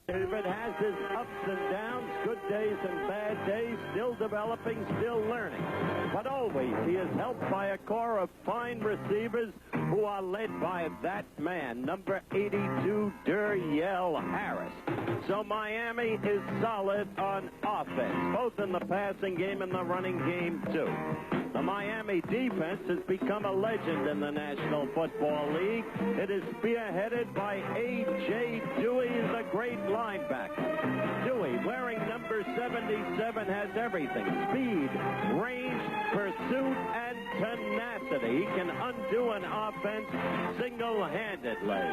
Gifford has his ups and downs, good days and bad days, still developing, still learning. But always he is helped by a core of fine receivers who are led by that man, number 82, Duriel Harris. So Miami is solid on offense, both in the passing game and the running game, too. The Miami defense has become a legend in the National Football League. It is spearheaded by A.J. Dewey, the great linebacker. Dewey, wearing number 77, has everything: speed, range, pursuit, and tenacity. He can undo an offense single-handedly.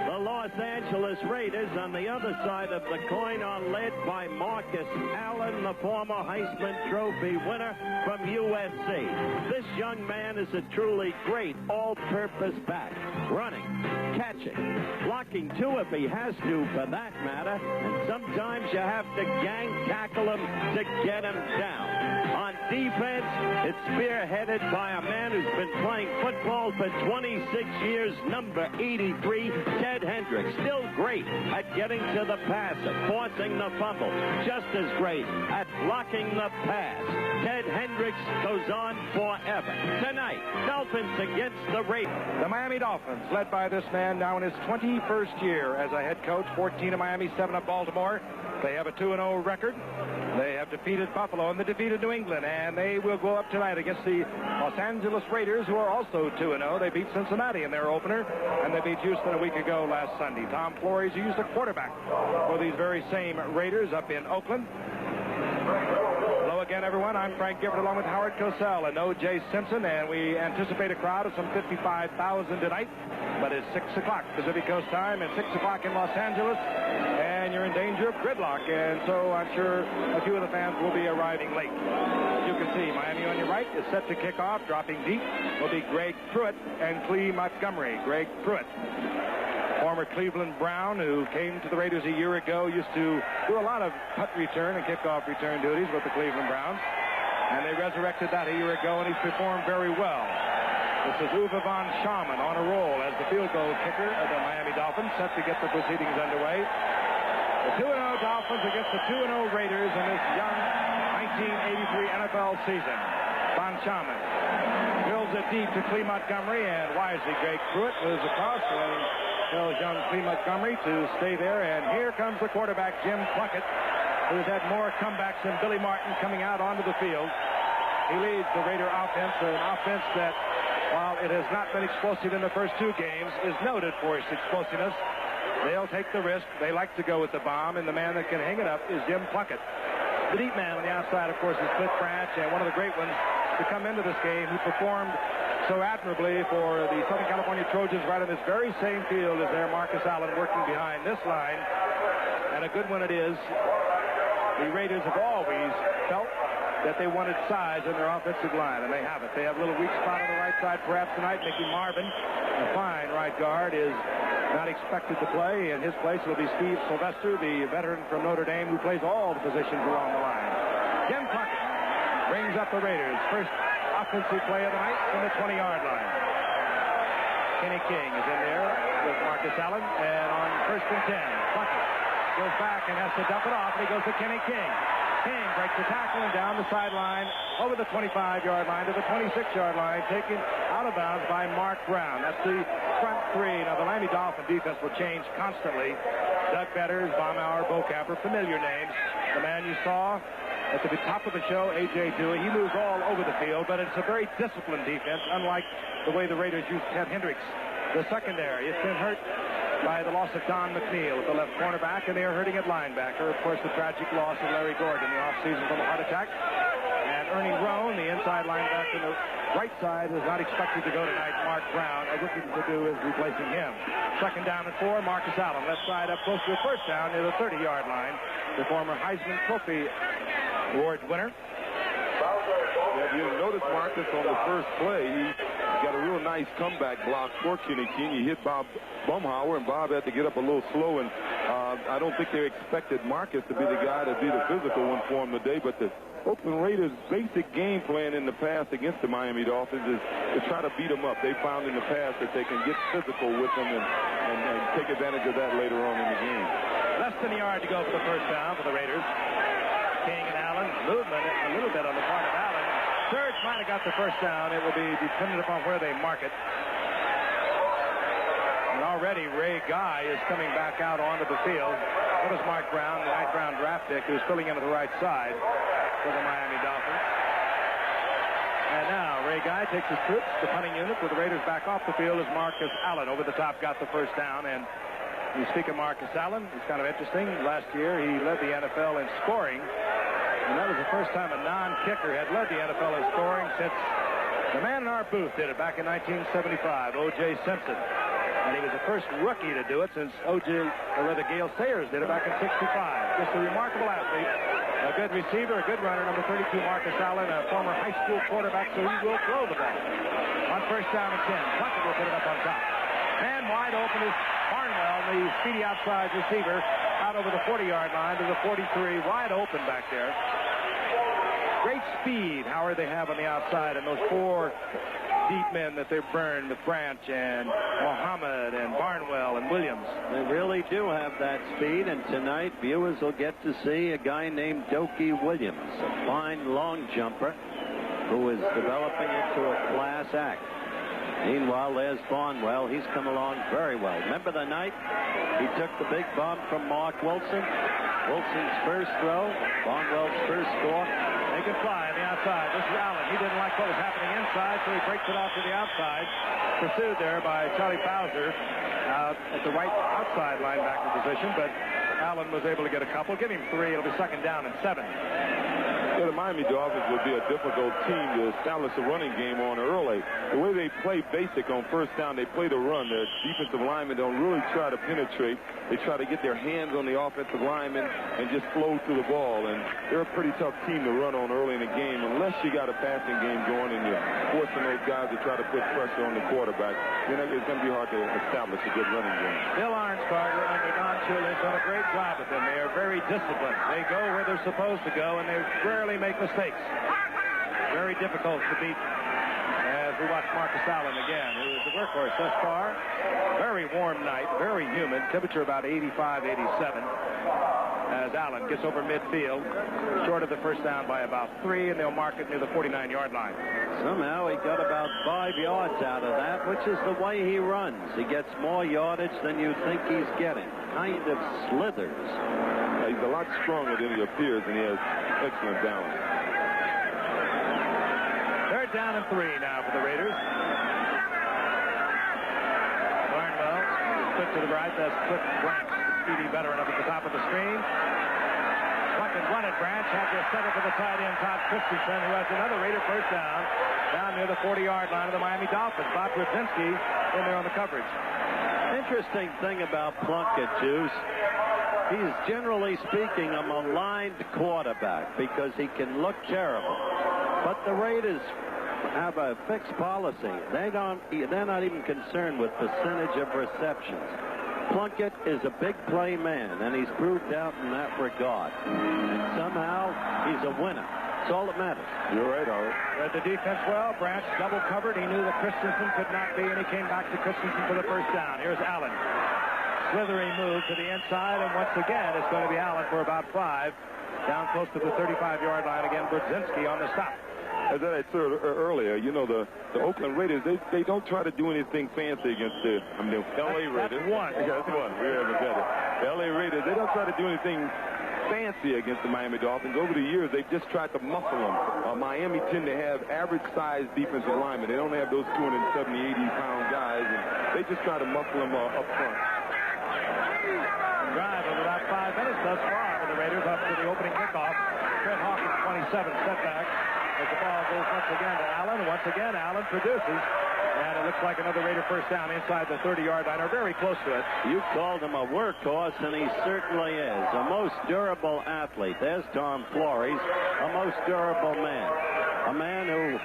The Los Angeles Raiders, on the other side of the coin, are led by Marcus Allen, the former Heisman Trophy winner from USC. This young man is a truly great all-purpose back, running, catching, blocking too if he has to, for that matter, and sometimes you have to gang tackle him to get him down. On defense, it's spearheaded by a man who's been playing football for 26 years, number 83, Ted Hendricks. Still great at getting to the passer, forcing the fumble, just as great at blocking the pass. Ted Hendricks goes on forever. Tonight, Dolphins against the Raiders. The Miami Dolphins, led by this man now in his 21st year as a head coach, 14 of Miami, 7 of Baltimore. They have a 2-0 record. They have defeated Buffalo and they defeated New England, and they will go up tonight against the Los Angeles Raiders, who are also 2-0. They beat Cincinnati in their opener, and they beat Houston a week ago last Sunday. Tom Flores used a quarterback for these very same Raiders up in Oakland. Hello again, everyone. I'm Frank Gifford along with Howard Cosell and O.J. Simpson, and we anticipate a crowd of some 55,000 tonight. But it's 6 o'clock Pacific Coast time and 6 o'clock in Los Angeles, and you're in danger of gridlock, and so I'm sure a few of the fans will be arriving late. As you can see, Miami on your right is set to kick off. Dropping deep will be Greg Pruitt and Clee Montgomery. Greg Pruitt, former Cleveland Brown, who came to the Raiders a year ago, used to do a lot of punt return and kickoff return duties with the Cleveland Browns, and they resurrected that a year ago, and he's performed very well. This is Uwe von Schamann on a roll as the field goal kicker of the Miami Dolphins, set to get the proceedings underway. The 2-0 Dolphins against the 2-0 Raiders in this young 1983 NFL season. Von Schamann drills it deep to Clee Montgomery, and wisely Greg Pruitt moves across and tells young Clee Montgomery to stay there. And here comes the quarterback, Jim Plunkett, who's had more comebacks than Billy Martin coming out onto the field. He leads the Raider offense, an offense that, while it has not been explosive in the first 2 games, is noted for its explosiveness. They'll take the risk. They like to go with the bomb, and the man that can hang it up is Jim Plunkett. The deep man on the outside, of course, is Cliff Branch, and one of the great ones to come into this game, who performed so admirably for the Southern California Trojans right on this very same field as their Marcus Allen working behind this line. And a good one it is. The Raiders have always felt that they wanted size in their offensive line, and they have it. They have a little weak spot on the right side perhaps tonight. Mickey Marvin, a fine right guard, is not expected to play. In his place will be Steve Sylvester, the veteran from Notre Dame, who plays all the positions along the line. Jim Plunkett brings up the Raiders' first offensive play of the night from the 20-yard line. Kenny King is in there with Marcus Allen, and on 1st and 10, Plunkett goes back and has to dump it off, and he goes to Kenny King. King breaks the tackle and down the sideline over the 25-yard line to the 26-yard line, taken out of bounds by Mark Brown. That's the front 3. Now, the Miami Dolphin defense will change constantly. Doug Betters, Baumauer, Bocamper, familiar names. The man you saw at the top of the show, A.J. Dewey, he moves all over the field, but it's a very disciplined defense, unlike the way the Raiders use Ted Hendricks. The secondary, it's been hurt by the loss of Don McNeil at the left cornerback, and they are hurting at linebacker. Of course, the tragic loss of Larry Gordon in the offseason from a heart attack. And Ernie Roan, the inside linebacker on the right side, is not expected to go tonight. Mark Brown, a rookie to do, is replacing him. 2nd down and 4, Marcus Allen, left side up close to the 1st down near the 30-yard line. The former Heisman Trophy Award winner. Yeah, you notice Marcus on the first play, he got a real nice comeback block for Kenny King. He hit Bob Baumauer, and Bob had to get up a little slow, and I don't think they expected Marcus to be the guy to be the physical one for him today, but the Oakland Raiders' basic game plan in the past against the Miami Dolphins is to try to beat them up. They found in the past that they can get physical with them and take advantage of that later on in the game. Less than a yard to go for the first down for the Raiders. King and Allen. Movement a little bit on the part of Allen. Surge might have got the first down. It will be dependent upon where they mark it. And already Ray Guy is coming back out onto the field. So does Mark Brown, the 9th round draft pick, who's filling in at the right side for the Miami Dolphins. And now Ray Guy takes his troops, the punting unit, with the Raiders back off the field as Marcus Allen over the top got the first down. And you speak of Marcus Allen, it's kind of interesting. Last year he led the NFL in scoring. And that was the first time a non-kicker had led the NFL in scoring since the man in our booth did it back in 1975, O.J. Simpson. And he was the first rookie to do it since Gale Sayers did it back in 65. Just a remarkable athlete, a good receiver, a good runner. Number 32, Marcus Allen, a former high school quarterback, so he will throw the ball. On first down and 10, Plunkett will put it up on top. And wide open is Barnwell, the speedy outside receiver, out over the 40-yard line to the 43, wide open back there. Great speed, Howard, they have on the outside, and those 4 deep men that they've burned with Branch and Muhammad and Barnwell and Williams. They really do have that speed, and tonight viewers will get to see a guy named Dokie Williams, a fine long jumper who is developing into a class act. Meanwhile, there's Barnwell. He's come along very well. Remember the night he took the big bomb from Mark Wilson? Wilson's first throw, Barnwell's first score. They can fly on the outside. This is Allen. He didn't like what was happening inside, so he breaks it off to the outside. Pursued there by Charlie Bowser at the right outside linebacker position, but Allen was able to get a couple. Give him 3. It'll be 2nd down and 7. Yeah, the Miami Dolphins would be a difficult team to establish a running game on early. The way they play basic on first down, they play the run. The defensive linemen don't really try to penetrate. They try to get their hands on the offensive linemen and just flow through the ball. And they're a pretty tough team to run on early in the game unless you got a passing game going and you're forcing those guys to try to put pressure on the quarterback. Then it's going to be hard to establish a good running game. Bill Arnsparger under Don Shula has done a great job with them. They are very disciplined. They go where they're supposed to go, and they rarely make mistakes. Very difficult to beat as we watch Marcus Allen again, who is the workhorse thus far. Very warm night, very humid, temperature about 85, 87. As Allen gets over midfield, short of the first down by about 3, and they'll mark it near the 49-yard line. Somehow he got about 5 yards out of that, which is the way he runs. He gets more yardage than you think he's getting. Kind of slithers. He's a lot stronger than he appears, and he has excellent balance. 3rd down and 3 now for the Raiders. Barnwell is quick to the right. That's Cliff Branch, the speedy veteran up at the top of the screen. Plunkett run at Branch. Had to settle for the tight end, Todd Christensen, who has another Raider first down near the 40-yard line of the Miami Dolphins. Bob Brzezinski in there on the coverage. Interesting thing about Plunkett, Juice. He's generally speaking a maligned quarterback because he can look terrible. But the Raiders have a fixed policy. They're not even concerned with percentage of receptions. Plunkett is a big play man, and he's proved out in that regard. And somehow he's a winner. That's all that matters. You're right, Howard. Read the defense well. Branch double covered. He knew that Christensen could not be, and he came back to Christensen for the first down. Here's Allen. Slithering move to the inside, and once again, it's going to be Allen for about 5. Down close to the 35-yard line again. Brzezinski on the stop. As I said earlier, you know, the Oakland Raiders, they don't try to do anything fancy against the L.A. Raiders. That's one. Yeah, that's one. We haven't got it. The L.A. Raiders, they don't try to do anything fancy against the Miami Dolphins. Over the years, they've just tried to muscle them. Miami tend to have average-sized defensive linemen. They don't have those 270, 80-pound guys, and they just try to muscle them up front. Drive of about 5 minutes thus far for the Raiders up to the opening kickoff. Fred Hawkins, 27, setback. As the ball goes once again to Allen. Once again, Allen produces. And it looks like another Raider first down inside the 30-yard line, or very close to it. You called him a workhorse, and he certainly is. A most durable athlete. There's Tom Flores, a most durable man. A man who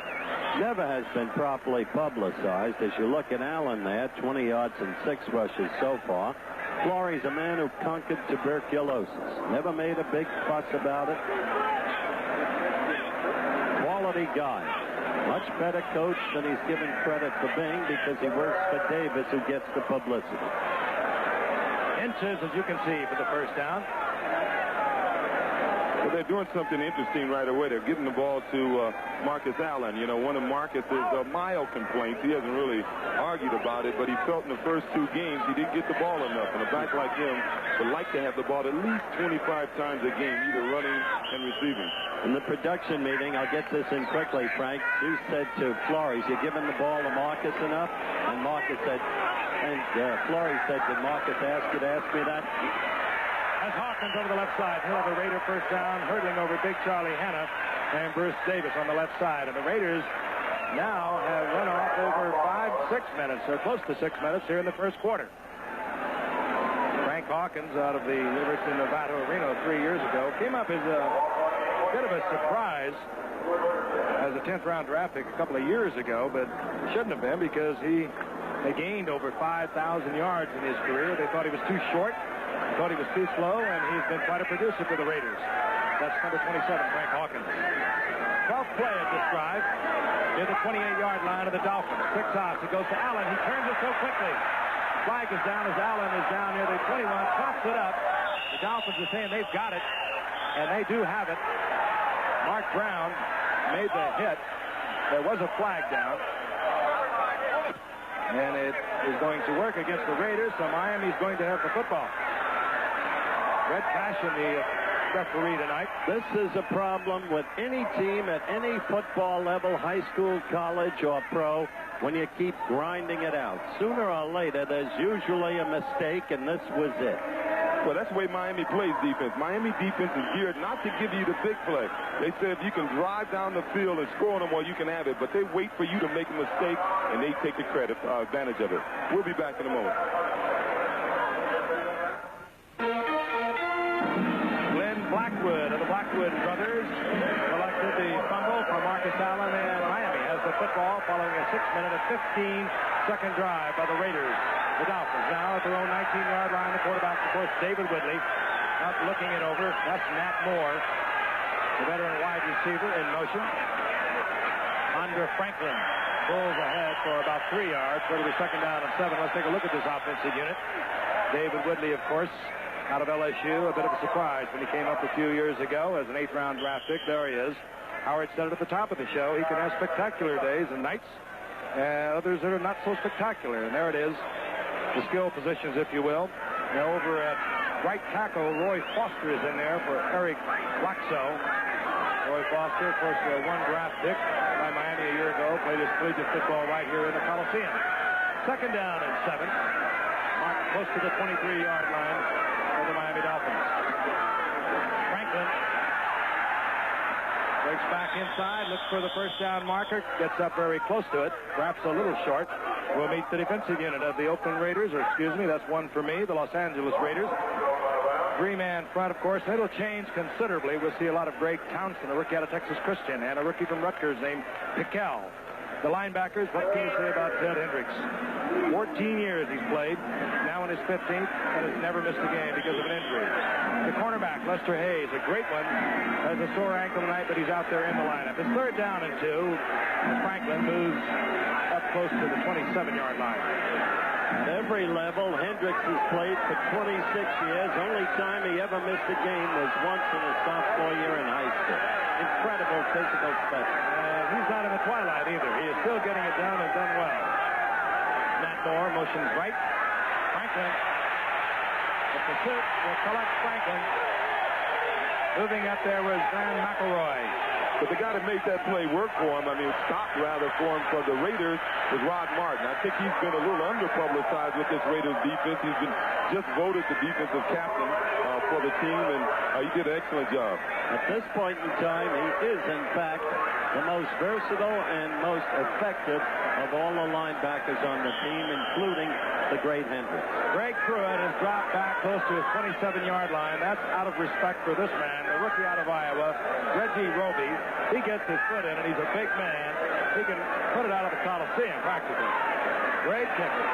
never has been properly publicized. As you look at Allen there, 20 yards and 6 rushes so far. Flores, a man who conquered tuberculosis. Never made a big fuss about it. Quality guy. Much better coach than he's given credit for being, because he works for Davis, who gets the publicity. In inches, as you can see, for the first down. Well, they're doing something interesting right away. They're getting the ball to Marcus Allen. You know, one of Marcus's mild complaints, he hasn't really argued about it, but he felt in the first 2 games he didn't get the ball enough. And a back like him would like to have the ball at least 25 times a game, either running and receiving. In the production meeting, I'll get this in quickly, Frank. You said to Flores, you're giving the ball to Marcus enough? And Marcus said, Flores said, did Marcus ask you to ask me that? As Hawkins over the left side, he'll have a Raider first down, hurdling over Big Charlie Hanna and Bruce Davis on the left side. And the Raiders now have run off over 5-6 minutes, or close to 6 minutes here in the first quarter. Frank Hawkins out of the University of Nevada Reno 3 years ago came up as a bit of a surprise as a 10th round draft pick a couple of years ago, but shouldn't have been because he gained over 5,000 yards in his career. They thought he was too short. Thought he was too slow, and he's been quite a producer for the Raiders. That's number 27, Frank Hawkins. 12th play at this drive near the 28-yard line of the Dolphins. 6 outs. It goes to Allen. He turns it so quickly. Flag is down as Allen is down near the 21. Pops it up. The Dolphins are saying they've got it, and they do have it. Mark Brown made the hit. There was a flag down. And it is going to work against the Raiders, so Miami's going to have the football. Red Passion, the referee tonight. This is a problem with any team at any football level, high school, college, or pro, when you keep grinding it out. Sooner or later, there's usually a mistake, and this was it. Well, that's the way Miami plays defense. Miami defense is geared not to give you the big play. They said if you can drive down the field and score on them, well, you can have it. But they wait for you to make a mistake, and they take the advantage of it. We'll be back in a moment. Blackwood of the Blackwood brothers collected the fumble for Marcus Allen, and Miami has the football following a 6-minute and 15-second drive by the Raiders. The Dolphins now at their own 19-yard line. The quarterback, of course, David Woodley, out looking it over. That's Nat Moore, the veteran wide receiver, in motion. Andre Franklin pulls ahead for about 3 yards. It'll be second down and 7. Let's take a look at this offensive unit. David Woodley, of course, out of LSU, a bit of a surprise when he came up a few years ago as an 8th-round draft pick. There he is. Howard said it at the top of the show. He can have spectacular days and nights, and others that are not so spectacular. And there it is, the skill positions, if you will. Now over at right tackle, Roy Foster is in there for Eric Laxo. Roy Foster, of course, one draft pick by Miami a year ago, played his collegiate football right here in the Coliseum. Second down and 7. Marked close to the 23-yard line for the Miami Dolphins. Franklin breaks back inside, looks for the first down marker, gets up very close to it, perhaps a little short. Will meet the defensive unit of the Oakland Raiders, or excuse me, that's one for me, the Los Angeles Raiders. 3-man front, of course. It'll change considerably. We'll see a lot of Greg Townsend, a rookie out of Texas Christian, and a rookie from Rutgers named Pickell. The linebackers, what can you say about Ted Hendricks? 14 years he's played, now in his 15th, and has never missed a game because of an injury. The cornerback, Lester Hayes, a great one, has a sore ankle tonight, but he's out there in the lineup. It's third down and 2, as Franklin moves up close to the 27-yard line. At every level, Hendricks has played for 26 years. Only time he ever missed a game was once in his sophomore year in high school. Incredible physical specimen. He's not in the twilight either. He is still getting it done and done well. Matt Moore motions right. Franklin. The pursuit will collect Franklin. Moving up there was Graham McElroy. But the guy that made that play work for him, stopped rather for him for the Raiders, was Rod Martin. I think he's been a little underpublicized with this Raiders defense. He's been just voted the defensive captain for the team, and he did an excellent job. At this point in time, he is, in fact, the most versatile and most effective of all the linebackers on the team, including the great Hendricks. Greg Pruitt has dropped back close to his 27-yard line. That's out of respect for this man, the rookie out of Iowa, Reggie Roby. He gets his foot in, and he's a big man. He can put it out of the Coliseum, practically. Great kicker.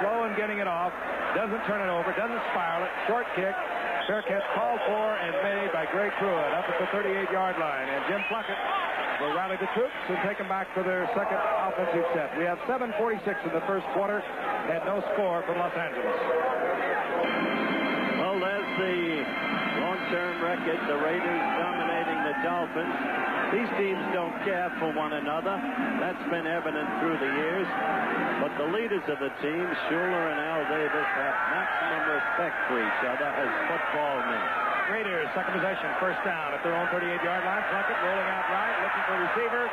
Slow in getting it off. Doesn't turn it over. Doesn't spiral it. Short kick. Fair catch called for and made by Greg Pruitt up at the 38-yard line. And Jim Plunkett will rally the troops and take them back for their second offensive set. We have 7:46 in the first quarter and no score from Los Angeles. record, the Raiders dominating the Dolphins. These teams don't care for one another. That's been evident through the years. But the leaders of the team, Schuler and Al Davis, have maximum respect for each other as football men. Raiders, second possession, first down at their own 38-yard line. Plunkett rolling out right, looking for a receiver.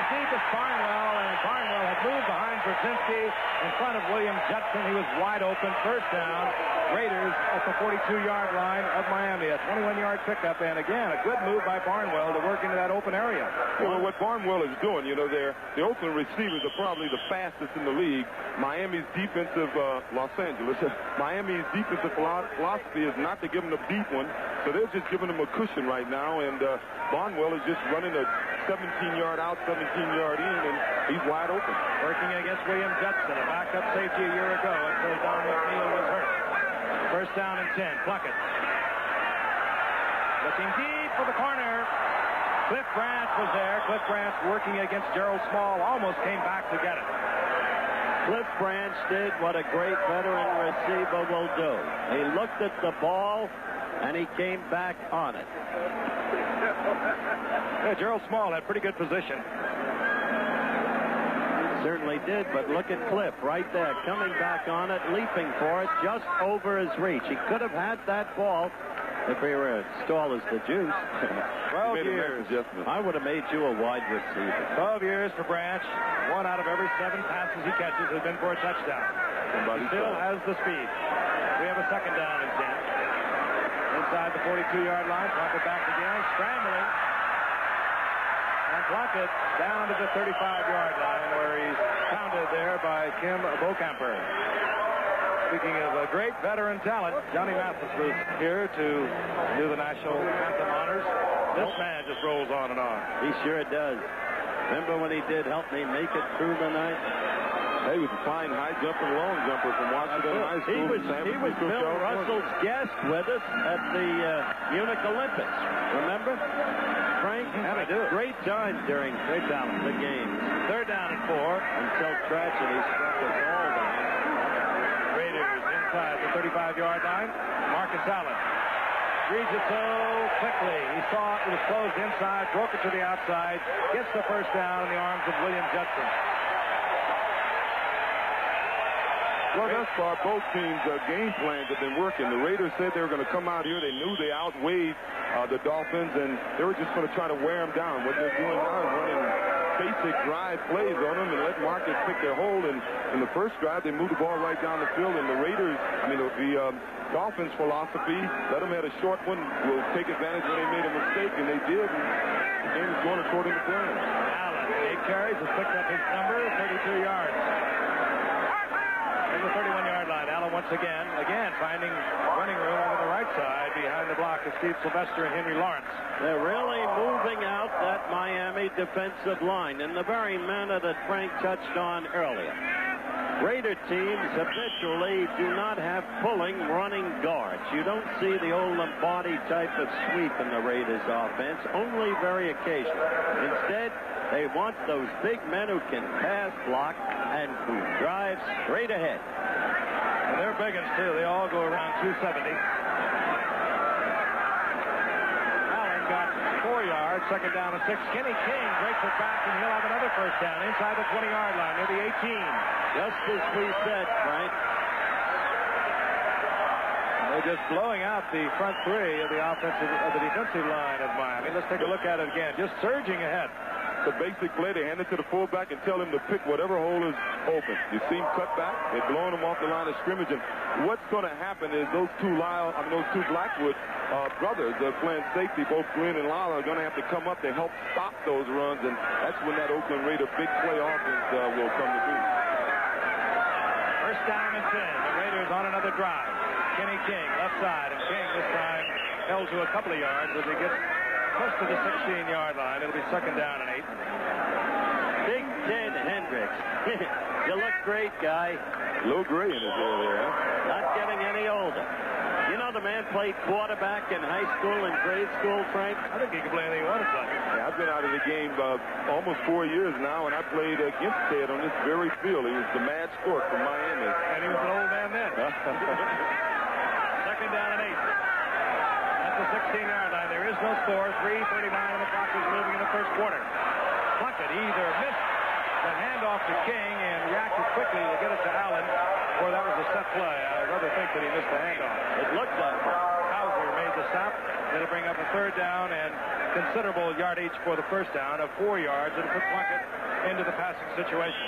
Deep is Barnwell, and Barnwell had moved behind Brzezinski in front of William Judson. He was wide open. First down. Raiders at the 42-yard line of Miami. A 21-yard pickup, and again, a good move by Barnwell to work into that open area. Well, what Barnwell is doing, you know, the Oakland receivers are probably the fastest in the league. Miami's defensive, Los Angeles, Miami's defensive philosophy is not to give them a deep one, so they're just giving them a cushion right now, and Barnwell is just running a 17-yard out, 17-yard in, and he's wide open. Working against William Judson, a backup safety a year ago until Don McNeil was hurt. First down and 10. Plunkett. Looking deep for the corner. Cliff Branch was there. Cliff Branch working against Gerald Small. Almost came back to get it. Cliff Branch did what a great veteran receiver will do. He looked at the ball, and he came back on it. Yeah, Gerald Small had pretty good position. Certainly did, but look at Cliff right there, coming back on it, leaping for it, just over his reach. He could have had that ball if he were as tall as the Juice. 12 years. I would have made you a wide receiver. 12 years for Branch. 1 out of every 7 passes he catches has been for a touchdown. He still has the speed. We have a second down and 10. Inside the 42-yard line, Plunkett back again, scrambling. And Plunkett down to the 35-yard line where he's pounded there by Kim Bokamper. Speaking of a great veteran talent, Johnny Mathis was here to do the national anthem honors. This man just rolls on and on. He sure does. Remember when he did Help Me Make It Through the Night? He was a fine high jumper, long jumper from Washington High School. He was Bill Russell's guest with us at the Munich Olympics. Remember? Frank had a great time during the games. Third down and 4. Until tragedy struck us all down. Raiders inside the 35-yard line. Marcus Allen reads it so quickly. He saw it was closed inside, broke it to the outside, gets the first down in the arms of William Judson. Well, thus far, both teams' game plans have been working. The Raiders said they were going to come out here. They knew they outweighed the Dolphins, and they were just going to try to wear them down. What they're doing now is running basic drive plays on them and let Marcus pick their hold. And in the first drive, they moved the ball right down the field. And the Raiders, the Dolphins' philosophy, let them have a short one, will take advantage when they made a mistake, and they did. And the game is going according to plan. Allen, 8 carries, has picked up his number, 32 yards. The 31-yard line. Allen once again finding running room over the right side behind the block of Steve Sylvester and Henry Lawrence. They're really moving out that Miami defensive line in the very manner that Frank touched on earlier. Raider teams habitually do not have pulling running guards. You don't see the old Lombardi type of sweep in the Raiders offense, only very occasionally. Instead, they want those big men who can pass, block, and who drive straight ahead. And they're big ones, too. They all go around 270. Allen got 4 yards, second down and 6. Kenny King breaks it back, and he'll have another first down inside the 20-yard line near the 18. Just as we said, Frank. They're just blowing out the front three of the defensive line of Miami. Let's take a look at it again. Just surging ahead. The basic play, they hand it to the fullback and tell him to pick whatever hole is open. You see him cut back, they're blowing him off the line of scrimmage, and what's going to happen is those two Blackwood brothers playing safety, both Glenn and Lala, are going to have to come up to help stop those runs, and that's when that Oakland Raider big play offense will come to be. First down and 10. The Raiders on another drive. Kenny King, left side, and King this time held to a couple of yards as he gets close to the 16-yard line. It'll be second down and 8. Big Ted Hendricks. You look great, guy. A little gray in his hair there, huh? Not getting any older. You know the man played quarterback in high school and grade school, Frank? I think he can play anything he wants to play. Yeah, I've been out of the game almost 4 years now, and I played against Ted on this very field. He was the mad stork from Miami. And he was an old man then. Second down and 8. At the 16-yard line. There is no score. 3:39 and the clock is moving in the first quarter. Plunkett either missed the handoff to King and reacted quickly to get it to Allen, or that was a set play. I'd rather think that he missed the handoff. It looked like Hauser made the stop. It'll bring up a third down and considerable yardage for the first down of 4 yards. It'll put Plunkett into the passing situation.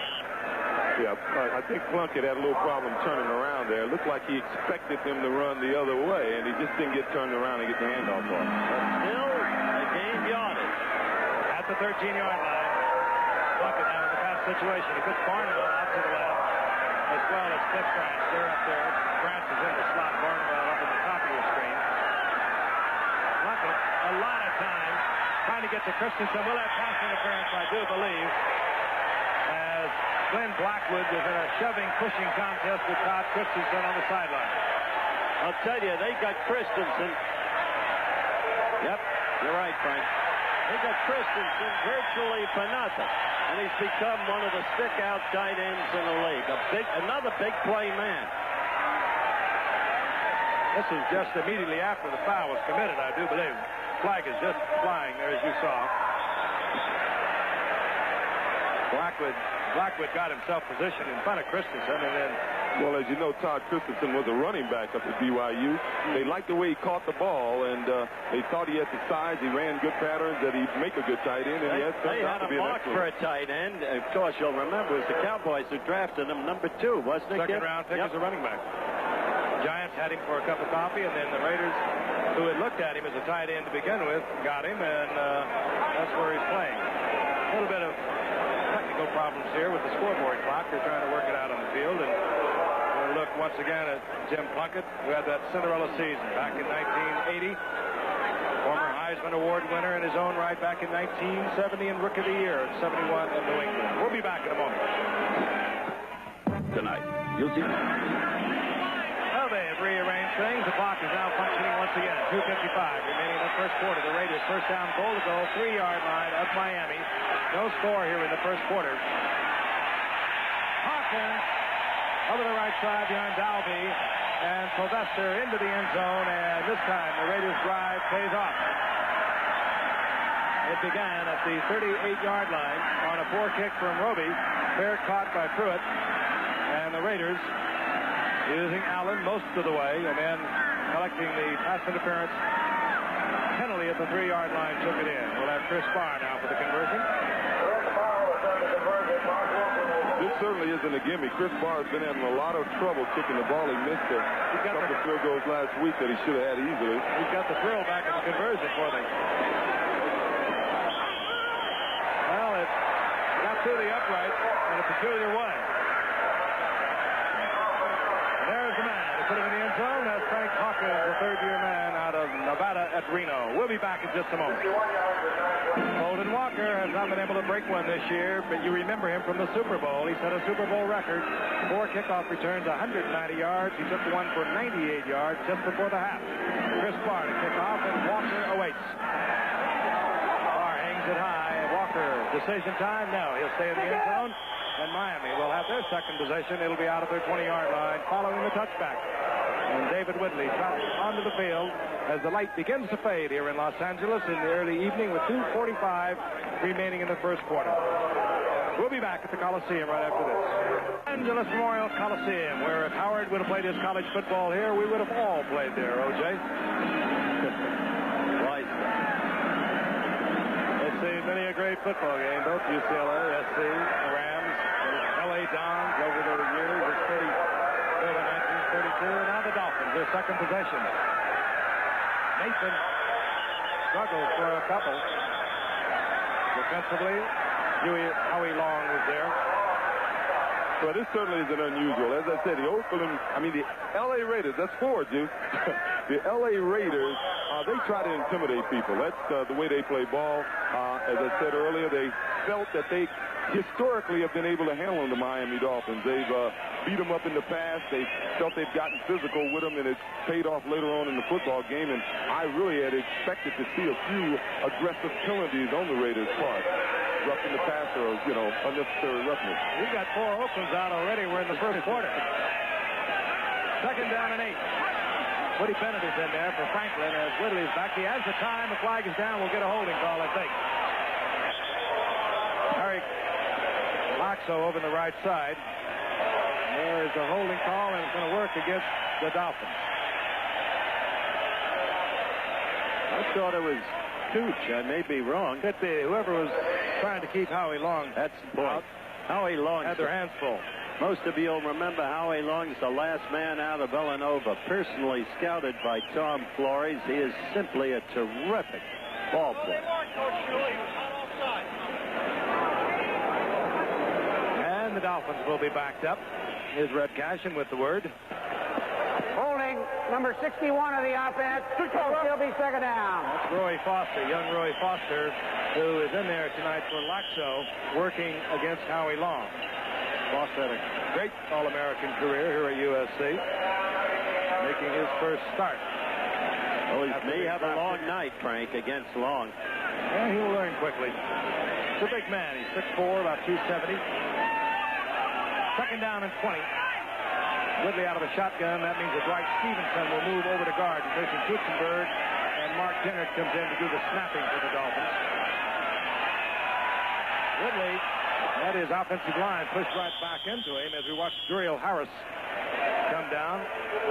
Yeah, I think Plunkett had a little problem turning around there. It looked like he expected them to run the other way, and he just didn't get turned around and get the handoff off. Still, they gained yardage. At the 13-yard line, Plunkett now in the pass situation. He puts Barnwell out to the left, as well as Cliff Branch. They're up there. Branch is in the slot. Barnwell up at the top of your screen. Plunkett, a lot of time trying to get to Christensen. Will have pass interference, I do believe, as Glenn Blackwood was in a shoving, pushing contest with Todd Christensen on the sideline. I'll tell you, they got Christensen. Yep, you're right, Frank. They got Christensen virtually for nothing. And he's become one of the stick-out tight ends in the league. Another big play man. This is just immediately after the foul was committed, I do believe. Flag is just flying there, as you saw. Blackwood got himself positioned in front of Christensen, and then... Well, as you know, Todd Christensen was a running back up at BYU. They liked the way he caught the ball, and they thought he had the size. He ran good patterns, that he'd make a good tight end, and they had a mark for a tight end. Of course, you'll remember it was the Cowboys who drafted him number 2, wasn't it? Second-round pick as a running back. Giants had him for a cup of coffee, and then the Raiders, who had looked at him as a tight end to begin with, got him, and that's where he's playing. A little bit of technical problems here with the scoreboard clock. They're trying to work it out on the field, and we'll look once again at Jim Plunkett, who had that Cinderella season back in 1980. Former Heisman Award winner in his own right back in 1970 and Rookie of the Year in 71 in New England. We'll be back in a moment. Tonight, you'll see... Well, they have rearranged things. The clock is now functioning once again. 2:55 remaining in the first quarter. The Raiders' first down goal to go, 3-yard line of Miami. No score here in the first quarter. Hawkins over the right side behind Dalby, and Sylvester into the end zone, and this time the Raiders' drive pays off. It began at the 38-yard line on a poor kick from Roby, fair caught by Pruitt, and the Raiders using Allen most of the way, and then collecting the pass interference penalty at the 3-yard line took it in. We'll have Chris Barr now for the conversion. This certainly isn't a gimme. Chris Barr has been having a lot of trouble kicking the ball. He missed a couple of field goals last week that he should have had easily. He's got the thrill back in the conversion for them. Well, it got through the upright in a peculiar way. There's the man. They put him in the end zone. That's Frank Hawkins, the third-year man out of Nevada at Reno. We'll be back in just a moment. Holden Walker has not been able to break one this year, but you remember him from the Super Bowl. He set a Super Bowl record. 4 kickoff returns, 190 yards. He took one for 98 yards just before the half. Chris Barr to kick off, and Walker awaits. Barr hangs it high. Walker, decision time? No, he'll stay in the end zone. And Miami will have their second possession. It'll be out of their 20-yard line following the touchback. And David Whitley trots onto the field as the light begins to fade here in Los Angeles in the early evening with 2:45 remaining in the first quarter. We'll be back at the Coliseum right after this. Los Angeles Memorial Coliseum, where if Howard would have played his college football here, we would have all played there, O.J. Right. It's seen many a great football game, both UCLA, SC, the Rams, L.A. Dons over the years. It's pretty good in 1932. And now the Dolphins, their second possession. Nathan struggled for a couple. Defensively, Howie Long was there. Well, this certainly isn't unusual. As I said, the L.A. Raiders, that's 4, Juice. The L.A. Raiders, they try to intimidate people. That's the way they play ball. As I said earlier, they felt that they historically have been able to handle the Miami Dolphins. They've beat them up in the past. They felt they've gotten physical with them, and it's paid off later on in the football game. And I really had expected to see a few aggressive penalties on the Raiders' part. Roughing the passer, unnecessary roughness. We've got 4 Oaklands out already. We're in the first quarter. Second down and 8. Woody Bennett is in there for Franklin as Whitley's back. He has the time. The flag is down. We'll get a holding call, I think. Harry Loxo over on the right side. There is a holding call, and it's going to work against the Dolphins. I thought it was Tooch. I may be wrong. Could be. Whoever was trying to keep Howie Long. That's the point. Howie Long had their hands full. Most of you will remember Howie Long's the last man out of Villanova, personally scouted by Tom Flores. He is simply a terrific ball player. And the Dolphins will be backed up. Here's Red Cashin with the word. Holding number 61 of the offense. Will still be second down. That's Roy Foster, young Roy Foster, who is in there tonight for Loxo, working against Howie Long. Foster had a great All-American career here at USC, making his first start. Well, he may have a long night, Frank, against Long. Yeah, he'll learn quickly. He's a big man. He's 6'4", about 270. Second down and 20. Whitley out of the shotgun. That means that Dwight Stevenson will move over to guard. Jason Kutzenberg and Mark Dennert comes in to do the snapping for the Dolphins. Whitley had his offensive line pushed right back into him as we watch Duriel Harris come down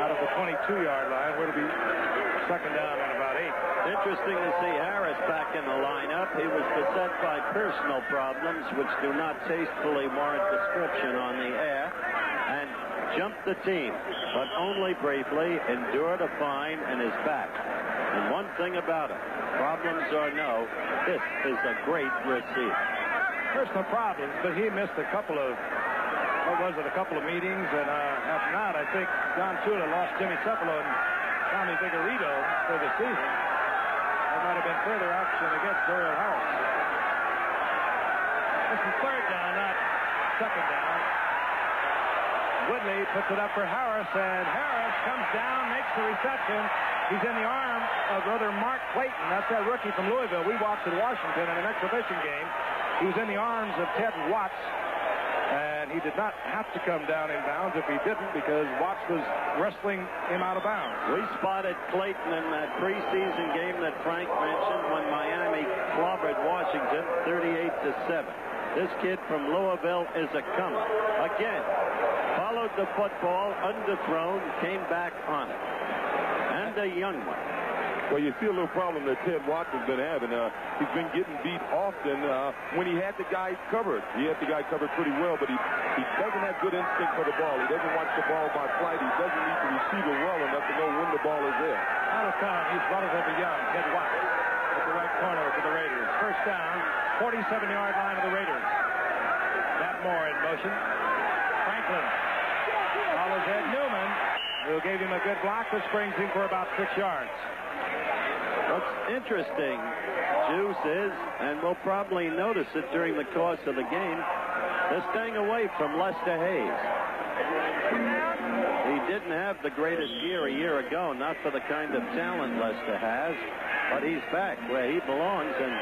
out of the 22-yard line, where it'll be second down and about 8. Interesting to see Harris back in the lineup. He was beset by personal problems which do not tastefully warrant description on the air, and jumped the team, but only briefly, endured a fine, and is back. And one thing about it, problems or no, this is a great receiver. Personal problems, but he missed a couple of, a couple of meetings, and if not, I think John Tula lost Jimmy Cepolo and Tommy Vigorito for the season. There might have been further action against Duriel Harris. This is third down, not second down. Whitley puts it up for Harris, and Harris comes down, makes the reception. He's in the arm of brother Mark Clayton. That's that rookie from Louisville. We watched at Washington in an exhibition game. He was in the arms of Ted Watts, and he did not have to come down in bounds if he didn't, because Watts was wrestling him out of bounds. We spotted Clayton in that preseason game that Frank mentioned when Miami clobbered Washington 38-7. This kid from Louisville is a comer. Again, followed the football, underthrown, came back on it. And a young one. Well, you see a little problem that Ted Watts has been having. He's been getting beat often when he had the guy covered. He had the guy covered pretty well, but he doesn't have good instinct for the ball. He doesn't watch the ball by flight. He doesn't need the receiver well enough to know when the ball is there. Out of time, he's relatively young. Ted Watts at the right corner for the Raiders. First down, 47-yard line of the Raiders. Matt Moore in motion. Franklin follows Ed Newman, who gave him a good block. This brings him for about 6 yards. What's interesting, Juice, is, and we'll probably notice it during the course of the game, they're staying away from Lester Hayes. He didn't have the greatest year a year ago, not for the kind of talent Lester has, but he's back where he belongs, and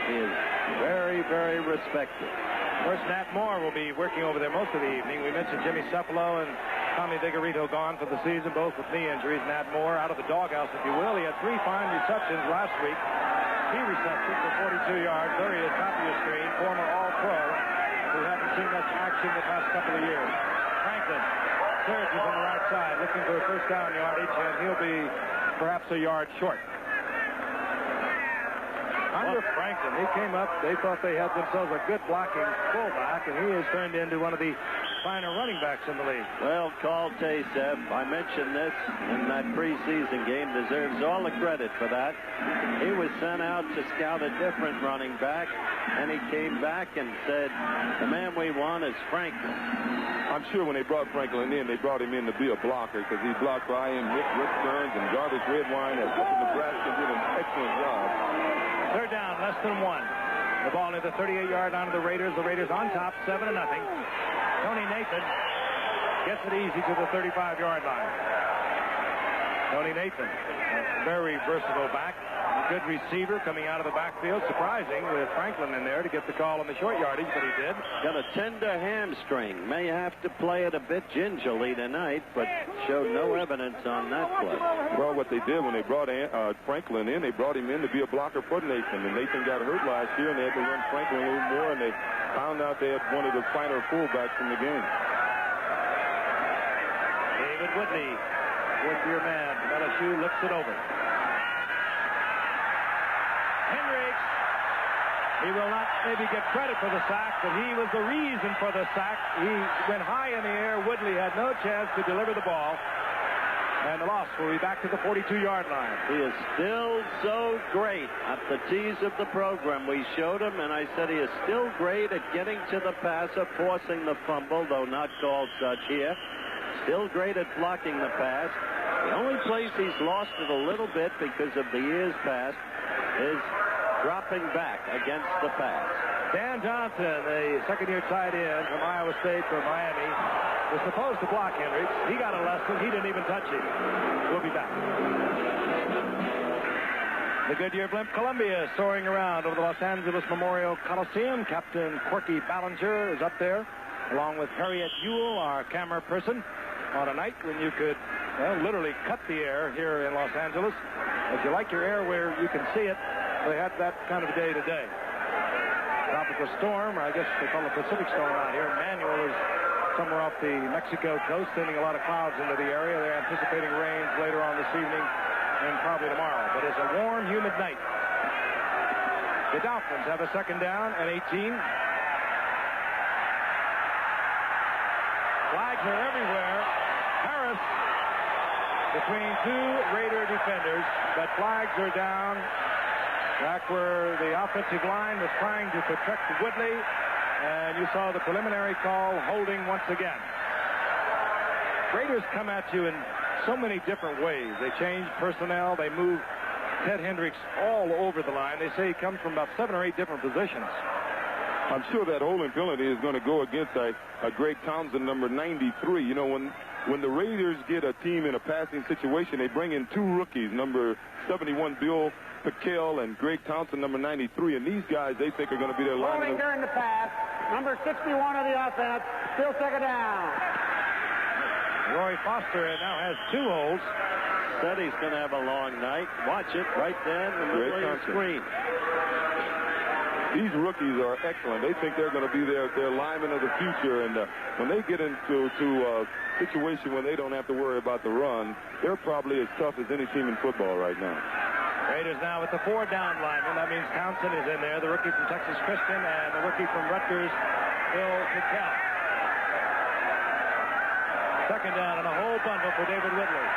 he is very, very respected. Of course, Nat Moore will be working over there most of the evening. We mentioned Jimmy Cepolo and Tommy Vigorito gone for the season, both with knee injuries. Nat Moore out of the doghouse, if you will. He had 3 fine receptions last week. Key reception for 42 yards. There he is, top of your screen, former All-Pro, who hasn't seen much action the past couple of years. Franklin, Syracuse on the right side, looking for a first down yardage, and he'll be perhaps a yard short. Under Franklin, he came up, they thought they had themselves a good blocking fullback, and he has turned into one of the finer running backs in the league. Well, Carl Tasev, I mentioned this in that preseason game, deserves all the credit for that. He was sent out to scout a different running back, and he came back and said, the man we want is Franklin. I'm sure when they brought Franklin in, they brought him in to be a blocker, because he blocked Ryan, Rick Stearns, and Jarvis Redwine at Nebraska, did an excellent job. Third down, less than 1. The ball at the 38-yard line of the Raiders. The Raiders on top, 7-0. Tony Nathan gets it easy to the 35-yard line. Tony Nathan, a very versatile back. Good receiver coming out of the backfield. Surprising with Franklin in there to get the call on the short yardage, but he did. Got a tender hamstring. May have to play it a bit gingerly tonight, but showed no evidence on that play. Well, what they did when they brought Franklin in, they brought him in to be a blocker for Nathan. And Nathan got hurt last year, and they had to run Franklin a little more, and they found out they had one of the finer fullbacks in the game. David Woodley with your man. LSU looks it over. Hendricks, he will not maybe get credit for the sack, but he was the reason for the sack. He went high in the air. Woodley had no chance to deliver the ball. And the loss will be back to the 42-yard line. He is still so great at the tease of the program. We showed him, and I said he is still great at getting to the passer, forcing the fumble, though not called such here. Still great at blocking the pass. The only place he's lost it a little bit because of the years past is dropping back against the pass. Dan Johnson, the second-year tight end from Iowa State from Miami, was supposed to block Hendricks. He got a lesson. He didn't even touch him. We'll be back. The Goodyear blimp Columbia soaring around over the Los Angeles Memorial Coliseum. Captain Corky Ballinger is up there, along with Harriet Ewell, our camera person, on a night when you could literally cut the air here in Los Angeles. If you like your air where you can see it, they had that kind of a day today. Tropical storm, or I guess they call it Pacific storm out here. Manuel is somewhere off the Mexico coast, sending a lot of clouds into the area. They're anticipating rains later on this evening and probably tomorrow. But it's a warm, humid night. The Dolphins have a second down and 18. Flags are everywhere. Harris between two Raider defenders, but flags are down back where the offensive line was trying to protect Woodley, and you saw the preliminary call holding once again. Raiders come at you in so many different ways. They change personnel. They move Ted Hendricks all over the line. They say he comes from about 7 or 8 different positions. I'm sure that holding penalty is going to go against a Greg Townsend, number 93. You know, when the Raiders get a team in a passing situation, they bring in 2 rookies, number 71, Bill Pickell, and Greg Townsend, number 93. And these guys, they think are going to be their Holding during the pass. Number 61 of the offense. Still second down. Roy Foster now has 2 holds. Said he's going to have a long night. Watch it right there in the middle of the screen. These rookies are excellent. They think they're going to be their linemen of the future, and when they get into a situation where they don't have to worry about the run, they're probably as tough as any team in football right now. Raiders now with the 4 down linemen. That means Townsend is in there, the rookie from Texas Christian, and the rookie from Rutgers, Bill Pickell. Second down and a whole bundle for David Woodley.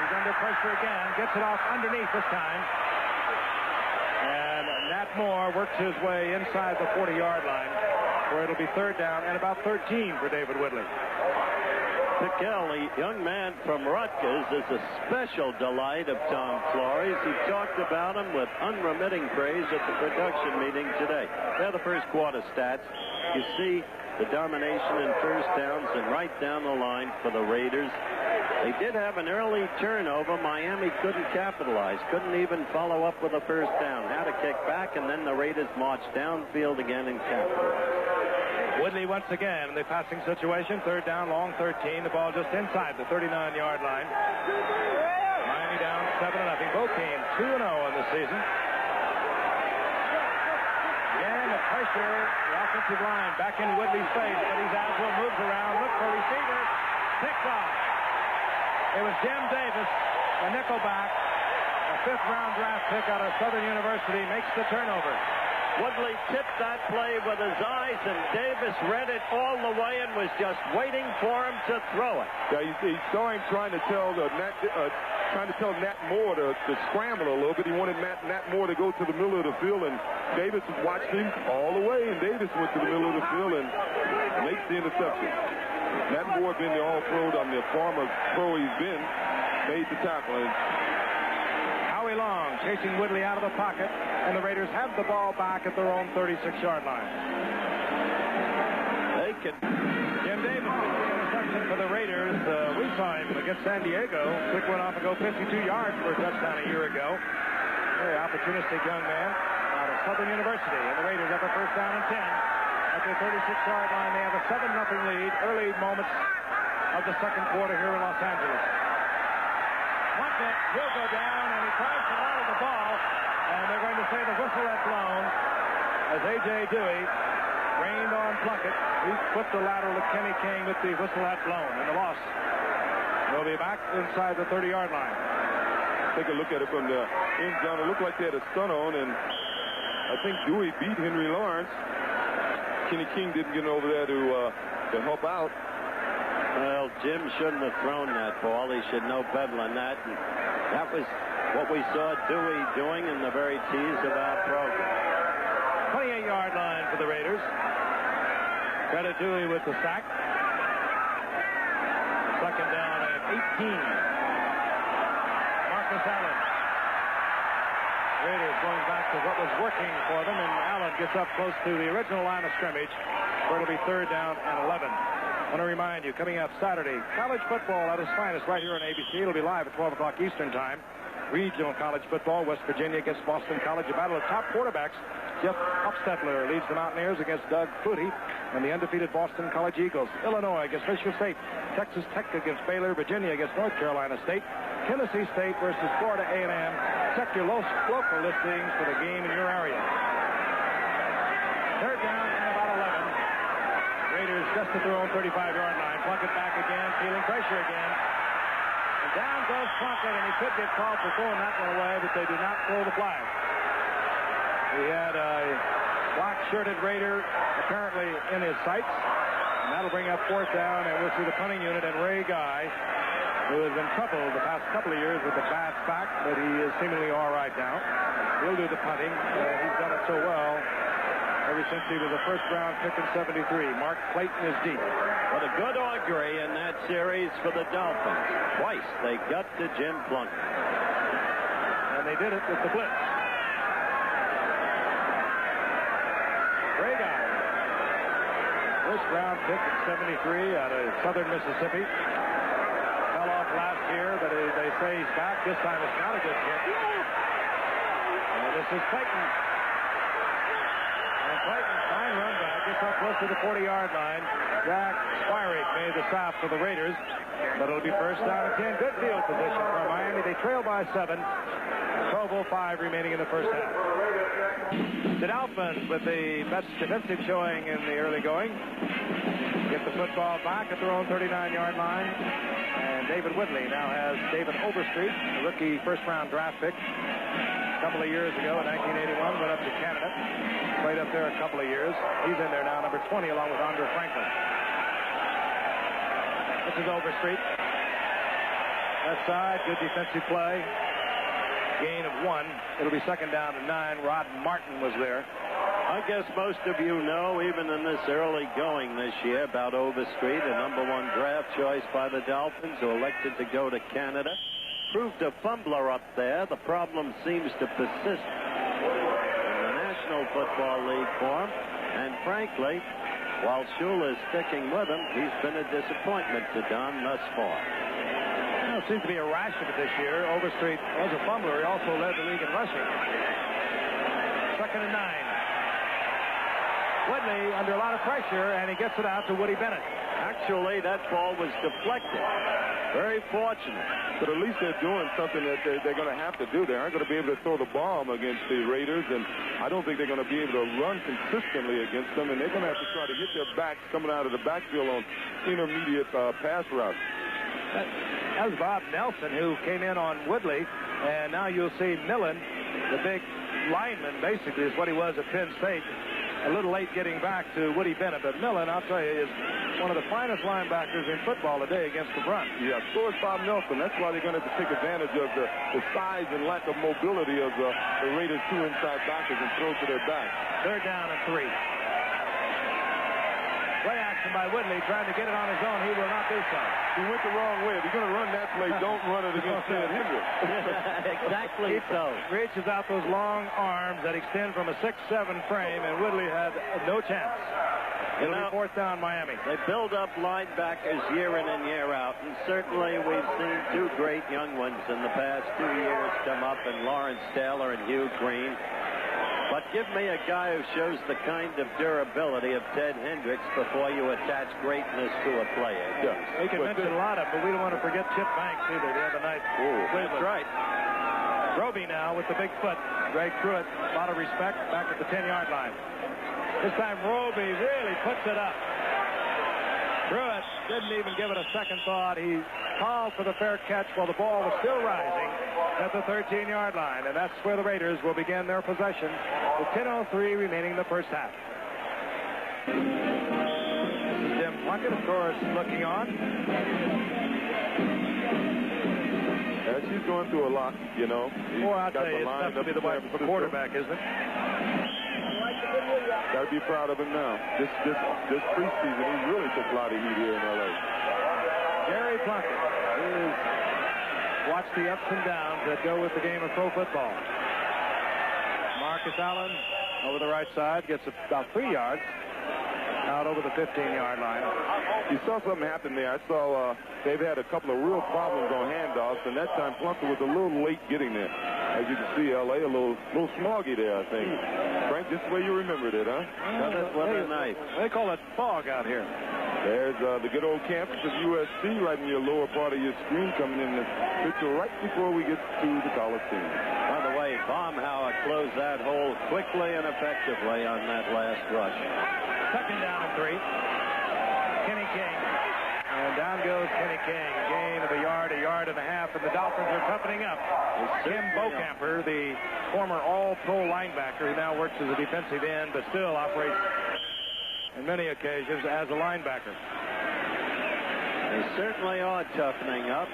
He's under pressure again, gets it off underneath this time. And Nat Moore works his way inside the 40-yard line, where it'll be third down and about 13 for David Woodley. Pickell, a young man from Rutgers, is a special delight of Tom Flores. He talked about him with unremitting praise at the production meeting today. They're the first quarter stats. You see the domination in first downs and right down the line for the Raiders. They did have an early turnover. Miami couldn't capitalize, couldn't even follow up with a first down. Had to kick back, and then the Raiders marched downfield again and capitalized. Woodley once again in the passing situation. Third down, long 13. The ball just inside the 39-yard line. Miami down 7-0. Both teams 2-0 on the season. Again, the pressure. The offensive line back in Woodley's face, but he's agile, moves around, look for receiver, picks off. It was Jim Davis, a nickelback, a 5th-round draft pick out of Southern University, makes the turnover. Woodley tipped that play with his eyes, and Davis read it all the way and was just waiting for him to throw it. Yeah, he saw him trying to tell Nat Moore to scramble a little bit. He wanted Nat Moore to go to the middle of the field, and Davis watched him all the way, and Davis went to the middle of the field and makes the interception. Nat Moore being the all-pro, the former pro he's been, made the tackle. Howie Long chasing Woodley out of the pocket, and the Raiders have the ball back at their own 36-yard line. They can. Jim Davis with the interception. for the Raiders. We saw him against San Diego. Quick one off and go 52 yards for a touchdown a year ago. Very opportunistic young man out of Southern University. And the Raiders have a first down and 10 at their 36-yard line. They have a 7-0 lead. Early moments of the second quarter here in Los Angeles. Plunkett will go down, and he tries to out of the ball. And they're going to say the whistle had blown as A.J. Dewey rained on Plunkett. He put the lateral to Kenny King with the whistle had blown. And the loss will be back inside the 30-yard line. Take a look at it from the end zone. It looked like they had a stun on, and I think Dewey beat Henry Lawrence. Kenny King didn't get over there to help out. Well, Jim shouldn't have thrown that ball. He should know better than that. And that was what we saw Dewey doing in the very tease of our program. 28-yard line for the Raiders. Credit Dewey with the sack. Second down at 18. Marcus Allen. Raiders going back to what was working for them, and Allen gets up close to the original line of scrimmage, where it'll be third down and 11. I want to remind you, coming up Saturday, college football at its finest right here on ABC. It'll be live at 12 o'clock Eastern Time. Regional college football, West Virginia against Boston College. A battle of top quarterbacks. Jeff Hofstetler leads the Mountaineers against Doug Flutie and the undefeated Boston College Eagles. Illinois against Michigan State. Texas Tech against Baylor. Virginia against North Carolina State. Tennessee State versus Florida A&M. Check your local listings for the game in your area. Third down and about 11. Raiders just at their own 35-yard line. Plunkett back again, feeling pressure again. And down goes Plunkett, and he could get called for throwing that one away, but they do not throw the flag. He had a black-shirted Raider apparently in his sights. And that'll bring up fourth down, and we'll see the punting unit and Ray Guy, who has been troubled the past couple of years with a bad back, but he is seemingly all right now. He'll do the punting. He's done it so well ever since he was a first-round pick in '73. Mark Clayton is deep. What a good augury in that series for the Dolphins. Twice they got to Jim Plunkett. And they did it with the blitz. Ray Guy, first-round pick in '73 out of Southern Mississippi. Fell off last year, but they say he's back. This time it's not a good kick. And this is Clayton. And Clayton's fine run back. Gets up close to the 40-yard line. Jack Spyrick made the stop for the Raiders, but it'll be first down and 10. Good field position for Miami. They trail by 7. 12:05 remaining in the first half. The Dolphins with the best defensive showing in the early going. Get the football back at their own 39-yard line. And David Whitley now has David Overstreet, a rookie first-round draft pick. A couple of years ago in 1981, went up to Canada. Played up there a couple of years. He's in there now, number 20, along with Andre Franklin. This is Overstreet. Left side, good defensive play. Gain of 1. It'll be second down to 9. Rod Martin was there. I guess most of you know, even in this early going this year, about Overstreet, a #1 draft choice by the Dolphins, who elected to go to Canada. Proved a fumbler up there. The problem seems to persist in the National Football League for him. And frankly, while Shula is sticking with him, he's been a disappointment to Don thus far. Well, it seems to be a rash of it this year. Overstreet was a fumbler. He also led the league in rushing. Second and 9. Whitley under a lot of pressure, and he gets it out to Woody Bennett. Actually, that ball was deflected. Very fortunate. But at least they're doing something that they're going to have to do. They aren't going to be able to throw the bomb against the Raiders, and I don't think they're going to be able to run consistently against them, and they're going to have to try to hit their backs coming out of the backfield on intermediate pass routes. That was Bob Nelson, who came in on Woodley, and now you'll see Millen, the big lineman, basically, is what he was at Penn State. A little late getting back to Woody Bennett, but Millen, I'll tell you, is one of the finest linebackers in football today against the run. Yeah, so is Bob Nelson. That's why they're going to have to take advantage of the size and lack of mobility of the Raiders' 2 inside backers and throw to their back. Third down and 3. Play action by Woodley, trying to get it on his own. He will not do so. He went the wrong way. If you're going to run that play, don't run it against Ted Hendricks. Exactly so. Reaches out those long arms that extend from a 6'7" frame, and Woodley had no chance. It'll be fourth down, Miami. They build up linebackers year in and year out, and certainly we've seen two great young ones in the past 2 years come up in Lawrence Taylor and Hugh Green. But give me a guy who shows the kind of durability of Ted Hendricks before you attach greatness to a player. Yeah. We can mention a lot of them, but we don't want to forget Chip Banks either the other night. That's right. Roby now with the big foot. Greg Pruitt, a lot of respect, back at the 10-yard line. This time Roby really puts it up. Pruitt didn't even give it a second thought. He called for the fair catch while the ball was still rising at the 13-yard line, and that's where the Raiders will begin their possession with 10:03 remaining in the first half. This is Jim Plunkett, of course, looking on. Yeah, she's going through a lot, you know. Boy, I'll tell you, it's tough to be the wife of the quarterback, isn't it? Got to be proud of him now. This preseason, he really took a lot of heat here in L.A. Jerry Plunkett is watch the ups and downs that go with the game of pro football. Marcus Allen over the right side gets about 3 yards out over the 15-yard line. You saw something happen there. I saw they've had a couple of real problems on handoffs, and that time Plunkett was a little late getting there. As you can see, L.A. a little smoggy there, I think. Frank, this is the way you remembered it, huh? That's what a night. They call it fog out here. There's the good old campus of USC right in your lower part of your screen coming in the picture right before we get to the Coliseum. By the way, Baumhauer closed that hole quickly and effectively on that last rush. Second down and 3. Kenny King. And down goes Kenny King. Gain of a yard and a half, and the Dolphins are toughening up. Jim Bocamper, the former all-pro linebacker, who now works as a defensive end, but still operates on many occasions as a linebacker. They certainly are toughening up.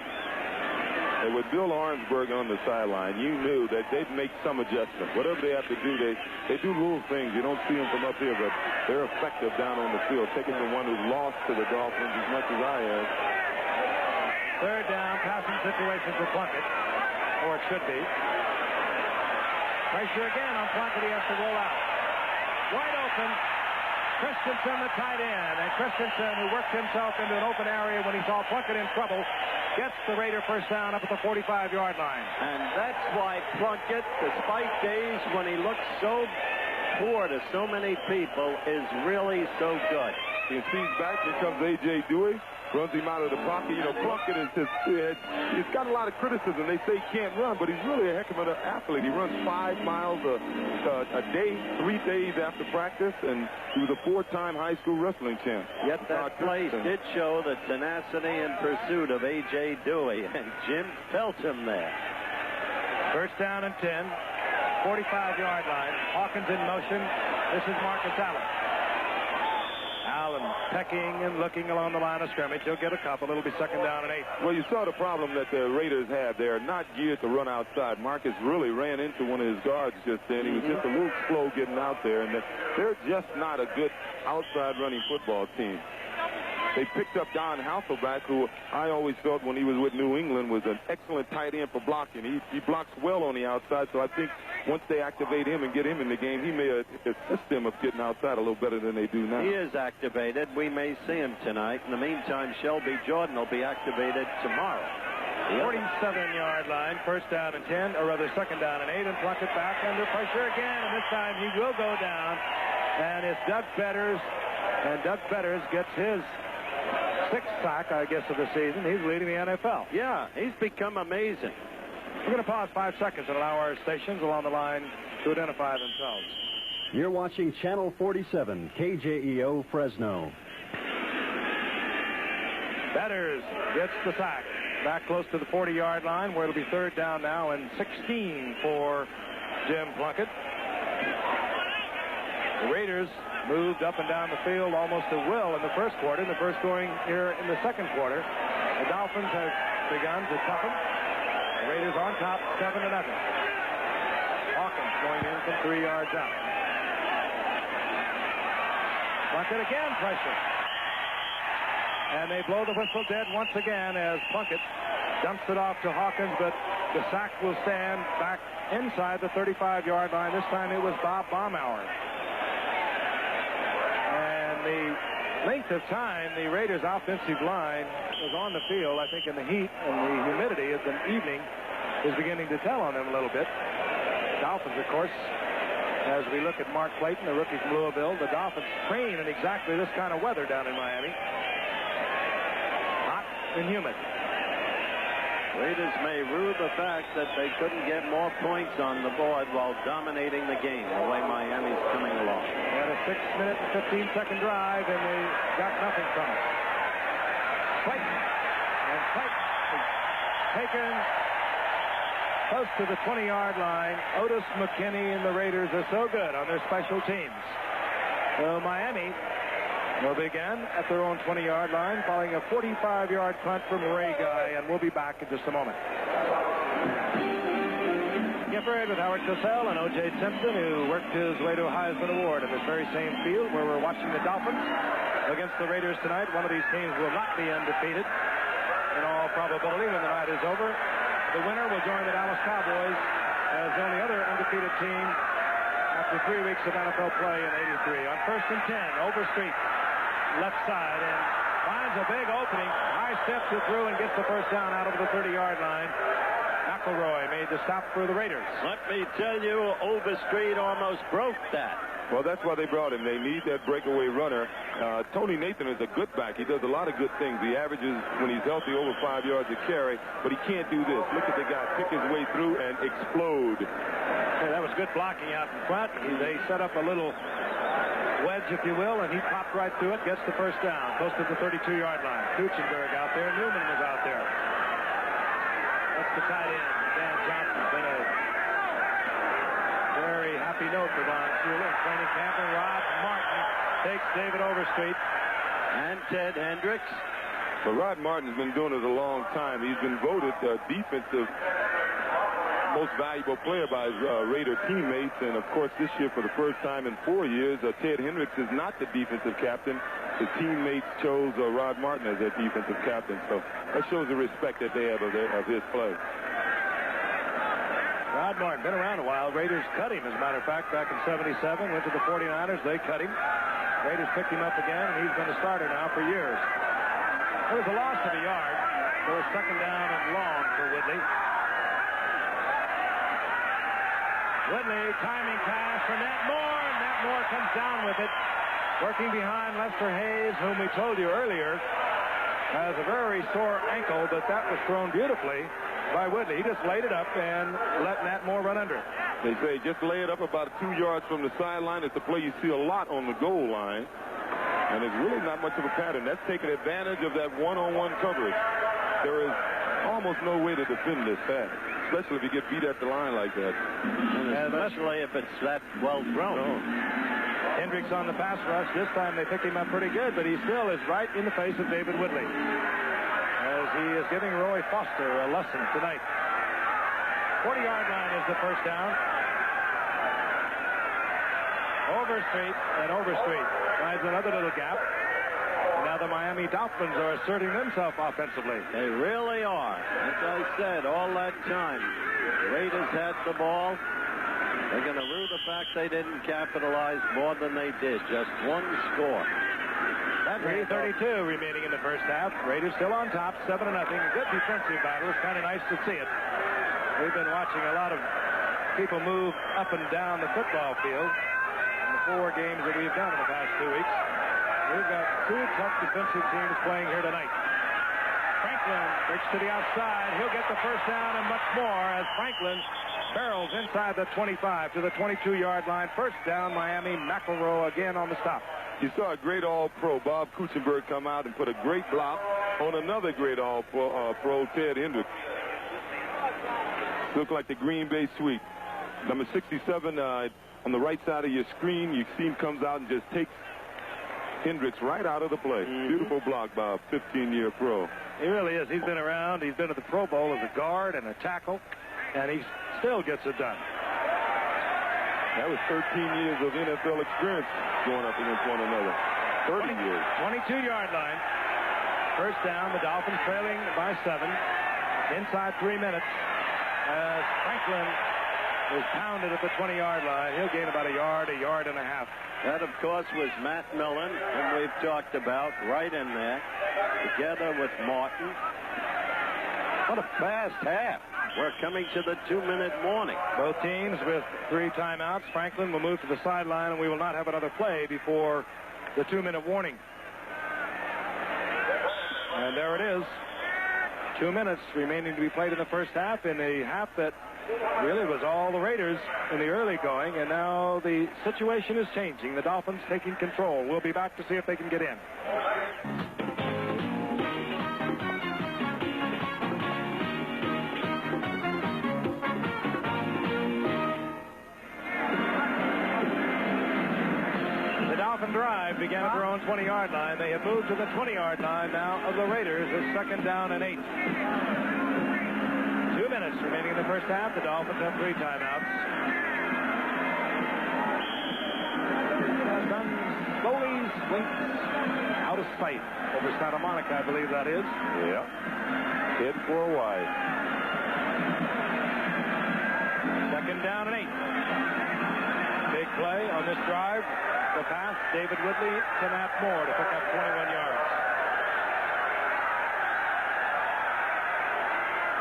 And with Bill Arnsberg on the sideline, you knew that they'd make some adjustment. Whatever they have to do, they do little things. You don't see them from up here, but they're effective down on the field, taking the one who lost to the Dolphins as much as I have. Third down, passing situation for Plunkett, or it should be. Pressure again on Plunkett. He has to roll out. Wide open. Christensen, the tight end. And Christensen, who worked himself into an open area when he saw Plunkett in trouble, gets the Raider first down up at the 45-yard line. And that's why Plunkett, despite days when he looks so poor to so many people, is really so good. He sees back. Here comes A.J. Dewey. Runs him out of the pocket. You know, Plunkett is just, he's got a lot of criticism. They say he can't run, but he's really a heck of an athlete. He runs 5 miles a day, 3 days after practice, and he was a 4-time high school wrestling champ. Yet that play did show the tenacity and pursuit of A.J. Dewey, and Jim felt him there. First down and 10, 45-yard line. Hawkins in motion. This is Marcus Allen. Allen pecking and looking along the line of scrimmage. He'll get a couple. It'll be second down and 8. Well, you saw the problem that the Raiders had. They're not geared to run outside. Marcus really ran into one of his guards just then. He was just a little slow getting out there, and they're just not a good outside running football team. They picked up Don Hasselback, who I always thought when he was with New England was an excellent tight end for blocking. He blocks well on the outside, so I think once they activate him and get him in the game, he may assist them of getting outside a little better than they do now. He is activated. We may see him tonight. In the meantime, Shelby Jordan will be activated tomorrow. 47-yard line, first down and 10, or rather second down and 8, and Plunkett back under pressure again, and this time he will go down, and it's Doug Betters, and Doug Betters gets his 6th sack, I guess, of the season. He's leading the NFL. Yeah, he's become amazing. We're going to pause 5 seconds and allow our stations along the line to identify themselves. You're watching Channel 47, KJEO Fresno. Betters gets the sack. Back close to the 40-yard line, where it'll be third down now and 16 for Jim Plunkett. The Raiders moved up and down the field almost at will in the first quarter, and the first going here in the second quarter. The Dolphins have begun to toughen. The Raiders on top, 7-0. Hawkins going in from 3 yards out. Plunkett again, pressure. And they blow the whistle dead once again as Plunkett dumps it off to Hawkins, but the sack will stand back inside the 35-yard line. This time it was Bob Baumhauer. And the length of time the Raiders' offensive line was on the field, I think in the heat and the humidity of the evening is beginning to tell on them a little bit. Dolphins, of course, as we look at Mark Clayton, the rookie from Louisville, the Dolphins train in exactly this kind of weather down in Miami. Hot and humid. Raiders may rue the fact that they couldn't get more points on the board while dominating the game, the way Miami's coming along. They had a 6-minute and 15-second drive, and they got nothing from it. Clayton. And Clayton is taken close to the 20-yard line. Otis McKinney and the Raiders are so good on their special teams. So Miami will begin at their own 20-yard line, following a 45-yard punt from Ray Guy, and we'll be back in just a moment. Gifford with Howard Cosell and O.J. Simpson, who worked his way to a Heisman Award at this very same field where we're watching the Dolphins against the Raiders tonight. One of these teams will not be undefeated in all probability when the night is over. The winner will join the Dallas Cowboys as the only other undefeated team after 3 weeks of NFL play in '83. On 1st and 10, Overstreet, left side, and finds a big opening. High steps it through and gets the first down out over the 30-yard line. McElroy made the stop for the Raiders. Let me tell you, Overstreet almost broke that. Well, that's why they brought him. They need that breakaway runner. Tony Nathan is a good back. He does a lot of good things. He averages, when he's healthy, over 5 yards a carry, but he can't do this. Look at the guy pick his way through and explode. Hey, that was good blocking out in front. They set up a little wedge, if you will, and he popped right through it, gets the first down, close to the 32-yard line. Kuchenberg out there. Newman was out there. That's the tight end. Dan Johnson. Been a very happy note for Don Shula in training camp. And Rod Martin takes David Overstreet. And Ted Hendricks. But Rod Martin's been doing it a long time. He's been voted defensive most valuable player by his Raider teammates. And, of course, this year, for the first time in 4 years, Ted Hendricks is not the defensive captain. His teammates chose Rod Martin as their defensive captain. So that shows the respect that they have of his play. Rod Martin, been around a while. Raiders cut him, as a matter of fact, back in '77. Went to the 49ers. They cut him. Raiders picked him up again, and he's been a starter now for years. There was a loss of a yard. There was 2nd down and long for Whitley. Whitley, timing pass for Nat Moore, and Nat Moore comes down with it. Working behind Lester Hayes, whom we told you earlier has a very sore ankle, but that was thrown beautifully by Whitley. He just laid it up and let Nat Moore run under it. They say just lay it up about 2 yards from the sideline. It's a play you see a lot on the goal line. And it's really not much of a pattern. That's taking advantage of that one-on-one coverage. There is almost no way to defend this pass, especially if you get beat at the line like that. And especially if it's that well thrown. Hendricks on the pass rush. This time they picked him up pretty good, but he still is right in the face of David Whitley, as he is giving Roy Foster a lesson tonight. 40-yard line is the first down. Overstreet, and Overstreet finds another little gap. Now the Miami Dolphins are asserting themselves offensively. They really are. As I said, all that time, the Raiders had the ball. They're going to rue the fact they didn't capitalize more than they did. Just one score. 3:32 remaining in the first half. Raiders still on top, 7-0. Good defensive battle. It's kind of nice to see it. We've been watching a lot of people move up and down the football field in the 4 games that we've done in the past 2 weeks. We've got 2 tough defensive teams playing here tonight. Franklin breaks to the outside. He'll get the first down and much more as Franklin barrels inside the 25 to the 22-yard line. First down, Miami. McElroy again on the stop. You saw a great all-pro, Bob Kuchenberg, come out and put a great block on another great all-pro, Ted Hendricks. Looked like the Green Bay sweep. Number 67 on the right side of your screen. You see him comes out and just takes Hendricks right out of the play. Beautiful block by a 15-year pro. He really is. He's been around. He's been at the Pro Bowl as a guard and a tackle, and he still gets it done. That was 13 years of NFL experience going up against one another. 30 years. 22-yard line. First down, the Dolphins trailing by 7. Inside 3 minutes as Franklin is pounded at the 20-yard line. He'll gain about a yard and a half. That, of course, was Matt Millen, whom we've talked about, right in there, together with Martin. What a fast half. We're coming to the 2-minute warning. Both teams with 3 timeouts. Franklin will move to the sideline, and we will not have another play before the 2-minute warning. And there it is. 2 minutes remaining to be played in the first half, in a half that really was all the Raiders in the early going, and now the situation is changing. The Dolphins taking control. We'll be back to see if they can get in. Drive began at their own 20-yard line. They have moved to the 20-yard line now of the Raiders. It's 2nd down and 8. 2 minutes remaining in the first half. The Dolphins have 3 timeouts. Sun slowly slinks out of sight over Santa Monica, I believe that is. Yeah. Head for a wide. 2nd down and 8. Big play on this drive. The pass, David Woodley to Matt Moore to pick up 21 yards.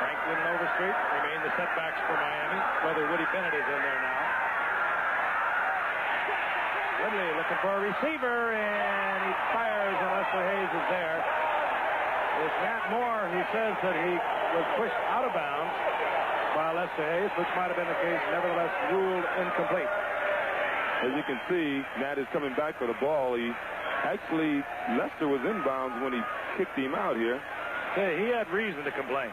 Franklin and Overstreet remain the setbacks for Miami. Whether Woody Bennett is in there now. Woodley looking for a receiver, and he fires, and Lester Hayes is there. It's Matt Moore who says that he was pushed out of bounds by Lester Hayes, which might have been the case, nevertheless ruled incomplete. As you can see, Matt is coming back for the ball. Lester was inbounds when he kicked him out here. Hey, he had reason to complain.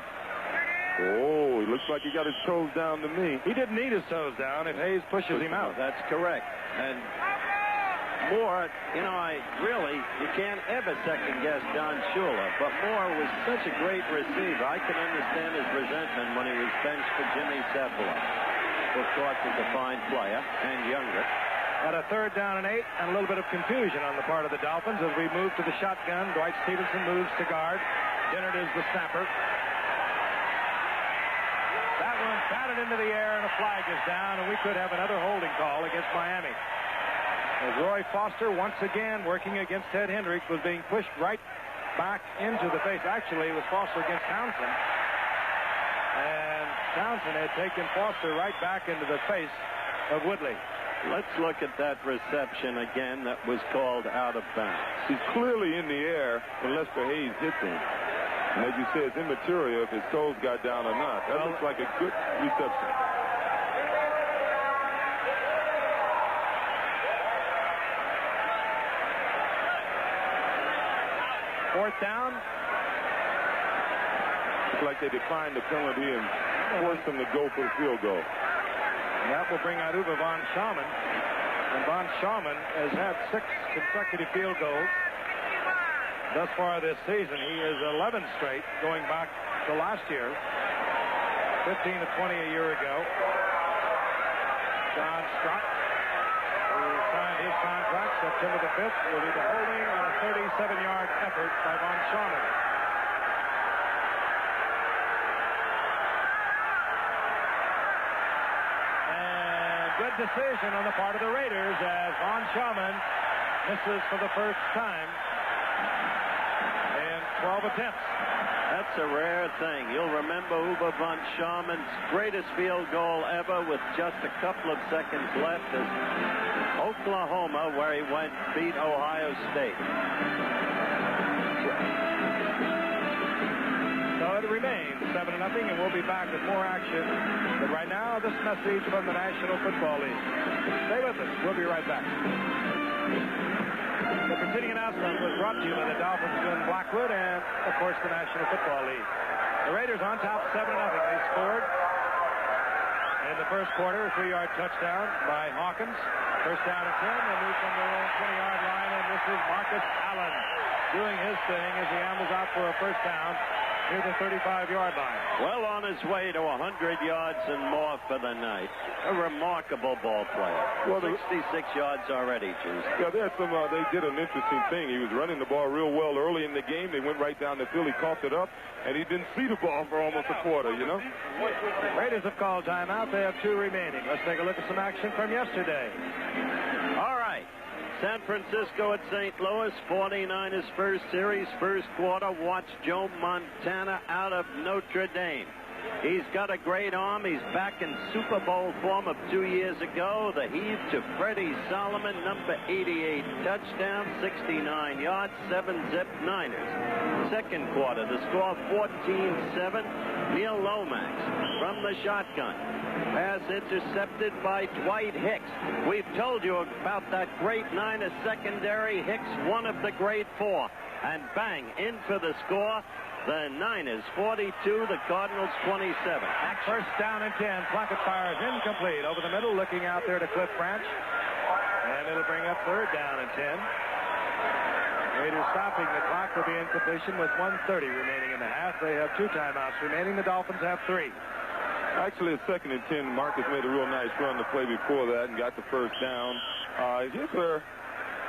Oh, it looks like he got his toes down to me. He didn't need his toes down if Hayes pushes him out. That's correct. And Moore, you can't ever second-guess Don Shula, but Moore was such a great receiver. I can understand his resentment when he was benched for Jimmy Cephala, who, of course, is a fine player and younger. At a 3rd down and 8, and a little bit of confusion on the part of the Dolphins as we move to the shotgun. Dwight Stevenson moves to guard. Gifford is the snapper. That one batted into the air, and a flag is down, and we could have another holding call against Miami. As Roy Foster, once again working against Ted Hendricks, was being pushed right back into the face. Actually, it was Foster against Townsend. And Townsend had taken Foster right back into the face of Woodley. Let's look at that reception again that was called out of bounds. He's clearly in the air when Lester Hayes hits him. And as you say, it's immaterial if his toes got down or not. That looks like a good reception. Fourth down. Looks like they declined the penalty and forced him to go for the field goal. That will bring out Uwe von Schaumann. And von Schaumann has had 6 consecutive field goals thus far this season. He is 11 straight going back to last year. 15 to 20 a year ago. John Scott, who signed his contract September the 5th, will be the holding on a 37-yard effort by von Schaumann. Good decision on the part of the Raiders as von Schaumann misses for the first time in 12 attempts. That's a rare thing. You'll remember Uwe von Schaumann's greatest field goal ever with just a couple of seconds left is Oklahoma, where he went beat Ohio State. So it remains 7-0, and we'll be back with more action. But right now, this message from the National Football League. Stay with us. We'll be right back. The preceding announcement was brought to you by the Dolphins in Blackwood and, of course, the National Football League. The Raiders on top 7-0. They scored in the first quarter, a 3-yard touchdown by Hawkins. First down and 10. They move from their own 20-yard line, and this is Marcus Allen doing his thing as he ambles out for a first down near the 35-yard line. Well on his way to 100 yards and more for the night. A remarkable ball player. Well, 66 yards already, Juice. Yeah, they did an interesting thing. He was running the ball real well early in the game. They went right down the field. He coughed it up, and he didn't see the ball for almost a quarter, you know? Raiders have called timeout. They have 2 remaining. Let's take a look at some action from yesterday. All right. San Francisco at St. Louis, 49ers first series, first quarter. Watch Joe Montana out of Notre Dame. He's got a great arm. He's back in Super Bowl form of 2 years ago. The heave to Freddie Solomon, number 88. Touchdown, 69 yards, 7-zip Niners. Second quarter, the score 14-7. Neil Lomax from the shotgun. Pass intercepted by Dwight Hicks. We've told you about that great Niners secondary. Hicks, one of the great 4. And bang, in for the score. The Niners 42, the Cardinals 27. First down and 10. Plunkett fires incomplete over the middle, looking out there to Cliff Branch. And it'll bring up third down and 10. Raiders stopping the clock will be in completion with 1:30 remaining in the half. They have 2 timeouts remaining. The Dolphins have 3. Actually, at 2nd and 10, Marcus made a real nice run to play before that and got the first down.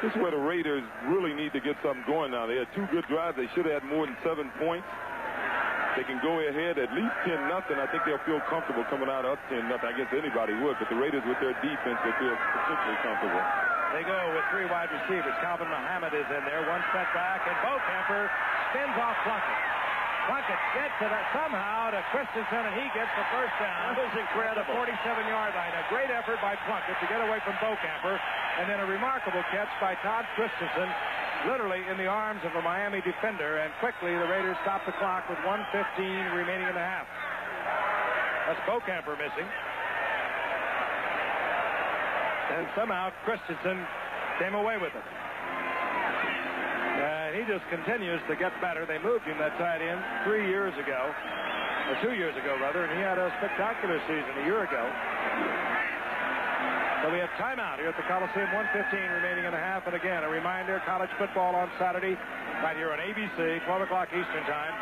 This is where the Raiders really need to get something going now. They had 2 good drives. They should have had more than 7 points. They can go ahead at least 10-0. I think they'll feel comfortable coming out up 10-0. I guess anybody would, but the Raiders with their defense will feel particularly comfortable. They go with 3 wide receivers. Calvin Muhammad is in there. 1 step back, and Bocamper spins off Plunkett. Plunkett gets it somehow to Christensen, and he gets the first down. That was incredible. 47-yard line. A great effort by Plunkett to get away from Bocamper, and then a remarkable catch by Todd Christensen, literally in the arms of a Miami defender, and quickly the Raiders stop the clock with 1:15 remaining in the half. That's Bocamper missing. And somehow Christensen came away with it. He just continues to get better. They moved him, that tight end, 2 years ago, and he had a spectacular season a year ago. So we have timeout here at the Coliseum, 1:15 remaining in the half. And again, a reminder, college football on Saturday, right here on ABC, 12 o'clock Eastern time.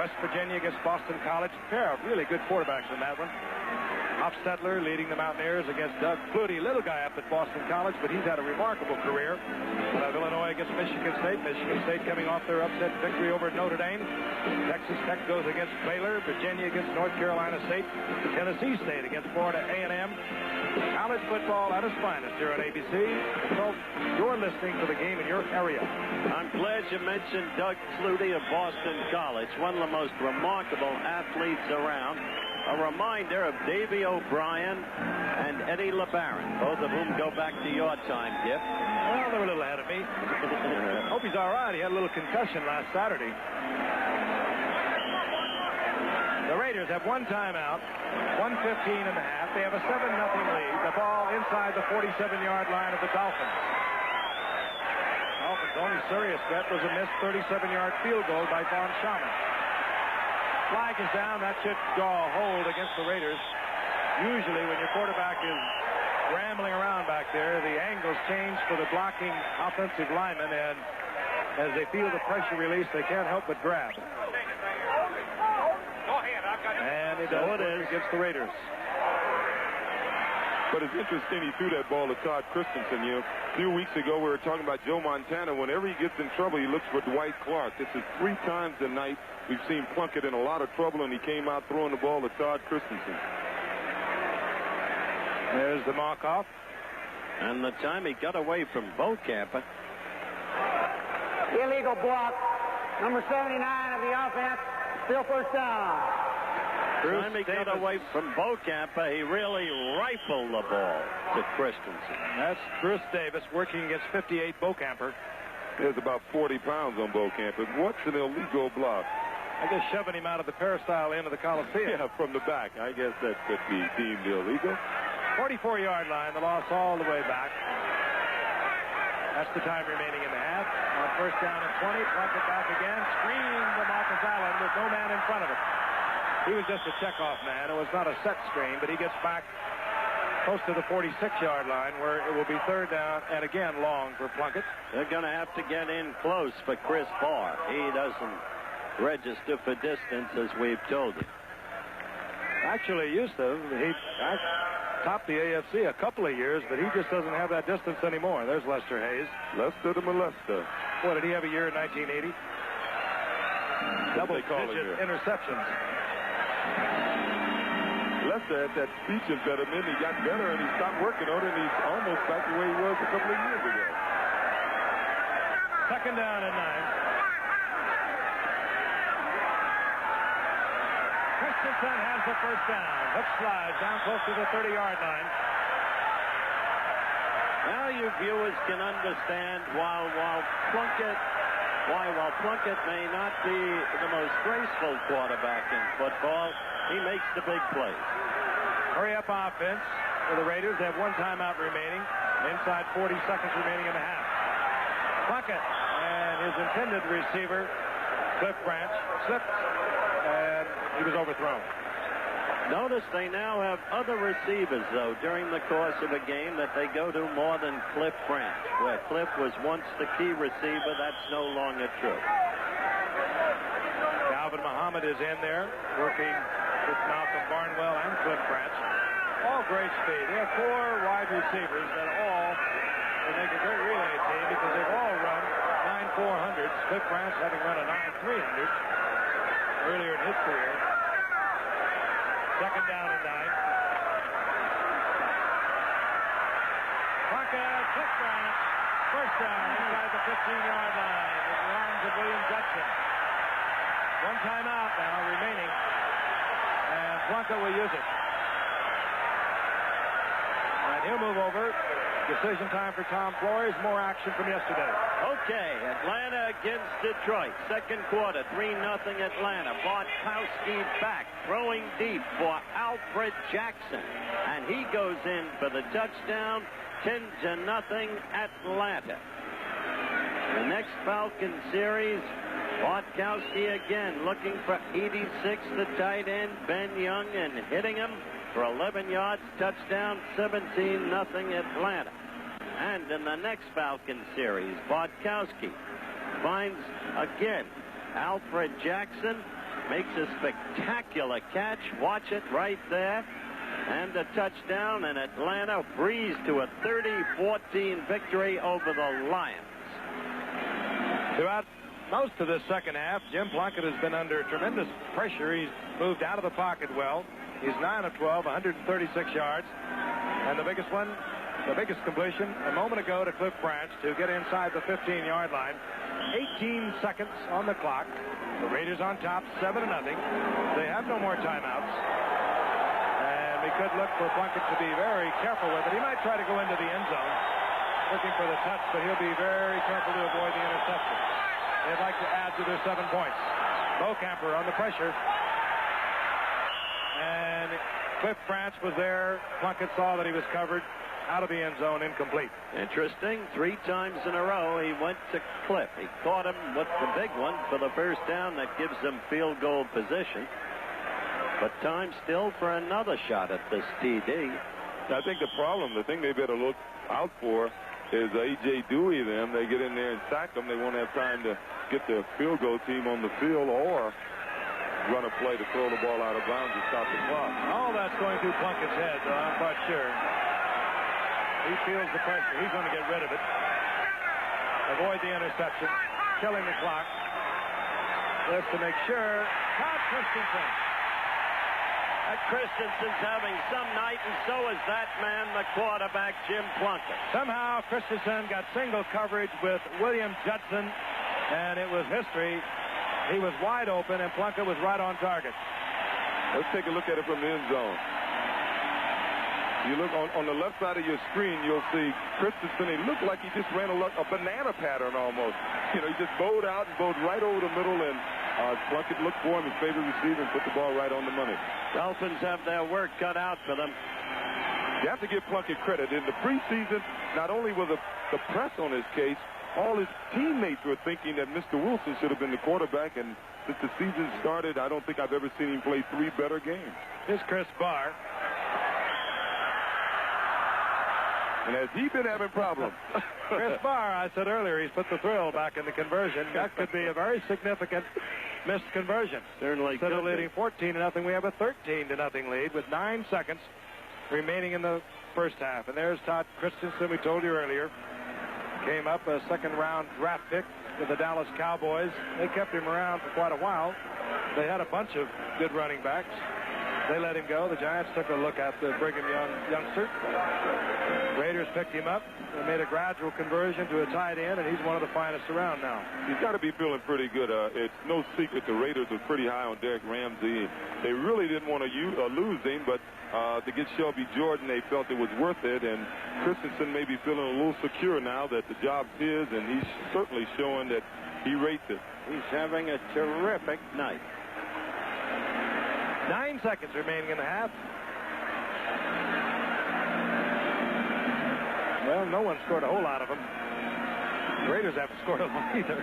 West Virginia against Boston College. Pair of really good quarterbacks in that one. Hofstadter leading the Mountaineers against Doug Flutie, little guy up at Boston College, but he's had a remarkable career. Illinois against Michigan State. Michigan State coming off their upset victory over Notre Dame. Texas Tech goes against Baylor. Virginia against North Carolina State. Tennessee State against Florida A&M. College football at its finest here on ABC. So you're listening to the game in your area. I'm glad you mentioned Doug Flutie of Boston College, one of the most remarkable athletes around. A reminder of Davey O'Brien and Eddie LeBaron, both of whom go back to your time, Giff. Well, they're a little ahead of me. Hope he's all right. He had a little concussion last Saturday. The Raiders have 1 timeout, 1:15 in the half. They have a 7-0 lead. The ball inside the 47-yard line of the Dolphins. Dolphins' only serious threat was a missed 37-yard field goal by Vaughn Schaumburg. Flag is down. That should draw a hold against the Raiders. Usually when your quarterback is rambling around back there, the angles change for the blocking offensive linemen, and as they feel the pressure release, they can't help but grab. And it is against the Raiders. But it's interesting he threw that ball to Todd Christensen. A few weeks ago we were talking about Joe Montana. Whenever he gets in trouble, he looks for Dwight Clark. This is 3 times tonight we've seen Plunkett in a lot of trouble, and he came out throwing the ball to Todd Christensen. There's the mark-off. And the time he got away from Bocamper. Illegal block. Number 79 of the offense. Still first down. Time he got away from Bocamper, he really rifled the ball to Christensen. That's Bruce Davis working against 58 Bocamper. There's about 40 pounds on Bocamper. What's an illegal block? I guess shoving him out of the peristyle end of the Coliseum. Yeah, from the back. I guess that could be deemed illegal. 44-yard line, the loss all the way back. That's the time remaining in the half. On first down and 20, Plunkett back again. Screen to Marcus Allen with no man in front of him. He was just a checkoff man. It was not a set screen, but he gets back close to the 46-yard line where it will be third down and again long for Plunkett. They're going to have to get in close for Chris Barr. He doesn't register for distance, as we've told you. Actually used to. He topped the AFC a couple of years, but he just doesn't have that distance anymore. There's Lester Hayes. Lester the molester. What, did he have a year in 1980? Double-digit interceptions. Lester had that speech impediment. He got better, and he stopped working on it, and he's almost back to where he was a couple of years ago. Second down and 9. Simpson has the first down. Hook slide down close to the 30-yard line. Now you viewers can understand while Plunkett may not be the most graceful quarterback in football, he makes the big plays. Hurry up offense for the Raiders. They have one timeout remaining. Inside 40 seconds remaining in the half. Plunkett and his intended receiver, Cliff Branch, slipped, and he was overthrown. Notice they now have other receivers, though, during the course of a game that they go to more than Cliff Branch. Where Cliff was once the key receiver, that's no longer true. Calvin Muhammad is in there, working with Malcolm Barnwell and Cliff Branch. All great speed. They have 4 wide receivers that all will make a great relay team because they've all run 9.400s. Cliff Branch having run a 9.300 earlier in his career. Second down and 9. Plunkett, Cliff Branch, first down inside the 15-yard line in the arms of William Judson. One timeout now remaining, and Plunkett will use it. And he'll move over. Decision time for Tom Flores. More action from yesterday. Okay, Atlanta against Detroit. Second quarter, 3-0 Atlanta. Bartkowski back, throwing deep for Alfred Jackson. And he goes in for the touchdown. 10-0 Atlanta. The next Falcon series, Bartkowski again looking for 86, the tight end, Ben Young, and hitting him for 11 yards, touchdown, 17-0 Atlanta. And in the next Falcon series, Bartkowski finds again Alfred Jackson, makes a spectacular catch. Watch it right there. And a touchdown, and Atlanta breezed to a 30-14 victory over the Lions. Throughout most of this second half, Jim Plunkett has been under tremendous pressure. He's moved out of the pocket well. He's 9 of 12, 136 yards. And the biggest completion a moment ago to Cliff Branch to get inside the 15-yard line. 18 seconds on the clock. The Raiders on top, 7-0. They have no more timeouts. And we could look for Plunkett to be very careful with it. He might try to go into the end zone looking for the touch, but he'll be very careful to avoid the interception. They'd like to add to their 7 points. Bocamper on the pressure. And Cliff Branch was there. Plunkett saw that he was covered. Out of the end zone, incomplete. Interesting. 3 times in a row, he went to Cliff. He caught him with the big one for the first down. That gives them field goal position. But time still for another shot at this TD. I think the thing they better look out for is A.J. Dewey. Them, they get in there and sack them. They won't have time to get the field goal team on the field or run a play to throw the ball out of bounds and stop the clock. All that's going through Plunkett's head, though, I'm quite sure. He feels the pressure. He's going to get rid of it. Avoid the interception. Killing the clock. Just to make sure. Todd Christensen. Christensen's having some night, and so is that man, the quarterback, Jim Plunkett. Somehow Christensen got single coverage with William Judson, and it was history. He was wide open, and Plunkett was right on target. Let's take a look at it from the end zone. You look on the left side of your screen, you'll see Christensen. He looked like he just ran a banana pattern almost. You know, he just bowed out and bowed right over the middle, and Plunkett looked for him, his favorite receiver, and put the ball right on the money. Dolphins have their work cut out for them. You have to give Plunkett credit. In the preseason, not only was the press on his case, all his teammates were thinking that Mr. Wilson should have been the quarterback, and since the season started, I don't think I've ever seen him play 3 better games. Here's Chris Barr. And has he been having problems? Chris Barr, I said earlier, he's put the thrill back in the conversion. That could be a very significant missed conversion. Certainly. Instead of leading 14-0, we have a 13-0 lead with 9 seconds remaining in the first half. And there's Todd Christensen, we told you earlier. Came up a second-round draft pick with the Dallas Cowboys. They kept him around for quite a while. They had a bunch of good running backs. They let him go. The Giants took a look at the Brigham Young youngster. Raiders picked him up and made a gradual conversion to a tight end, and he's one of the finest around now. He's got to be feeling pretty good. It's no secret the Raiders were pretty high on Derek Ramsey. They really didn't want to lose him, but to get Shelby Jordan, they felt it was worth it, and Christensen may be feeling a little secure now that the job's his, and he's certainly showing that he rates it. He's having a terrific night. 9 seconds remaining in the half. Well, no one scored a whole lot of them. The Raiders haven't scored a lot either.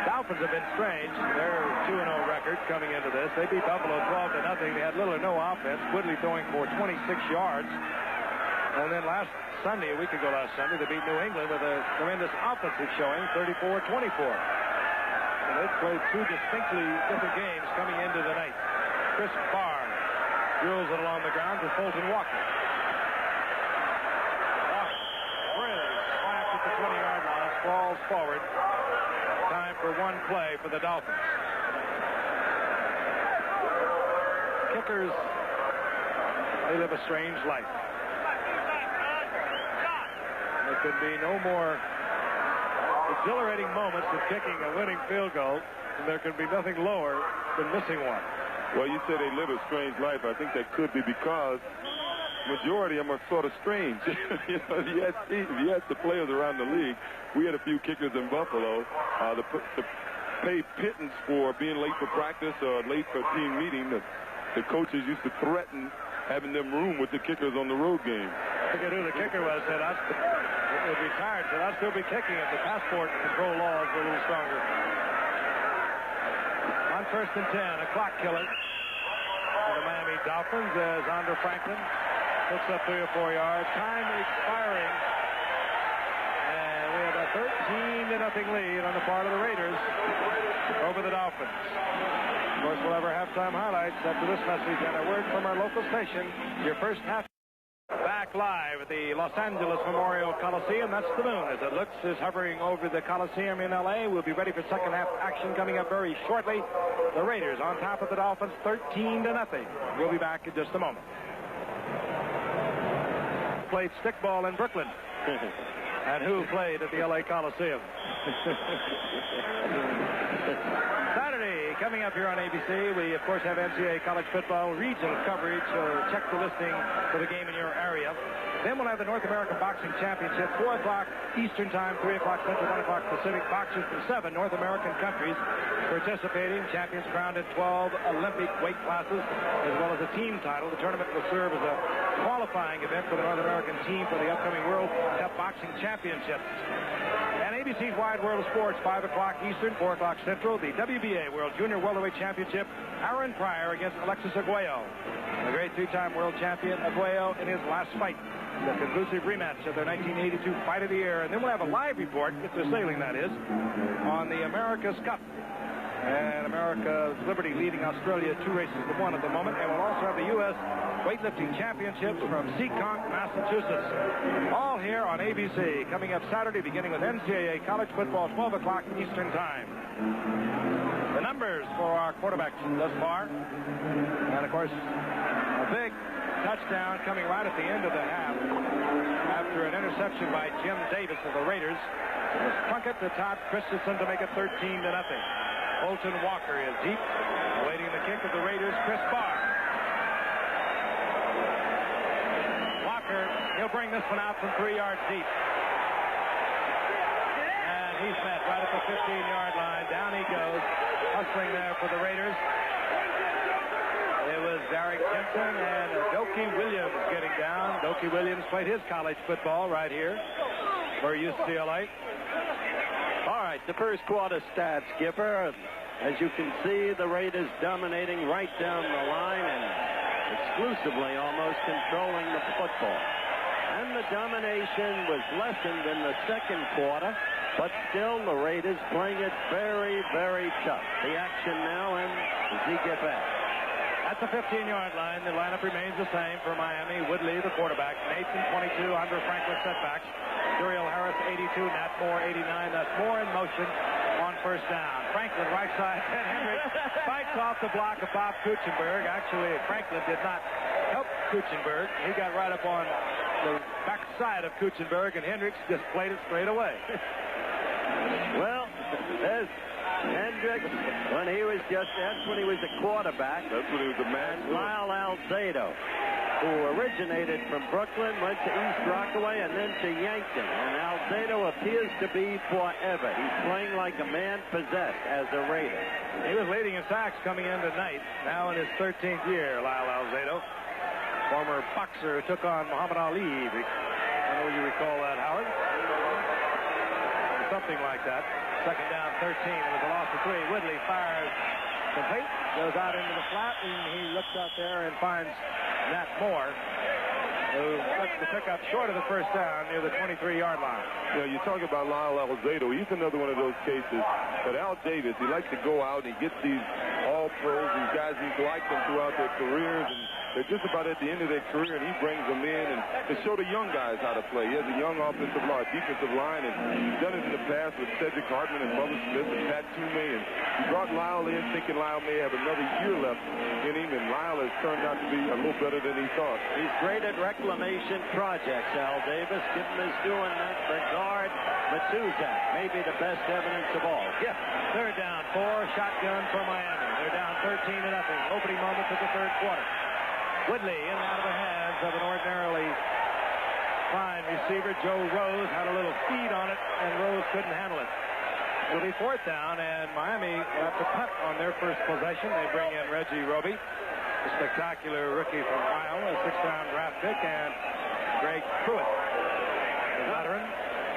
Dolphins have been strange. Their 2-0 record coming into this. They beat Buffalo 12-0. They had little or no offense. Woodley throwing for 26 yards. And then a week ago last Sunday, they beat New England with a tremendous offensive showing, 34-24. And they've played two distinctly different games coming into the night. Chris Barr drills it along the ground to Fulton Walker. Really smacked at the 20-yard line, falls forward. Time for one play for the Dolphins. Kickers, they live a strange life. There could be no more exhilarating moments of kicking a winning field goal, and there can be nothing lower than missing one. Well, you said they live a strange life. I think that could be because majority of them are sort of strange. You know, if you had the players around the league, we had a few kickers in Buffalo to pay pittance for being late for practice or late for team meeting. The coaches used to threaten having them room with the kickers on the road game. I forget who the kicker was. Said would be tired, so I'd still be kicking if the passport control laws were a little stronger. On 1st and 10, a clock killer for the Miami Dolphins as Andre Franklin picks up 3 or 4 yards. Time expiring. And we have a 13-0 lead on the part of the Raiders over the Dolphins. Of course, we'll have our halftime highlights after this message and a word from our local station. Your first half. Back live at the Los Angeles Memorial Coliseum. That's the moon as it looks is hovering over the Coliseum in L.A. We'll be ready for second half action coming up very shortly. The Raiders on top of the Dolphins 13-0. We'll be back in just a moment. Played stickball in Brooklyn. And who played at the L.A. Coliseum? Saturday, coming up here on ABC, we, of course, have NCAA college football regional coverage, so check the listing for the game in your area. Then we'll have the North American Boxing Championship, 4 o'clock Eastern Time, 3 o'clock Central, 1 o'clock Pacific. Boxers from 7 North American countries participating. Champions crowned in 12 Olympic weight classes, as well as a team title. The tournament will serve as a qualifying event for the North American team for the upcoming World Cup Boxing Championships. And ABC's Wide World of Sports, 5 o'clock Eastern, 4 o'clock Central. The WBA World Junior Welterweight Championship, Aaron Pryor against Alexis Arguello. The great 3-time world champion Arguello in his last fight. The conclusive rematch of their 1982 Fight of the Year. And then we'll have a live report, if they're sailing that is, on the America's Cup. And America's Liberty leading Australia 2 races to 1 at the moment. And we'll also have the U.S. Weightlifting Championships from Seekonk, Massachusetts. All here on ABC. Coming up Saturday, beginning with NCAA college football, 12 o'clock Eastern Time. The numbers for our quarterbacks thus far. And, of course, a big touchdown coming right at the end of the half after an interception by Jim Davis of the Raiders. It was Plunkett to Todd Christensen to make it 13-0. Fulton Walker is deep, awaiting the kick of the Raiders. Chris Barr. Walker, he'll bring this one out from 3 yards deep. And he's met right at the 15-yard line. Down he goes, hustling there for the Raiders. It was Derek Simpson and Dokie Williams getting down. Dokie Williams played his college football right here for UCLA. All right, the first quarter stats, Gifford. As you can see, the Raiders dominating right down the line and exclusively almost controlling the football. And the domination was lessened in the second quarter But still, the Raiders playing it very, very tough. The action now, and Gifford. At the 15-yard line, the lineup remains the same for Miami. Woodley, the quarterback. Nathan, 22, under Franklin setbacks. Duriel Harris, 82. Nat Moore, 89. That's Moore in motion on first down. Franklin, right side. Ted Hendricks fights off the block of Bob Kuchenberg. Actually, Franklin did not help Kuchenberg. He got right up on the back side of Kuchenberg, and Hendricks just played it straight away. Well, there's Hendricks when he was that's when he was a quarterback. That's when he was a man. Lyle Alzado, who originated from Brooklyn, went to East Rockaway, and then to Yankton. And Alzado appears to be forever. He's playing like a man possessed as a Raider. He was leading in sacks coming in tonight, now in his 13th year, Lyle Alzado. Former boxer who took on Muhammad Ali. I know you recall that, Howard. Something like that. Second down, 13. It was a loss of 3. Woodley fires complete, goes out into the flat, and he looks out there and finds Nat Moore, who lets the pickup short of the first down near the 23-yard line. You talk about Lyle Alzado. He's another one of those cases. But Al Davis, he likes to go out and he gets these all-pros, these guys he's liked them throughout their careers, and they're just about at the end of their career, and he brings them in and to show the young guys how to play. He has a young offensive line, defensive line, and he's done it in the past with Cedric Hartman and Bubba Smith and Pat Toomey, and he brought Lyle in thinking Lyle may have another year left in him, and Lyle has turned out to be a little better than he thought. He's great at reclamation projects, Al Davis. Give him his due in that regard. Matuzak, maybe the best evidence of all. Yeah. Third down, 4, shotgun for Miami. They're down 13-0. Opening moments of the third quarter. Woodley in and out of the hands of an ordinarily fine receiver. Joe Rose had a little speed on it, and Rose couldn't handle it. It'll be fourth down, and Miami will have to punt on their first possession. They bring in Reggie Roby, a spectacular rookie from Iowa, a 6th-round draft pick, and Greg Pruitt, the veteran,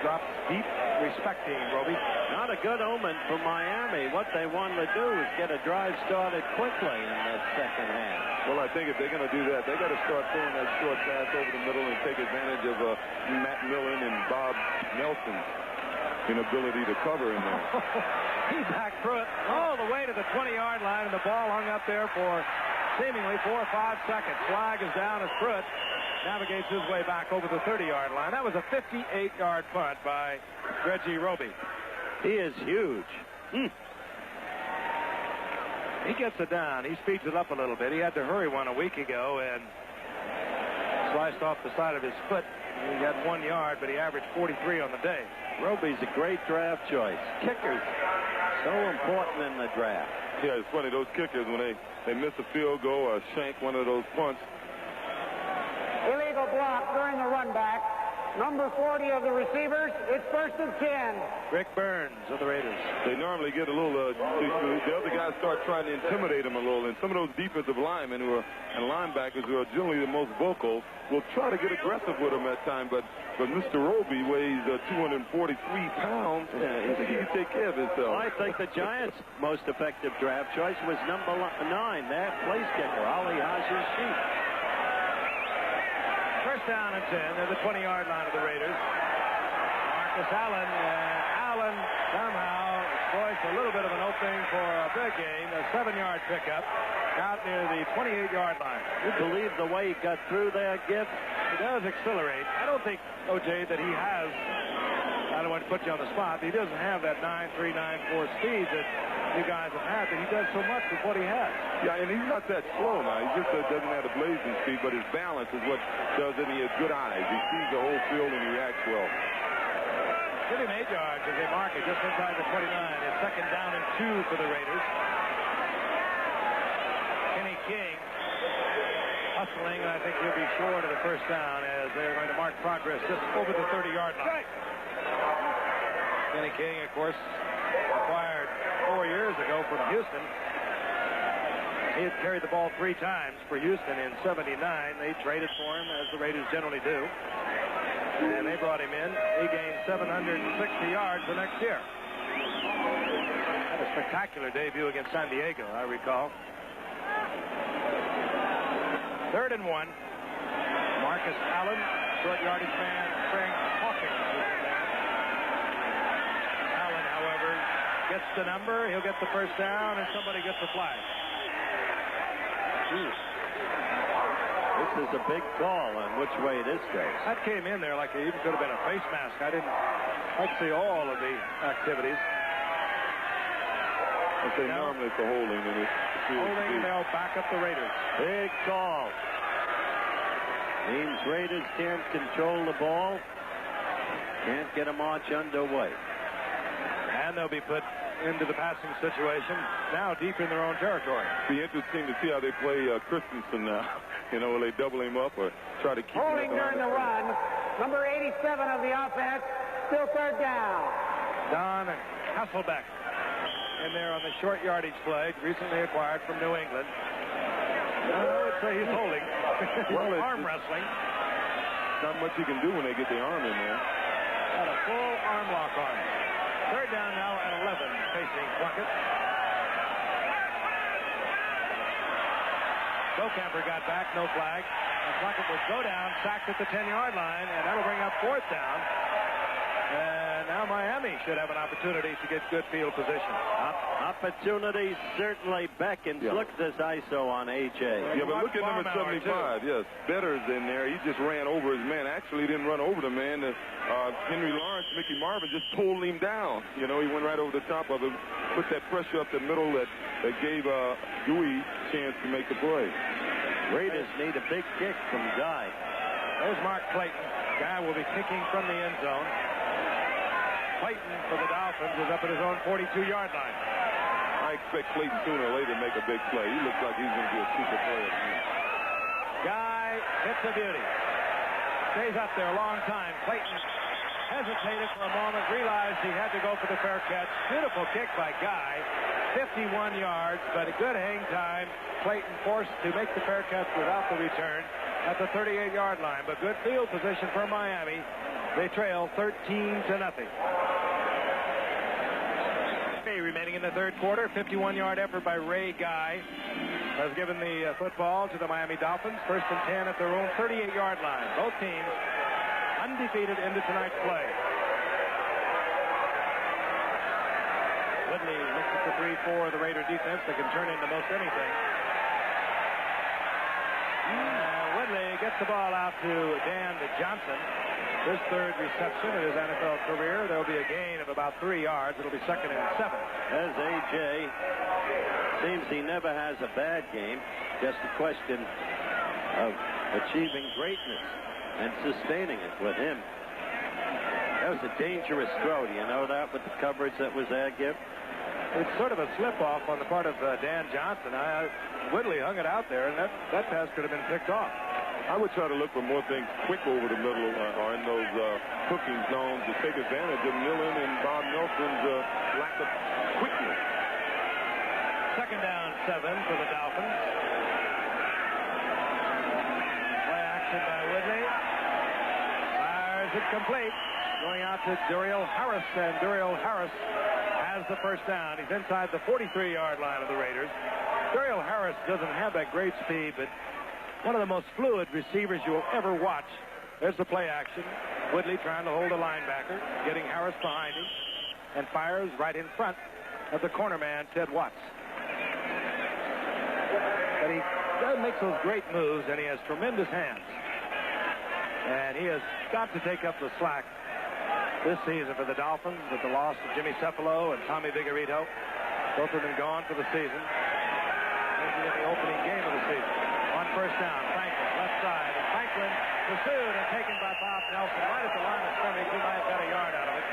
drops deep, respecting Roby. Not a good omen for Miami. What they wanted to do is get a drive started quickly in the second half. Well, I think if they're going to do that, they got to start throwing that short pass over the middle and take advantage of Matt Millen and Bob Nelson's inability to cover in there. He backed Pruitt all the way to the 20-yard line, and the ball hung up there for seemingly 4 or 5 seconds. Flag is down as Pruitt navigates his way back over the 30-yard line. That was a 58-yard punt by Reggie Roby. He is huge. He gets it down. He speeds it up a little bit. He had to hurry one a week ago and sliced off the side of his foot. He had 1 yard, but he averaged 43 on the day. Roby's a great draft choice. Kickers, so important in the draft. Yeah, it's funny, those kickers, when they miss a field goal or shank one of those punts. Illegal block during the run back. Number 40 of the receivers. It's 1st and 10. Rick Burns of the Raiders. They normally get a little, the other guys start trying to intimidate them a little, and some of those defensive linemen and linebackers who are generally the most vocal will try to get aggressive with them at times, but Mr. Roby weighs 243 pounds. Yeah, he can take care of himself. I think the Giants' most effective draft choice was number 9, their place kicker, Ali Haji. First down and 10. They're the 20-yard line of the Raiders. Marcus Allen. Allen somehow exploits a little bit of an opening for a big gain. A 7-yard pickup out near the 28-yard line. You believe the way he got through there, Giff? He does accelerate. I don't think, O.J., that he has, I don't want to put you on the spot, but he doesn't have that 9.3, 9.4 speed that you guys have had, but he does so much with what he has. Yeah, and he's not that slow now. He just doesn't have the blazing speed, but his balance is what does it. He has good eyes. He sees the whole field and he reacts well. Give him 8 yards as they mark it just inside the 29. It's 2nd down and 2 for the Raiders. Kenny King hustling, and I think he'll be short of the first down as they're going to mark progress just over the 30-yard line. Kenny King, of course, acquired 4 years ago from Houston. He had carried the ball 3 times for Houston in '79. They traded for him, as the Raiders generally do. And they brought him in. He gained 760 yards the next year. Had a spectacular debut against San Diego, I recall. 3rd and 1. Marcus Allen, short yardage man, Frank Hawkins. gets the number. He'll get the first down, and somebody gets the flag. This is a big call on which way this goes. That came in there like it even could have been a face mask. I didn't see all of the activities. I'd say normally it's a holding. And holding, they'll back up the Raiders. Big call. Means Raiders can't control the ball. Can't get a march underway. And they'll be put into the passing situation now deep in their own territory. Be interesting to see how they play Christensen now. You know, will they double him up or try to keep him Holding during the run. Number 87 of the offense. Still third down. Don and Hasselbeck in there on the short yardage play, recently acquired from New England. I would say he's holding. Well, arm wrestling. Not much you can do when they get the arm in there. Got a full arm lock on. Third down now at 11 facing Plunkett. Camper got back, no flag. And Plunkett will go down, sacked at the 10-yard line, and that'll bring up fourth down. And now Miami should have an opportunity to get good field position. Opportunity certainly beckons. Yeah. Look at this ISO on A.J. Yeah, but look at number 75. Yes, Better's in there. He just ran over his man. Actually, he didn't run over the man. Henry Lawrence, Mickey Marvin just pulled him down. You know, he went right over the top of him, put that pressure up the middle that gave Dewey a chance to make the play. Raiders need a big kick from Guy. There's Mark Clayton. Guy will be kicking from the end zone. Clayton for the Dolphins is up at his own 42-yard line. I expect Clayton sooner or later to make a big play. He looks like he's going to be a super player. Guy hits a beauty. Stays up there a long time. Clayton hesitated for a moment, realized he had to go for the fair catch. Beautiful kick by Guy. 51 yards, but a good hang time. Clayton forced to make the fair catch without the return at the 38-yard line. But good field position for Miami. They trail 13-0. Remaining in the third quarter, 51-yard effort by Ray Guy has given the football to the Miami Dolphins. First and 10 at their own 38-yard line. Both teams undefeated into tonight's play. Woodley looks at the 3-4 of the Raider defense that can turn into most anything. Woodley gets the ball out to Dan Johnson. His third reception in his NFL career. There'll be a gain of about 3 yards. It'll be second and 7. As A.J. seems he never has a bad game. Just a question of achieving greatness and sustaining it with him. That was a dangerous throw. Do you know that with the coverage that was there, Giff? It's sort of a slip-off on the part of Dan Johnson. Woodley hung it out there, and that pass could have been picked off. I would try to look for more things quick over the middle or in those cooking zones to take advantage of Millen and Bob Nelson's lack of quickness. Second down 7 for the Dolphins. Play action by Woodley. Fires it complete. Going out to Duriel Harris, and Duriel Harris has the first down. He's inside the 43-yard line of the Raiders. Duriel Harris doesn't have that great speed, but one of the most fluid receivers you will ever watch. There's the play action. Woodley trying to hold a linebacker, getting Harris behind him, and fires right in front of the corner man, Ted Watts. But he makes those great moves, and he has tremendous hands. And he has got to take up the slack this season for the Dolphins with the loss of Jimmy Cefalo and Tommy Vigorito. Both of them gone for the season. Maybe in the opening game of the season. On first down, Franklin, left side. And Franklin pursued and taken by Bob Nelson right at the line of scrimmage. He might have got a yard out of it.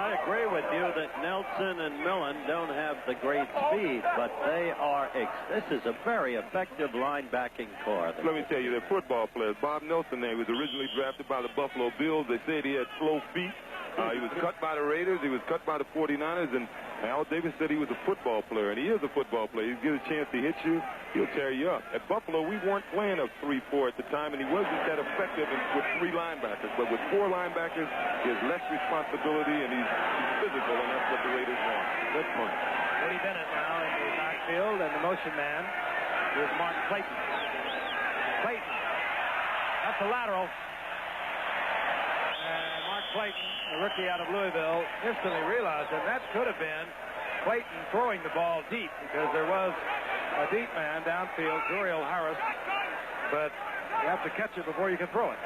I agree with you that Nelson and Millen don't have the great speed, but they are. This is a very effective linebacking core. Let me tell you, they're football players. Bob Nelson, he was originally drafted by the Buffalo Bills. They said he had slow feet. He was cut by the Raiders. He was cut by the 49ers. And Al Davis said he was a football player, and he is a football player. He gets a chance to hit you, he'll tear you up. At Buffalo, we weren't playing a 3-4 at the time, and he wasn't that effective with 3 linebackers. But with 4 linebackers, he has less responsibility, and he's physical, and that's what the Raiders want. Good point. Woody Bennett now in the backfield, and the motion man is Mark Clayton. Clayton, that's a lateral. And Mark Clayton, the rookie out of Louisville, instantly realized that could have been Clayton throwing the ball deep, because there was a deep man downfield, Juriel Harris, but you have to catch it before you can throw it.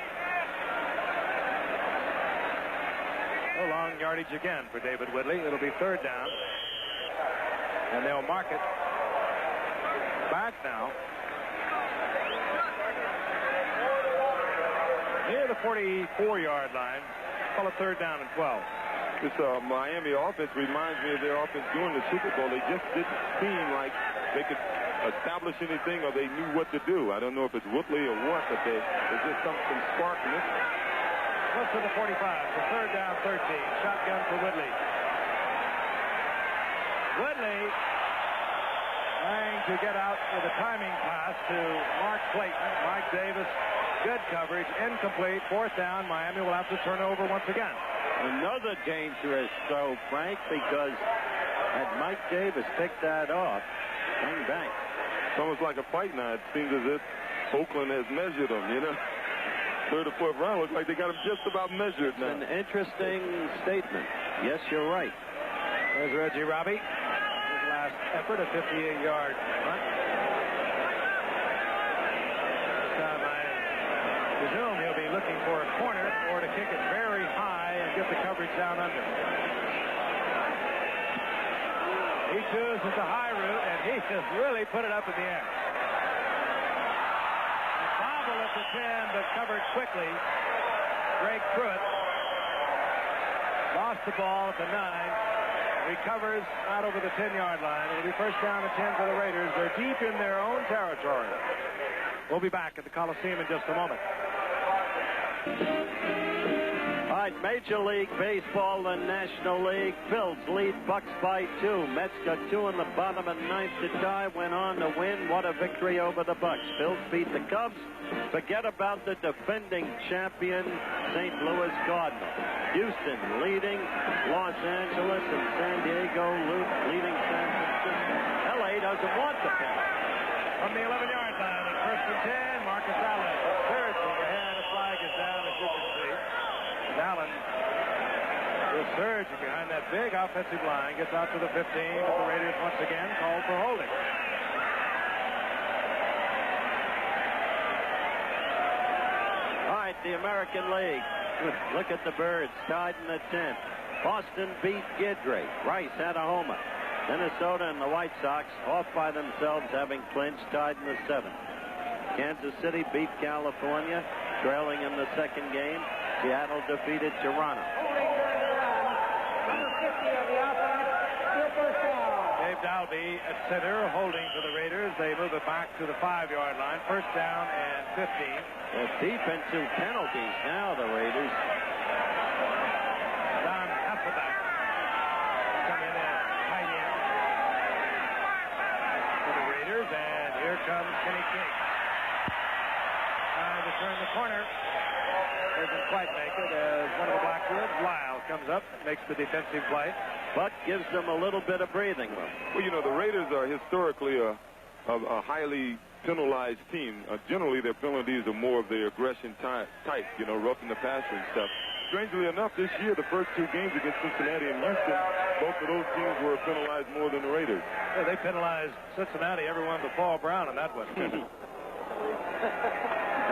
A long yardage again for David Whitley. It'll be third down, and they'll mark it back now near the 44-yard line. Call it third down and 12. This Miami offense reminds me of their offense during the Super Bowl. They just didn't seem like they could establish anything, or they knew what to do. I don't know if it's Whitley or what, but there's just some spark missing. Close to the 45. So third down, 13. Shotgun for Whitley. Whitley trying to get out with a timing pass to Mark Clayton. Mike Davis, good coverage, incomplete. Fourth down. Miami will have to turn over once again. Another dangerous throw, Frank, because had Mike Davis picked that off, bang, bang. It's almost like a fight now. It seems as if Oakland has measured them, you know. Third or fourth round looks like they got him just about measured now. An interesting statement. Yes, you're right. There's Reggie Robbie. His last effort, a 58-yard run. This time I presume he'll be looking for a corner or to kick it very high and get the coverage down under. He chooses the high route, and he just really put it up in the air. A bobble at the 10, but covered quickly. Greg Pruitt lost the ball at the 9. Recovers out over the 10-yard line. It'll be first down and 10 for the Raiders. They're deep in their own territory. We'll be back at the Coliseum in just a moment. All right, Major League Baseball, the National League. Phils lead Bucks by 2. Mets got 2 in the bottom of 9th to tie. Went on to win. What a victory over the Bucks. Phils beat the Cubs. Forget about the defending champion, St. Louis Cardinals. Houston leading Los Angeles, and San Diego leading San Francisco. L.A. doesn't want the pass. From the 11-yard line, at first and 10, Marcus Allen surging ahead. A flag is down, as you can see. And Allen is surging behind that big offensive line. Gets out to the 15. But the Raiders once again called for holding. All right, the American League. Look at the Birds, tied in the 10th. Boston beat Guidry. Rice had a homer. Minnesota and the White Sox off by themselves, having clinched, tied in the 7th. Kansas City beat California, trailing in the second game. Seattle defeated Toronto. Number 50 of the offense, still first down. Dave Dalby at center, holding for the Raiders. They move it back to the 5-yard line. First down and 15. The defensive penalties now, the Raiders. Don Hasselbeck come in at tight end for the Raiders, and here comes Kenny King. Trying to turn the corner. Doesn't quite make it as one of the Blackwood. Lyle comes up, makes the defensive play. But gives them a little bit of breathing room. Well, you know, the Raiders are historically a highly penalized team. Generally, their penalties are more of the aggression type, you know, roughing the passer and stuff. Strangely enough, this year, the first 2 games against Cincinnati and Houston, both of those teams were penalized more than the Raiders. Yeah, they penalized Cincinnati, everyone but Paul Brown, and that was good. They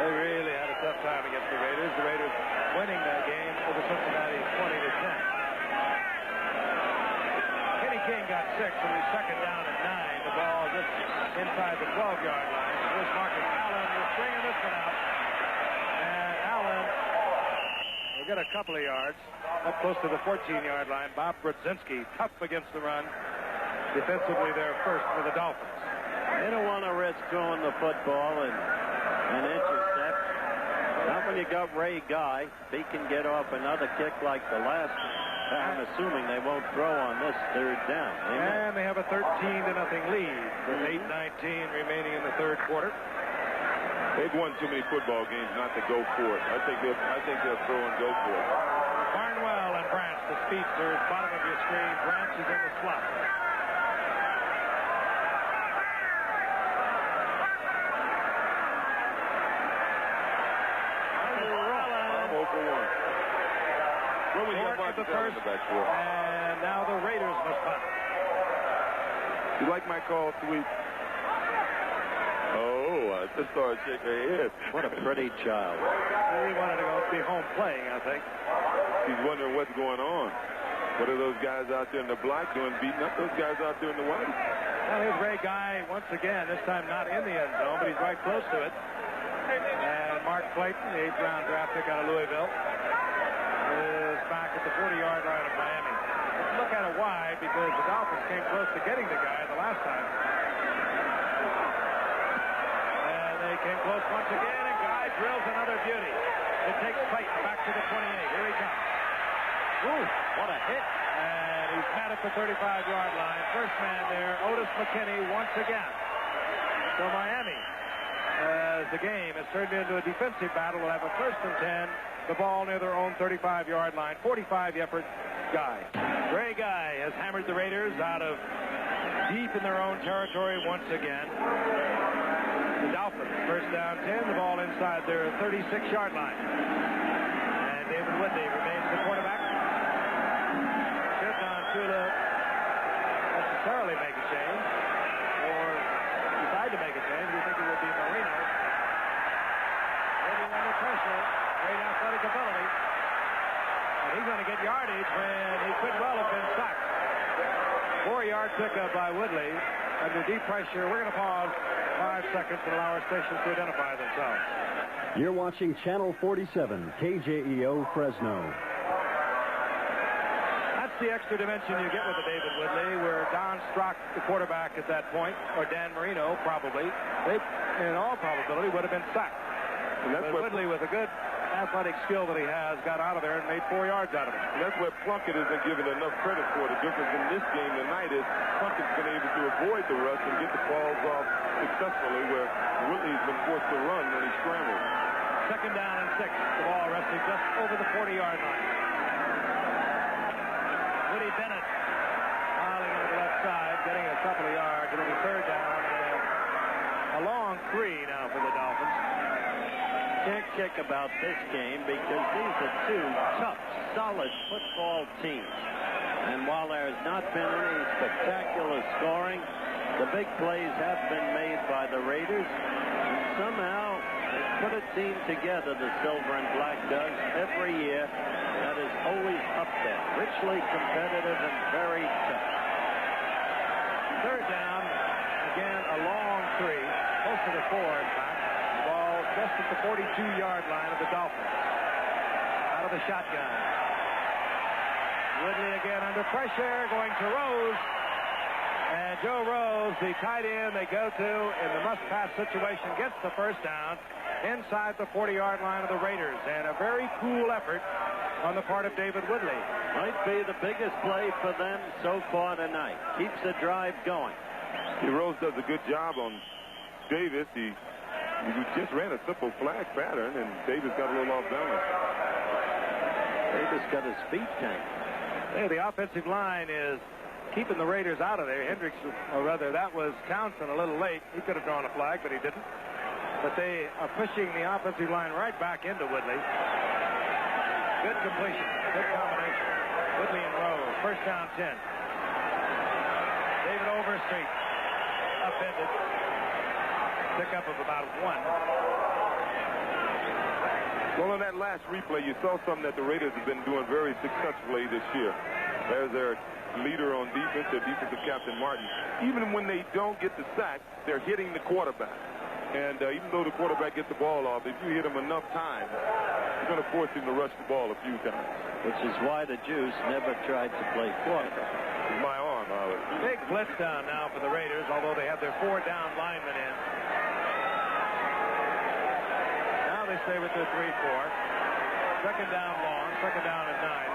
really had a tough time against the Raiders. The Raiders winning that game over Cincinnati 20-10. Kenny King got 6, and he's second down at 9. The ball just inside the 12-yard line. Here's Marcus Allen. We're stringing this one out. And Allen will get a couple of yards up close to the 14-yard line. Bob Brzezinski, tough against the run. Defensively, they're first for the Dolphins. They don't want to risk throwing the football and intercept. Not when you got Ray Guy. If he can get off another kick like the last one. I'm assuming they won't throw on this third down. And they have a 13-0 lead with 8:19 remaining in the third quarter. They've won too many football games not to go for it. I think they'll throw and go for it. Barnwell and Branch, the speedsters, bottom of your screen. Branch is in the slot. When we Short got at the first, and now the Raiders must punt. You like my call, Sweet? Oh, I just started shaking her head. What a pretty child. He wanted to go be home playing, I think. He's wondering what's going on. What are those guys out there in the black doing, beating up those guys out there in the white? Well, here's Ray Guy once again, this time not in the end zone, but he's right close to it. And Mark Clayton, the 8th round draft pick out of Louisville, is back at the 40-yard line of Miami. Let's look at it wide because the Dolphins came close to getting the guy the last time. And they came close once again, and Guy drills another beauty. It takes Clayton back to the 28. Here he comes. Ooh, what a hit. And he's met at the 35-yard line. First man there, Otis McKinney once again. So Miami, as the game has turned into a defensive battle, will have a 1st and 10. The ball near their own 35-yard line. 45 effort, Guy. Ray Guy has hammered the Raiders out of deep in their own territory once again. The Dolphins, 1st down 10, the ball inside their 36-yard line. And David Woodley remains the quarterback. Should not necessarily make a change or decide to make a change. We think it would be Marino. Maybe under pressure. Great athletic ability. And he's going to get yardage when he could well have been sacked. 4-yard pickup by Woodley under deep pressure. We're going to pause 5 seconds and allow our stations to identify themselves. You're watching Channel 47, KJEO Fresno. That's the extra dimension you get with the David Woodley, where Don Strock, the quarterback at that point, or Dan Marino, probably, they, in all probability, would have been sacked. And that's but Woodley, with a good athletic skill that he has, got out of there and made 4 yards out of it. And that's where Plunkett isn't given enough credit for. The difference in this game tonight is Plunkett's been able to avoid the rush and get the balls off successfully, where Woodley's been forced to run when he scrambled. 2nd down and 6. The ball resting just over the 40-yard line. Woody Bennett piling into the left side, getting a couple of yards. It'll be 3rd down and a long 3 now for the Dolphins. Can't kick about this game because these are two tough, solid football teams. And while there has not been any spectacular scoring, the big plays have been made by the Raiders. And somehow they put a team together, the Silver and Black does, every year that is always up there. Richly competitive and very tough. 3rd down. Again, a long 3. Close to the 4, in fact. Ball just at the 42-yard line of the Dolphins. Out of the shotgun. Woodley again under pressure, going to Rose. And Joe Rose, the tight end they go to in the must-pass situation, gets the 1st down inside the 40-yard line of the Raiders. And a very cool effort on the part of David Woodley. Might be the biggest play for them so far tonight. Keeps the drive going. Rose does a good job on Davis. He just ran a simple flag pattern, and Davis got a little off balance. Davis got his feet tanked. Hey, the offensive line is keeping the Raiders out of there. Hendricks, or rather, that was Townsend a little late. He could have drawn a flag, but he didn't. But they are pushing the offensive line right back into Woodley. Good completion. Good combination. Woodley and Rose. 1st down 10. David Overstreet upended. Pickup of about 1. Well, in that last replay, you saw something that the Raiders have been doing very successfully this year. There's their leader on defense, their defensive captain, Martin. Even when they don't get the sack, they're hitting the quarterback. And even though the quarterback gets the ball off, if you hit him enough times, you're going to force him to rush the ball a few times. Which is why the Juice never tried to play quarterback. It's my arm, Howard. Big blitz down now for the Raiders, although they have their 4 down linemen in. Now they stay with their 3-4. 2nd down long, 2nd down and 9.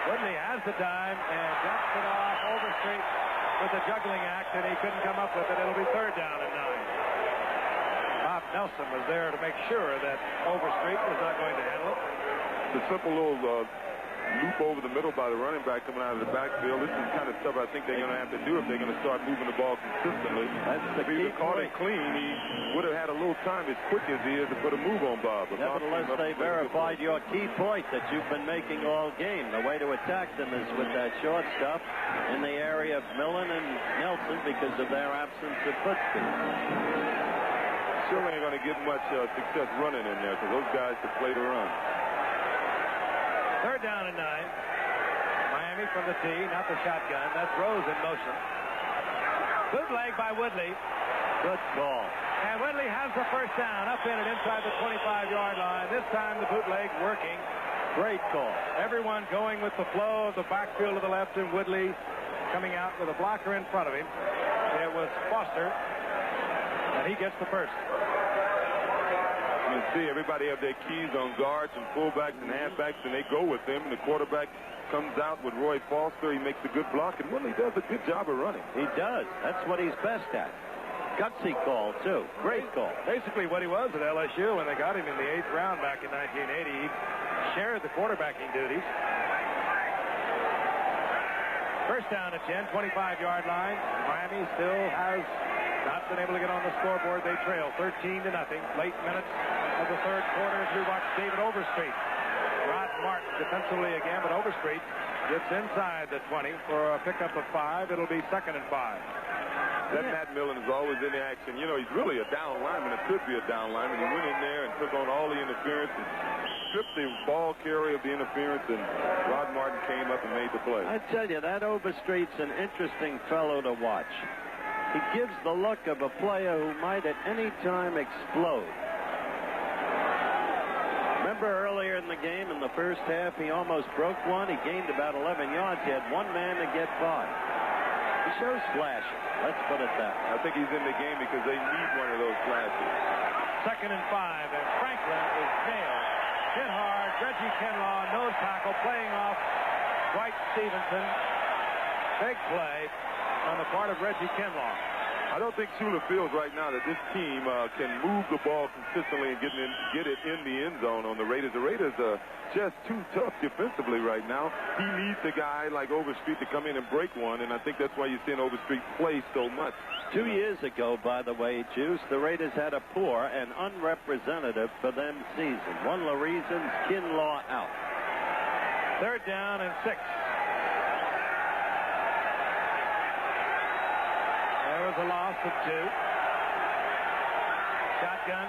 Woodley has the time and jumps it off Overstreet with a juggling act, and he couldn't come up with it. It'll be 3rd down and 9. Bob Nelson was there to make sure that Overstreet was not going to handle it. The simple little loop over the middle by the running back coming out of the backfield. This is kind of stuff I think they're going to have to do if they're going to start moving the ball consistently. That's the if he key caught point. it clean, he would have had a little time as quick as he is to put a move on Bob. But Nevertheless, they verified your key point that you've been making all game. The way to attack them is with that short stuff in the area of Millen and Nelson because of their absence of foot speed. Sure ain't going to get much success running in there because those guys can play the run. 3rd down and 9. Miami from the tee, not the shotgun. That's Rose in motion. Bootleg by Woodley. Good ball. And Woodley has the first down up in it inside the 25-yard line. This time the bootleg working. Great call. Everyone going with the flow of the backfield to the left, and Woodley coming out with a blocker in front of him. It was Foster, and he gets the first. You can see everybody have their keys on guards and fullbacks and halfbacks, and they go with them. And the quarterback comes out with Roy Foster. He makes a good block, and Woodley does a good job of running. He does. That's what he's best at. Gutsy call, too. Great call. Basically what he was at LSU when they got him in the 8th round back in 1980. He shared the quarterbacking duties. First down at 10, 25-yard line. Miami still has not been able to get on the scoreboard. They trail 13-0. Late minutes of the 3rd quarter as we watch David Overstreet. Rod Martin defensively again, but Overstreet gets inside the 20 for a pickup of 5. It'll be 2nd and 5. That Matt Millen is always in the action. You know, he's really a down lineman. It could be a down lineman. He went in there and took on all the interference and stripped the ball carrier of the interference, and Rod Martin came up and made the play. I tell you, that Overstreet's an interesting fellow to watch. He gives the look of a player who might at any time explode. Remember earlier in the game, in the first half, he almost broke one. He gained about 11 yards. He had one man to get by. He shows flashes. Let's put it that way. I think he's in the game because they need one of those flashes. 2nd and 5, and Franklin is nailed. Hit hard. Reggie Kinlaw, nose tackle, playing off Dwight Stevenson. Big play on the part of Reggie Kinlaw. I don't think Shula feels right now that this team can move the ball consistently and get it in the end zone on the Raiders. The Raiders are just too tough defensively right now. He needs a guy like Overstreet to come in and break one, and I think that's why you're seeing Overstreet play so much. 2 years ago, by the way, Juice, the Raiders had a poor and unrepresentative for them season. One of the reasons, Kinlaw out. 3rd down and 6. There was a loss of 2. Shotgun.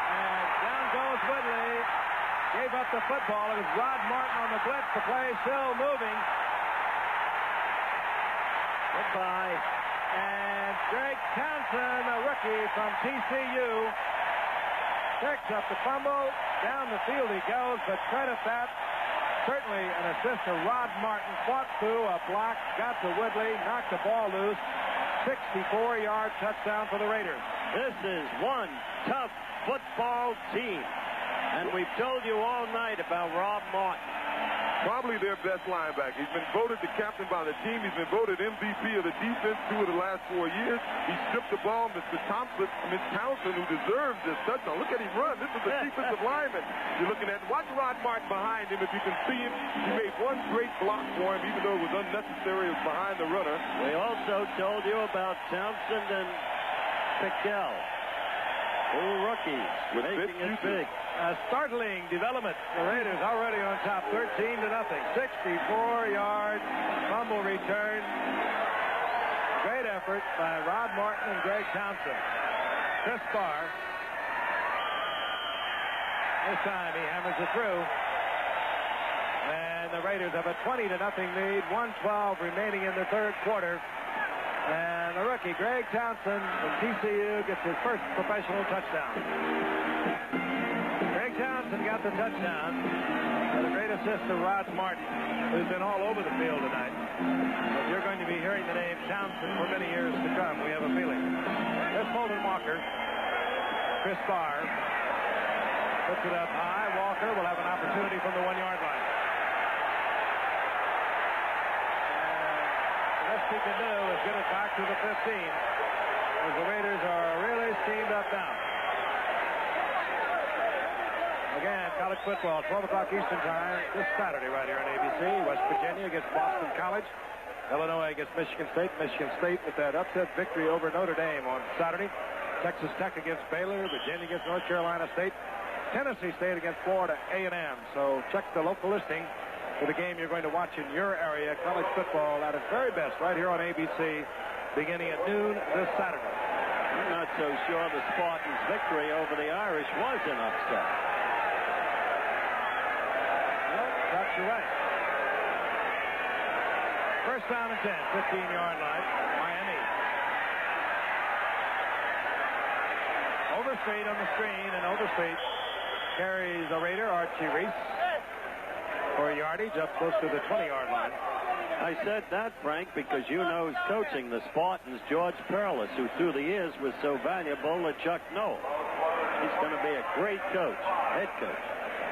And down goes Woodley. Gave up the football. It was Rod Martin on the blitz. The play still moving. Goodbye. And Greg Townsend, a rookie from TCU, picks up the fumble. Down the field he goes, but credit that. Certainly an assist to Rod Martin. Fought through a block, got to Woodley, knocked the ball loose. 64-yard touchdown for the Raiders. This is one tough football team. And we've told you all night about Rob Martin. Probably their best linebacker. He's been voted the captain by the team. He's been voted MVP of the defense 2 of the last 4 years. He stripped the ball. Mr. Townsend, who deserves this touchdown. Look at him run. This is a defensive lineman. You're looking at, watch Rod Martin behind him. If you can see him, he made one great block for him, even though it was unnecessary. It was behind the runner. We also told you about Townsend and Pickell. 2 rookies making it big. A startling development. The Raiders already on top, 13-0. 64-yard fumble return. Great effort by Rod Martin and Greg Townsend. Chris Barr. This time he hammers it through. And the Raiders have a 20-0 lead. 1:12 remaining in the 3rd quarter. And the rookie, Greg Townsend from TCU, gets his first professional touchdown. Greg Townsend got the touchdown. And a great assist to Rod Martin, who's been all over the field tonight. But you're going to be hearing the name Townsend for many years to come, we have a feeling. There's Holden Walker. Chris Barr puts it up high. Walker will have an opportunity from the 1-yard line. He can do is get it back to the 15 as the Raiders are really steamed up now. Again, college football, 12 o'clock Eastern time this Saturday right here on ABC. West Virginia against Boston College. Illinois against Michigan State. Michigan State with that upset victory over Notre Dame on Saturday. Texas Tech against Baylor. Virginia against North Carolina State. Tennessee State against Florida A&M. So check the local listing for the game you're going to watch in your area. College football at its very best right here on ABC beginning at noon this Saturday. I'm not so sure the Spartans' victory over the Irish was an upset. Well, perhaps you're right. First down and 10, 15-yard line, Miami. Overstreet on the screen, and Overstreet carries a Raider, Archie Reese, for a yardage up close to the 20-yard line. I said that, Frank, because you know who's coaching the Spartans, George Perlis, who through the years was so valuable to Chuck Noll. He's going to be a great coach, head coach.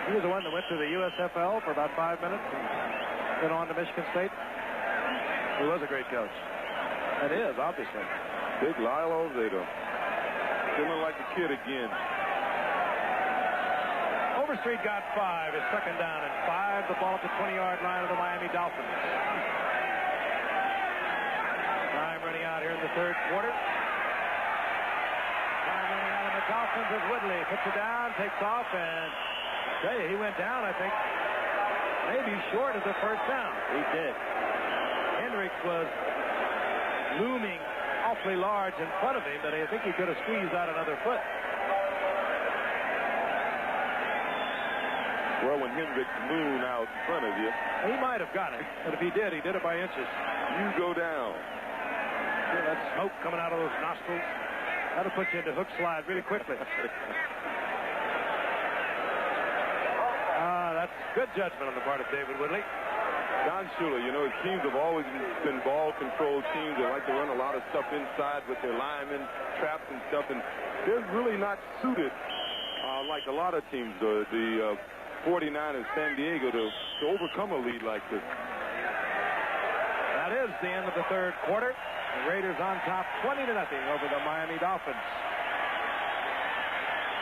He was the one that went to the USFL for about 5 minutes and went on to Michigan State. He was a great coach. And is, obviously. Big Lyle Alzado. Feeling like a kid again. Overstreet got 5. His second down and 5. The ball at the 20-yard line of the Miami Dolphins. Time running out here in the third quarter. Time running out of the Dolphins as Woodley puts it down, takes off, and I tell you, he went down, I think, maybe short of the first down. He did. Hendricks was looming awfully large in front of him, but I think he could have squeezed out another foot. Well, when Hendricks moon out in front of you, He might have got it, but if he did it by inches. you go down. Feel that smoke coming out of those nostrils. That'll put you into hook slide really quickly. That's good judgment on the part of David Woodley. Don Shula, you know, his teams have always been ball control teams. They like to run a lot of stuff inside with their linemen, traps and stuff, and they're really not suited like a lot of teams, the 49ers San Diego, to overcome a lead like this. That is the end of the third quarter. The Raiders on top 20-0 over the Miami Dolphins.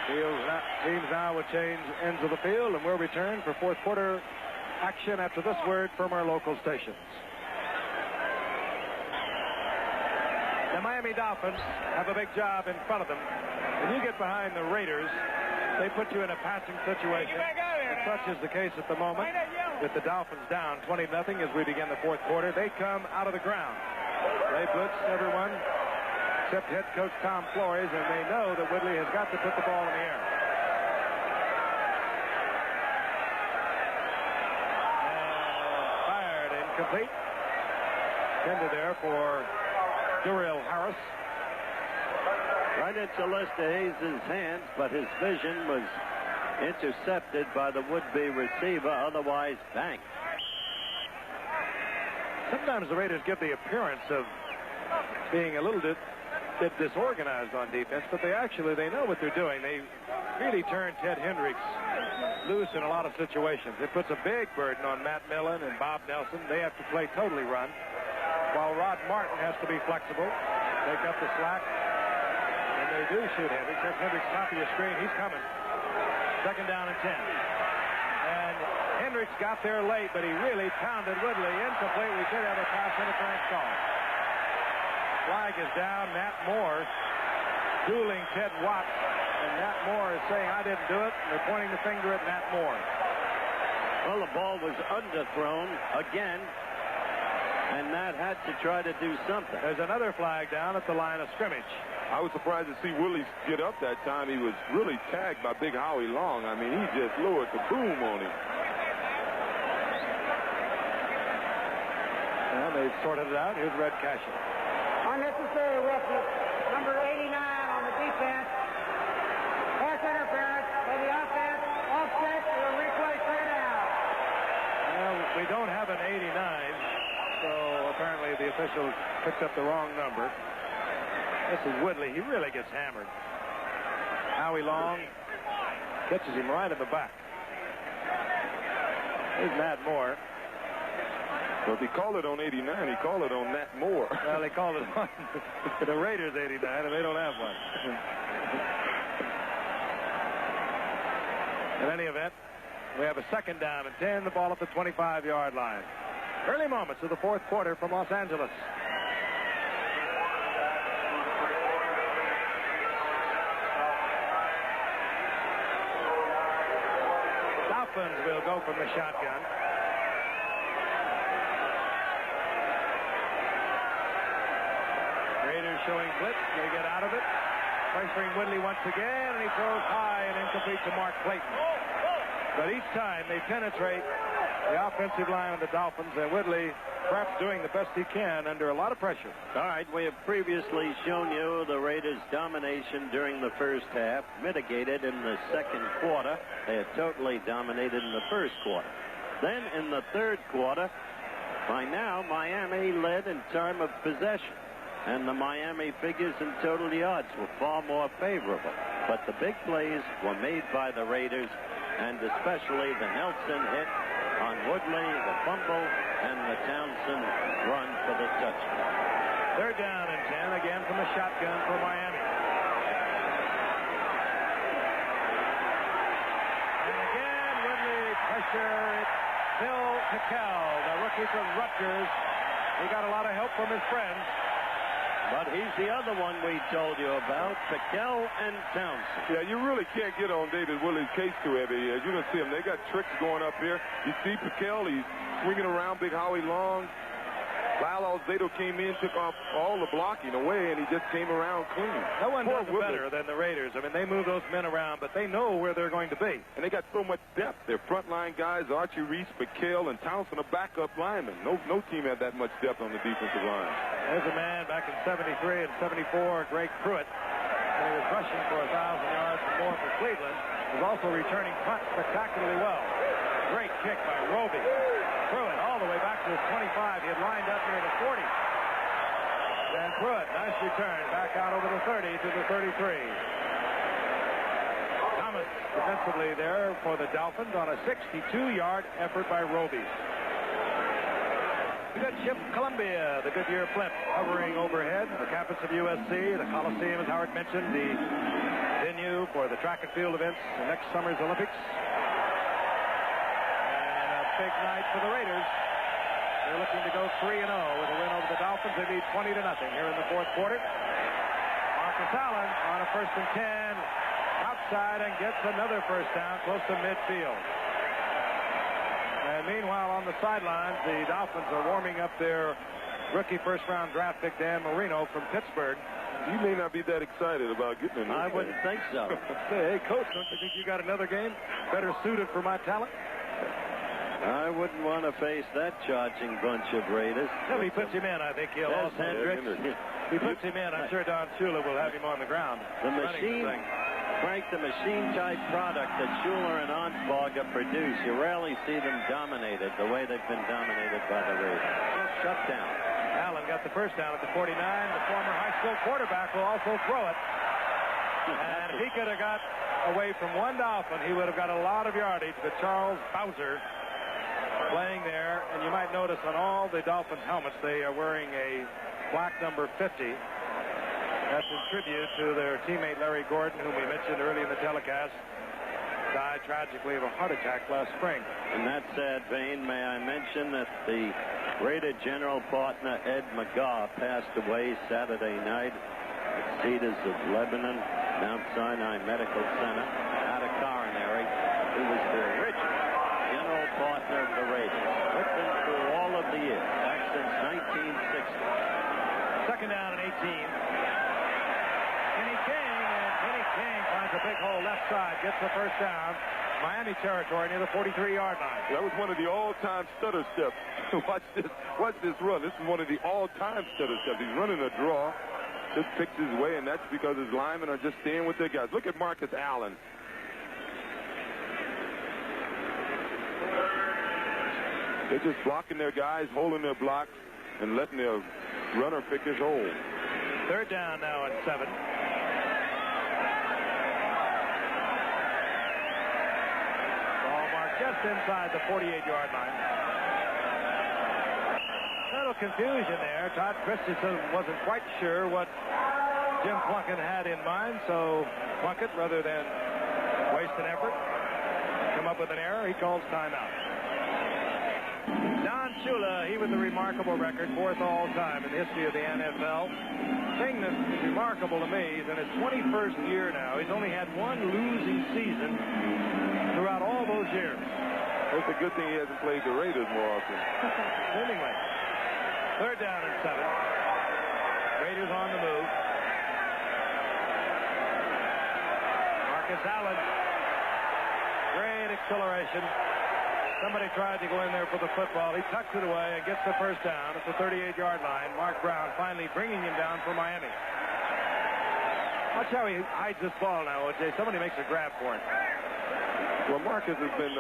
Teams now will change ends of the field, and we'll return for fourth quarter action after this word from our local stations. The Miami Dolphins have a big job in front of them. When you get behind the Raiders, they put you in a passing situation. And such is the case at the moment with the Dolphins down 20-0 as we begin the fourth quarter. They come out of the ground. They blitz everyone except head coach Tom Flores, and they know that Woodley has got to put the ball in the air. And fired, incomplete. Intended there for Durrell Harris. Right into Lester Hayes' hands, but his vision was intercepted by the would-be receiver, otherwise banked. Sometimes the Raiders give the appearance of being a little bit disorganized on defense, but they know what they're doing. They really turn Ted Hendricks loose in a lot of situations. It puts a big burden on Matt Millen and Bob Nelson. They have to play totally run, while Rod Martin has to be flexible, take up the slack, and they do shoot Hendricks. That's Hendricks top of your screen. He's coming. Second down and 10. And Hendricks got there late, but he really pounded Woodley. Incomplete. We should have a pass interference call. Flag is down. Nat Moore dueling Ted Watts, and Nat Moore is saying, I didn't do it, and they're pointing the finger at Nat Moore. Well, the ball was underthrown again, and Nat had to try to do something. There's another flag down at the line of scrimmage. I was surprised to see Willie get up that time. He was really tagged by Big Howie Long. I mean, he just lowered the boom on him. Well, they've sorted it out. Here's Red Cashin. Unnecessary roughness. Number 89 on the defense. Pass interference by the offense. Offset to a replay straight out. Well, we don't have an 89, so apparently the official picked up the wrong number. This is Woodley. He really gets hammered. Howie Long catches him right in the back. Here's Nat Moore. Well, if he called it on 89, he called it on Nat Moore. Well, they called it on the Raiders 89, and they don't have one. In any event, we have a second down and 10, the ball at the 25-yard line. Early moments of the fourth quarter from Los Angeles. Dolphins will go from the shotgun. Raiders showing blitz. They get out of it. Pressuring Woodley once again, and he throws high and incomplete to Mark Clayton. But each time they penetrate the offensive line of the Dolphins, and Woodley perhaps doing the best he can under a lot of pressure. All right, we have previously shown you the Raiders' domination during the first half, mitigated in the second quarter. They had totally dominated in the first quarter. Then in the third quarter, by now, Miami led in time of possession, and the Miami figures in total yards were far more favorable. But the big plays were made by the Raiders, and especially the Nelson hit on Woodley, the fumble, and the Townsend run for the touchdown. Third down and 10, again from the shotgun for Miami. And again, Woodley pressure. It's Bill Cosell, the rookie from Rutgers. He got a lot of help from his friends. But he's the other one we told you about, Piquel and Townsend. Yeah, you really can't get on David Woodley's case too heavy. As you can see him, they got tricks going up here. You see Piquel, he's swinging around Big Howie Long. Lyle Alzado came in, took off all the blocking away, and he just came around clean. No one does it better than the Raiders. I mean, they move those men around, but they know where they're going to be. And they got so much depth. Their frontline guys, Archie Reese, Piquel, and Townsend are backup linemen. No team had that much depth on the defensive line. There's a man back in 73 and 74, Greg Pruitt. When he was rushing for 1,000 yards or more for Cleveland, was also returning punts spectacularly well. Great kick by Roby. Pruitt all the way back to his 25. He had lined up near the 40. And Pruitt, nice return, back out over the 30 to the 33. Thomas defensively there for the Dolphins on a 62-yard effort by Roby. The good ship Columbia, the Goodyear Flint, hovering overhead the campus of USC. The Coliseum, as Howard mentioned, the venue for the track and field events in next summer's Olympics. Big night for the Raiders. They're looking to go 3-0 with a win over the Dolphins. They lead 20-0 here in the fourth quarter. Marcus Allen on a 1st and 10 outside and gets another first down close to midfield. And meanwhile on the sidelines, the Dolphins are warming up their rookie first-round draft pick Dan Marino from Pittsburgh. You may not be that excited about getting in this I wouldn't think so. Hey, Coach, don't you think you got another game better suited for my talent? I wouldn't want to face that charging bunch of Raiders. If he puts him in, I think he'll also. Hendricks. If he puts him in, I'm sure Don Shula will have him on the ground. The machine, Frank, the machine-type product that Schuler and Ansparger produce, you rarely see them dominated the way they've been dominated by the Raiders. Shut down. Allen got the first down at the 49. The former high school quarterback will also throw it. And if he could have got away from one Dolphin, he would have got a lot of yardage. But Charles Bowser playing there, and you might notice on all the Dolphins helmets they are wearing a black number 50. That's in tribute to their teammate Larry Gordon, whom we mentioned early in the telecast, died tragically of a heart attack last spring. In that sad vein, may I mention that the Raider general partner Ed McGaw passed away Saturday night at Cedars of Lebanon, Mount Sinai Medical Center, out of coronary. He was the original general partner of the Raiders. With them through all of the years, back since 1960. Second down and 18. Kenny King finds a big hole left side, gets the first down. Miami territory near the 43-yard line. That was one of the all-time stutter steps. Watch this run. This is one of the all-time stutter steps. He's running a draw, just picks his way, and that's because his linemen are just staying with their guys. Look at Marcus Allen. They're just blocking their guys, holding their blocks, and letting their runner pick his hole. Third down now at 7. Ball marked just inside the 48-yard line. A little confusion there. Todd Christensen wasn't quite sure what Jim Plunkett had in mind, so Plunkett, rather than waste an effort, up with an error. He calls timeout. Don Shula, he with a remarkable record, 4th all-time in the history of the NFL. Thing that is remarkable to me is in his 21st year now, he's only had one losing season throughout all those years. It's a good thing he hasn't played the Raiders more often. Seemingly. 3rd down and 7. Raiders on the move. Marcus Allen. Great acceleration. Somebody tried to go in there for the football. He tucks it away and gets the first down at the 38-yard line. Mark Brown finally bringing him down for Miami. Watch how he hides this ball now, O.J. Somebody makes a grab for him. Well, Marcus has been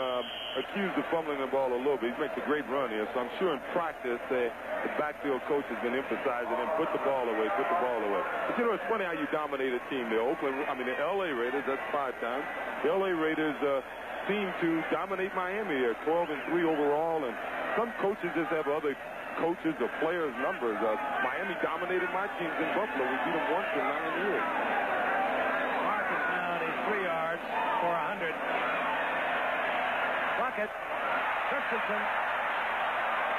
accused of fumbling the ball a little bit. He makes a great run here, so I'm sure in practice the backfield coach has been emphasizing him, put the ball away, put the ball away. But you know, it's funny how you dominate a team. The L.A. Raiders, that's 5 times. The L.A. Raiders seem to dominate Miami here, 12-3 overall, and some coaches just have other coaches or players' numbers. Miami dominated my teams in Buffalo. We beat them once in 9 years. Marcus now needs 3 yards for 100. Bucket. Christensen.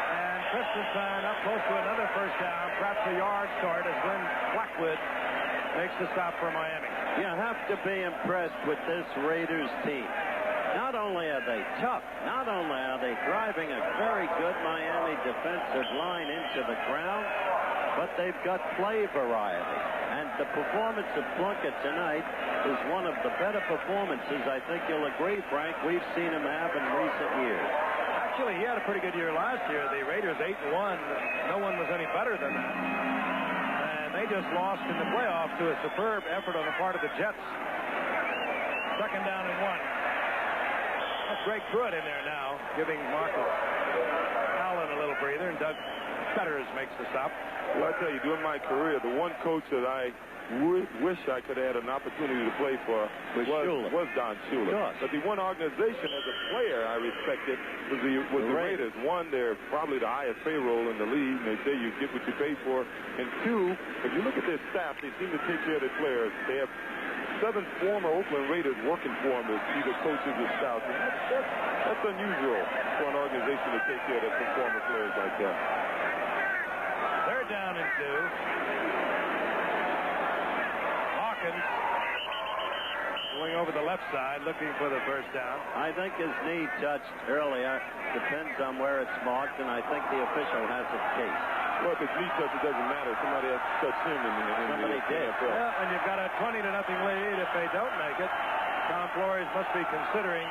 And Christensen up close to another first down, perhaps a yard short as Glenn Blackwood makes the stop for Miami. You have to be impressed with this Raiders team. Not only are they tough, not only are they driving a very good Miami defensive line into the ground, but they've got play variety. And the performance of Plunkett tonight is one of the better performances, I think you'll agree, Frank, we've seen him have in recent years. Actually, he had a pretty good year last year. The Raiders 8-1. No one was any better than that. And they just lost in the playoffs to a superb effort on the part of the Jets. 2nd down and 1. That's Greg Pruitt in there now, giving Marcus Allen a little breather, and Doug Fetters makes the stop. Well, I tell you, during my career, the one coach that I wish I could have had an opportunity to play for was Don Shula. Sure. But the one organization as a player I respected was the Raiders. One, they're probably the highest payroll in the league. They say you get what you pay for. And 2, if you look at their staff, they seem to take care of their players. They have 7 former Oakland Raiders working for them as either coaches or scouts. And that's unusual for an organization to take care of their former players like that. 3rd down and 2. Hawkins going over the left side, looking for the first down. I think his knee touched earlier. Depends on where it's marked, and I think the official has its case. Well, if it's knee touch, it doesn't matter. Somebody has to touch him in Somebody did. Yeah, and you've got a 20-0 lead. If they don't make it, Tom Flores must be considering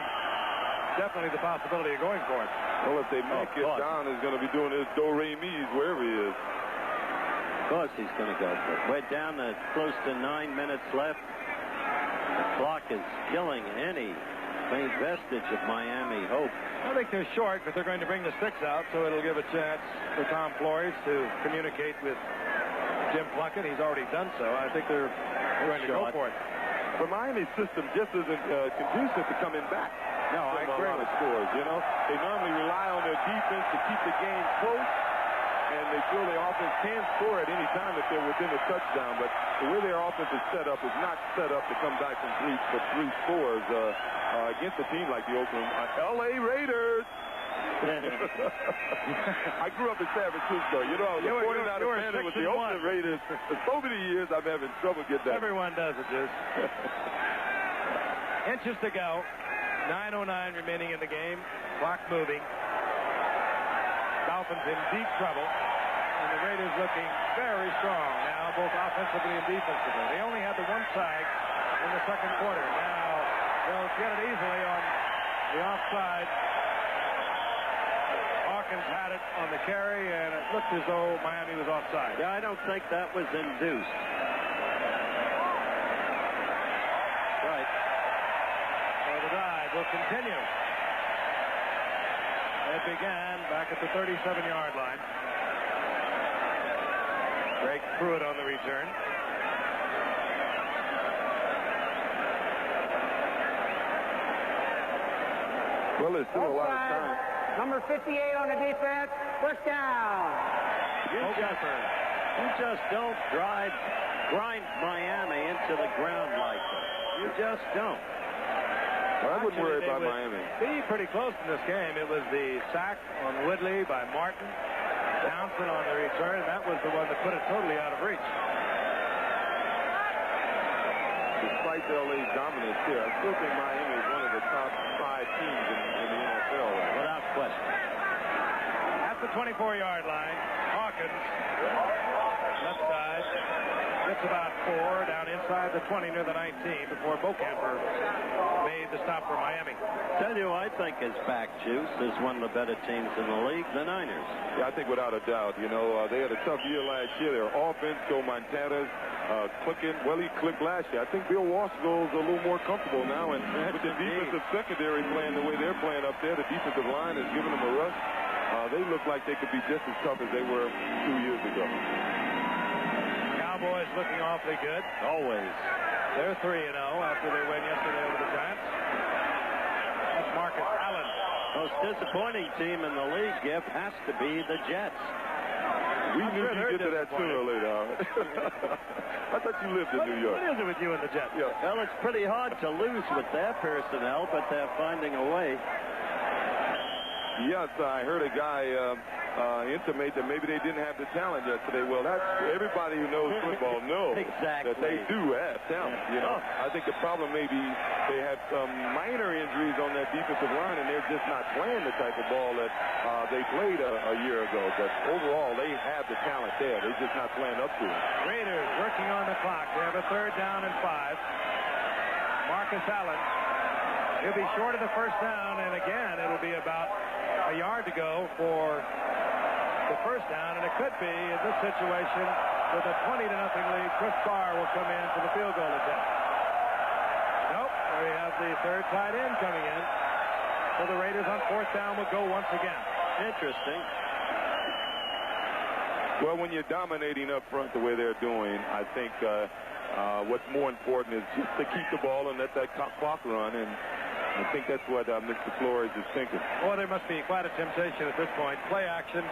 definitely the possibility of going for it. Well, if they make it, Don is going to be doing his do-re-mis wherever he is. Of course he's going to go for it. We're down to close to 9 minutes left. The clock is killing any faint vestige of Miami hope. I think they're short, but they're going to bring the sticks out, so it'll give a chance for Tom Flores to communicate with Jim Plunkett. He's already done so. I think they're going to go for it. But Miami's system just isn't conducive to coming back. No, I agree. A lot of scores, you know. They normally rely on their defense to keep the game close, and they feel their offense can score at any time if they're within a touchdown. But the way their offense is set up is not set up to come back from three scores against a team like the Oakland L.A. Raiders. I grew up in San Francisco. You know, I was a 49er fan with the Oakland Raiders. For so many years, I'm having trouble getting that. Everyone does it, Juice. Inches to go. 9:09 remaining in the game. Clock moving. Dolphins in deep trouble. And the Raiders looking very strong now, both offensively and defensively. They only had the one sack in the second quarter. Now they'll get it easily on the offside. Hawkins had it on the carry, and it looked as though Miami was offside. Yeah, I don't think that was induced. Right. So the drive will continue. It began back at the 37-yard line. Greg Pruitt on the return. Well, there's still a lot of time. Number 58 on the defense. First down. You just don't grind Miami into the ground like that. You just don't. I wouldn't worry about Miami. Be pretty close in this game. It was the sack on Woodley by Martin. Townsend on the return. That was the one that put it totally out of reach. Despite LA's dominance here, I still think Miami is one of the top 5 teams in the NFL. Without question. At the 24-yard line, Hawkins, left side, gets about 4 down inside the 20 near the 19 before Bocamper made the stop for Miami. Tell you, I think his back juice is one of the better teams in the league, the Niners. Yeah, I think without a doubt. You know, they had a tough year last year. Their offense, Joe Montana's clicking. Well, he clicked last year. I think Bill Warsville's a little more comfortable now. And with the defensive secondary playing the way they're playing up there, the defensive line is giving them a rush. They look like they could be just as tough as they were 2 years ago. Cowboys looking awfully good. Always. They're 3-0 after they win yesterday over the Giants. That's Marcus Allen. Most disappointing team in the league, Giff, has to be the Jets. We knew you'd get to that sooner or later. I thought you lived in New York. What is it with you and the Jets? Yeah. Well, it's pretty hard to lose with their personnel, but they're finding a way. Yes, I heard a guy intimate that maybe they didn't have the talent yesterday. Well, that's everybody who knows football knows Exactly. that they do have talent. You know, I think the problem may be they have some minor injuries on that defensive line, and they're just not playing the type of ball that they played a year ago. But overall, they have the talent there. They're just not playing up to it. Raiders working on the clock. They have a 3rd down and 5. Marcus Allen. He'll be short of the first down, and again, it'll be about a yard to go for the first down, and it could be in this situation with a 20-0 lead. Chris Barr will come in for the field goal attempt. Nope, we have the 3rd tight end coming in. So the Raiders on 4th down will go once again. Interesting. Well, when you're dominating up front the way they're doing, I think what's more important is just to keep the ball and let that clock run, and I think that's what Mr. Flores is thinking. Well, there must be quite a temptation at this point. Play action,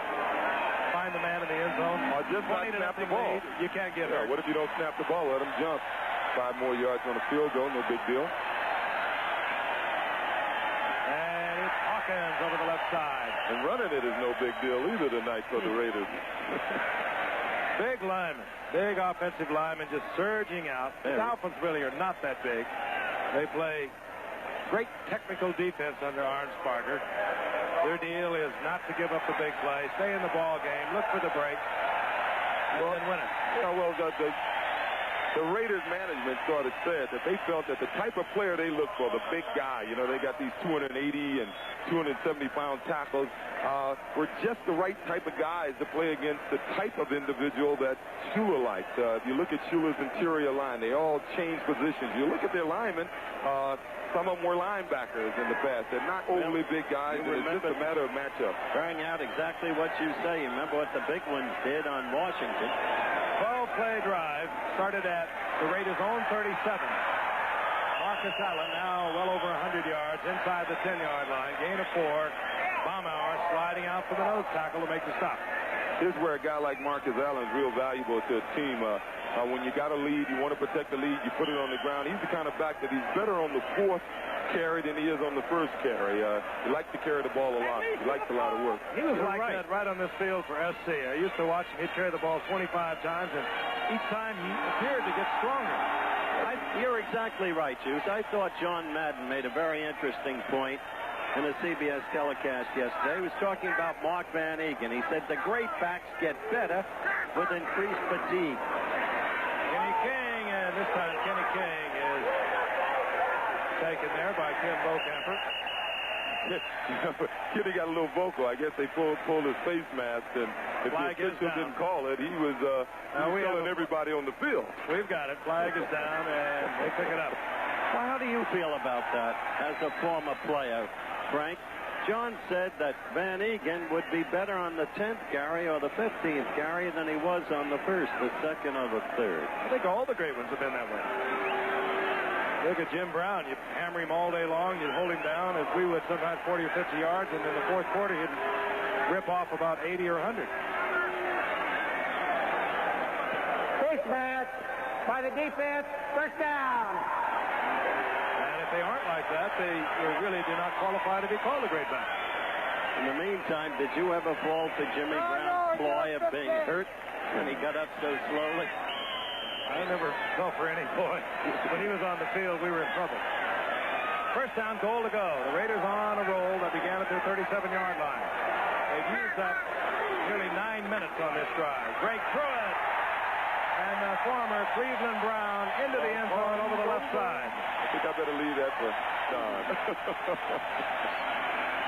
find the man in the end zone. Or just not snap the ball. Lead. You can't get hurt. What if you don't snap the ball? Let him jump. 5 more yards on a field goal, no big deal. And it's Hawkins over the left side. And running it is no big deal either tonight for the Raiders. Big lineman, big offensive lineman just surging out. The Dolphins really are not that big. They play great technical defense under Arnsparger. Their deal is not to give up the big play, stay in the ball game, look for the break, and then win it. Yeah, well, the Raiders management sort of said that they felt that the type of player they look for, the big guy, you know, they got these 280 and 270-pound tackles, were just the right type of guys to play against the type of individual that Shula likes. If you look at Shula's interior line, they all change positions. You look at their linemen, some of them were linebackers in the past. They're not overly big guys, and it's just a matter of matchup. Carrying out exactly what you say. You remember what the big ones did on Washington. 12-play drive started at the Raiders' own 37. Marcus Allen now well over 100 yards inside the 10-yard line. Gain of 4. Baumauer sliding out for the nose tackle to make the stop. Here's where a guy like Marcus Allen is real valuable to a team. When you got a lead, you want to protect the lead, you put it on the ground. He's the kind of back that he's better on the 4th carry than he is on the 1st carry. He likes to carry the ball a lot. He likes a lot of work. He was like that right on this field for SC. I used to watch him. He'd carry the ball 25 times, and each time he appeared to get stronger. You're exactly right, Juice. I thought John Madden made a very interesting point in the CBS telecast yesterday. He was talking about Mark Van Eegen. He said the great backs get better with increased fatigue. Kenny King, and this time Kenny King is taken there by Kim Bocamper. Kenny got a little vocal. I guess they pulled his face mask, and if the official didn't call it, he was telling everybody on the field. We've got it. Flag is down, and they pick it up. Well, how do you feel about that as a former player, Frank? John said that Van Eegen would be better on the 10th carry or the 15th carry than he was on the 1st, the 2nd, or the 3rd. I think all the great ones have been that way. Look at Jim Brown. You'd hammer him all day long. You'd hold him down, as we would, sometimes 40 or 50 yards, and in the 4th quarter, he'd rip off about 80 or 100. Face mask by the defense. First down. And if they aren't like that, they really do not qualify to be called a great back. In the meantime, did you ever fall to Jimmy Brown's ploy of being hurt when he got up so slowly? I never fell for any boy. When he was on the field, we were in trouble. First down, goal to go. The Raiders on a roll that began at their 37-yard line. They've used up nearly 9 minutes on this drive. Break through it. And the former Cleveland Brown into the end zone over the left side. I think I better leave that for Don.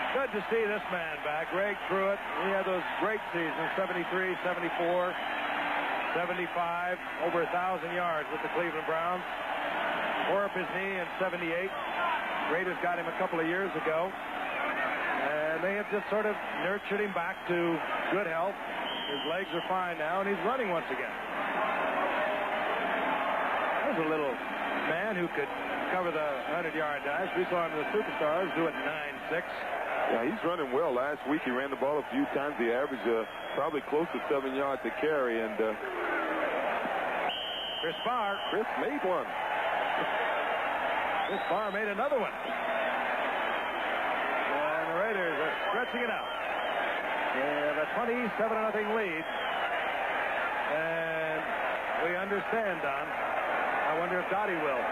Good to see this man back. Greg Pruitt, he had those great seasons, 73, 74, 75, over 1,000 yards with the Cleveland Browns. Tore up his knee in 78. Raiders got him a couple of years ago. And they have just sort of nurtured him back to good health. His legs are fine now, and he's running once again. There's a little man who could cover the 100-yard dash. We saw him in the Superstars do it 9.6. Yeah, he's running well. Last week he ran the ball a few times. He averaged probably close to 7 yards to carry. And Chris Barr made one. Chris Barr made another one. And the Raiders are stretching it out. They have a 27-0 lead. And we understand, Don. I wonder if Dottie will.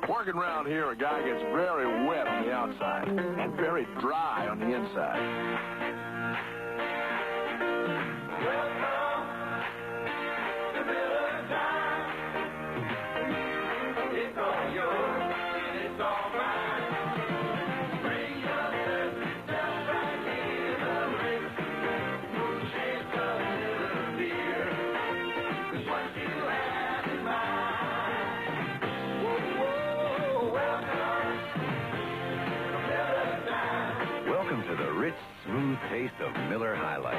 Working around here, a guy gets very wet on the outside and very dry on the inside. Smooth taste of Miller High Life.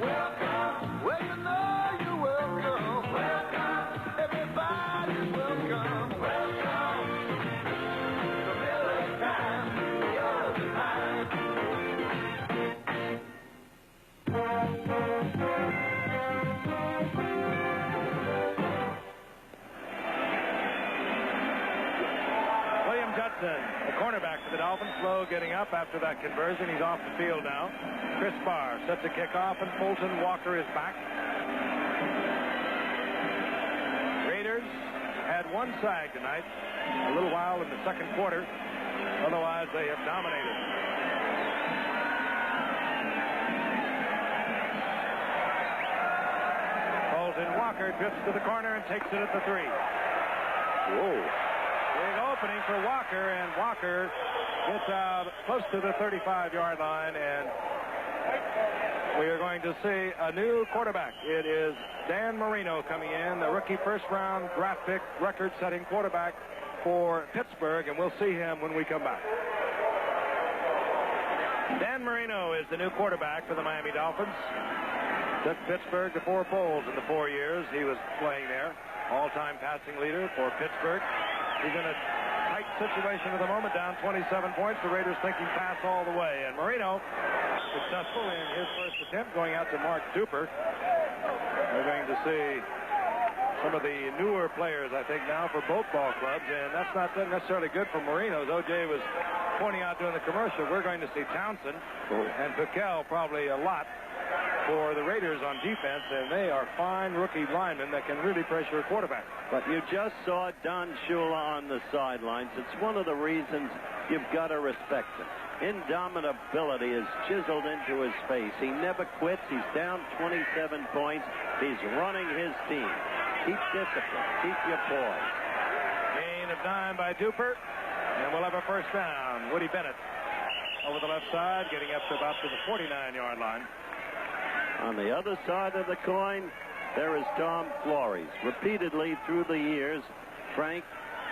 Welcome, well, you know you're welcome. Welcome, everybody's welcome. Welcome to Miller time. You're the time. William Judson, the cornerback for the Dolphins, slow getting up after that conversion. He's off the field now. Chris Barr sets a kickoff, and Fulton Walker is back. Raiders had one sag tonight, a little while in the second quarter. Otherwise, they have dominated. Fulton Walker drifts to the corner and takes it at the 3. Whoa. Big opening for Walker, and Walker gets out close to the 35-yard line, and we are going to see a new quarterback. It is Dan Marino coming in, the rookie first-round draft pick, record-setting quarterback for Pittsburgh, and we'll see him when we come back. Dan Marino is the new quarterback for the Miami Dolphins. Took Pittsburgh to 4 bowls in the 4 years he was playing there. All-time passing leader for Pittsburgh. He's in a tight situation at the moment, down 27 points. The Raiders thinking pass all the way. And Marino, successful in his first attempt, going out to Mark Duper. We're going to see some of the newer players, I think, now for both ball clubs. And that's not necessarily good for Marino. As O.J. was pointing out during the commercial, we're going to see Townsend and Piquel probably a lot for the Raiders on defense, and they are fine rookie linemen that can really pressure a quarterback. But you just saw Don Shula on the sidelines. It's one of the reasons you've got to respect him. Indomitability is chiseled into his face. He never quits. He's down 27 points. He's running his team. Keep discipline. Keep your poise. Gain of 9 by Duper, and we'll have a first down. Woody Bennett over the left side, getting up to about to the 49-yard line. On the other side of the coin, there is Tom Flores. Repeatedly through the years, Frank,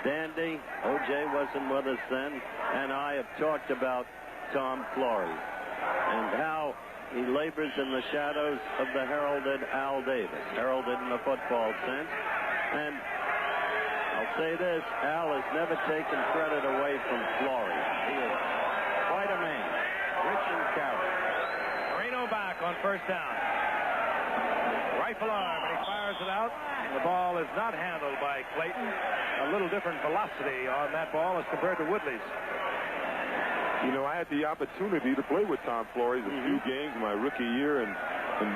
Dandy, O.J. wasn't with us then, and I have talked about Tom Flores and how he labors in the shadows of the heralded Al Davis, heralded in the football sense. And I'll say this, Al has never taken credit away from Flores. He is quite a man. Rich Marino back on first down. Rifle arm, and he fires it out. The ball is not handled by Clayton. A little different velocity on that ball as compared to Woodley's. You know, I had the opportunity to play with Tom Flores a few games my rookie year in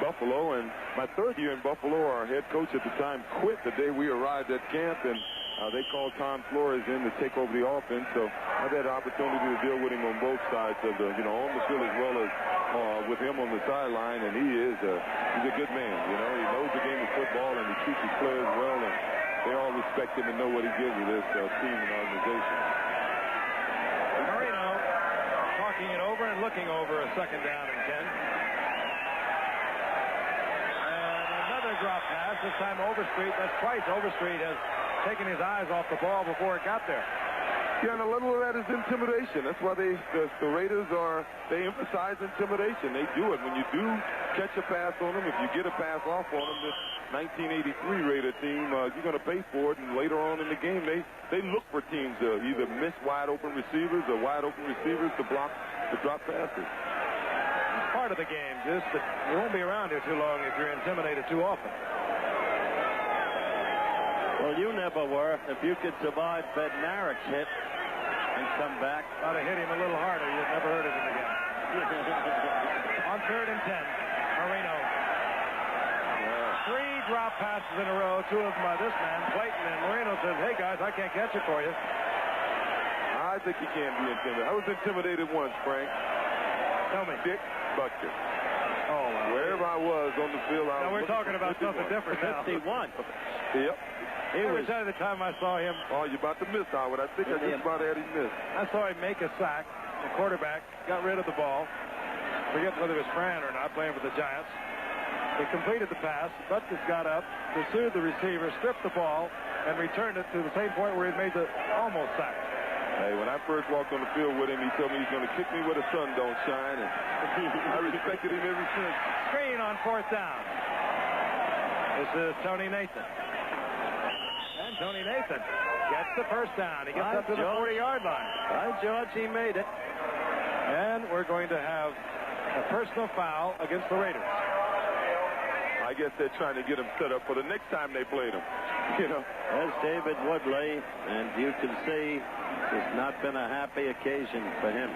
Buffalo, and my third year in Buffalo, our head coach at the time quit the day we arrived at camp, and they called Tom Flores in to take over the offense. So I've had the opportunity to deal with him on both sides of the, on the field as well as with him on the sideline, and he's a good man. You know, he knows the game of football, and he treats his players well, and they all respect him and know what he gives to this team and organization. Marino talking it over and looking over a second down and 10. And another drop pass, this time Overstreet. That's twice Overstreet has taken his eyes off the ball before it got there. Yeah, and a little of that is intimidation. That's why the Raiders they emphasize intimidation. They do it. When you do catch a pass on them, if you get a pass off on them, this 1983 Raider team, you're going to pay for it. And later on in the game, they look for teams to either miss wide open receivers or wide open receivers to block the drop passes. It's part of the game, just that you won't be around here too long if you're intimidated too often. Well, you never were. If you could survive Bednarik's hit and come back. I'd have hit him a little harder. You'd never heard of him again. On 3rd and 10, Marino. Yeah. 3 drop passes in a row. 2 of them by this man, Clayton, and Marino says, hey, guys, I can't catch it for you. I think he can be intimidated. I was intimidated once, Frank. Tell me. Dick Butker. Oh, wow. Wherever I was on the field, now we're talking about something different now. 51. Yep. Every time the time I saw him. Oh, you're about to miss, Howard. I think I just about had him miss. I saw him make a sack. The quarterback got rid of the ball. Forget whether it was Fran or not, playing for the Giants. He completed the pass. Butkus got up, pursued the receiver, stripped the ball, and returned it to the same point where he made the almost sack. Hey, when I first walked on the field with him, he told me he's going to kick me where the sun don't shine, and I respected him ever since. Screen on 4th down. This is Tony Nathan. And Tony Nathan gets the first down. He gets up to the 40-yard line. By George, he made it. And we're going to have a personal foul against the Raiders. I guess they're trying to get him set up for the next time they played him. You know, there's David Woodley, and you can see it's not been a happy occasion for him.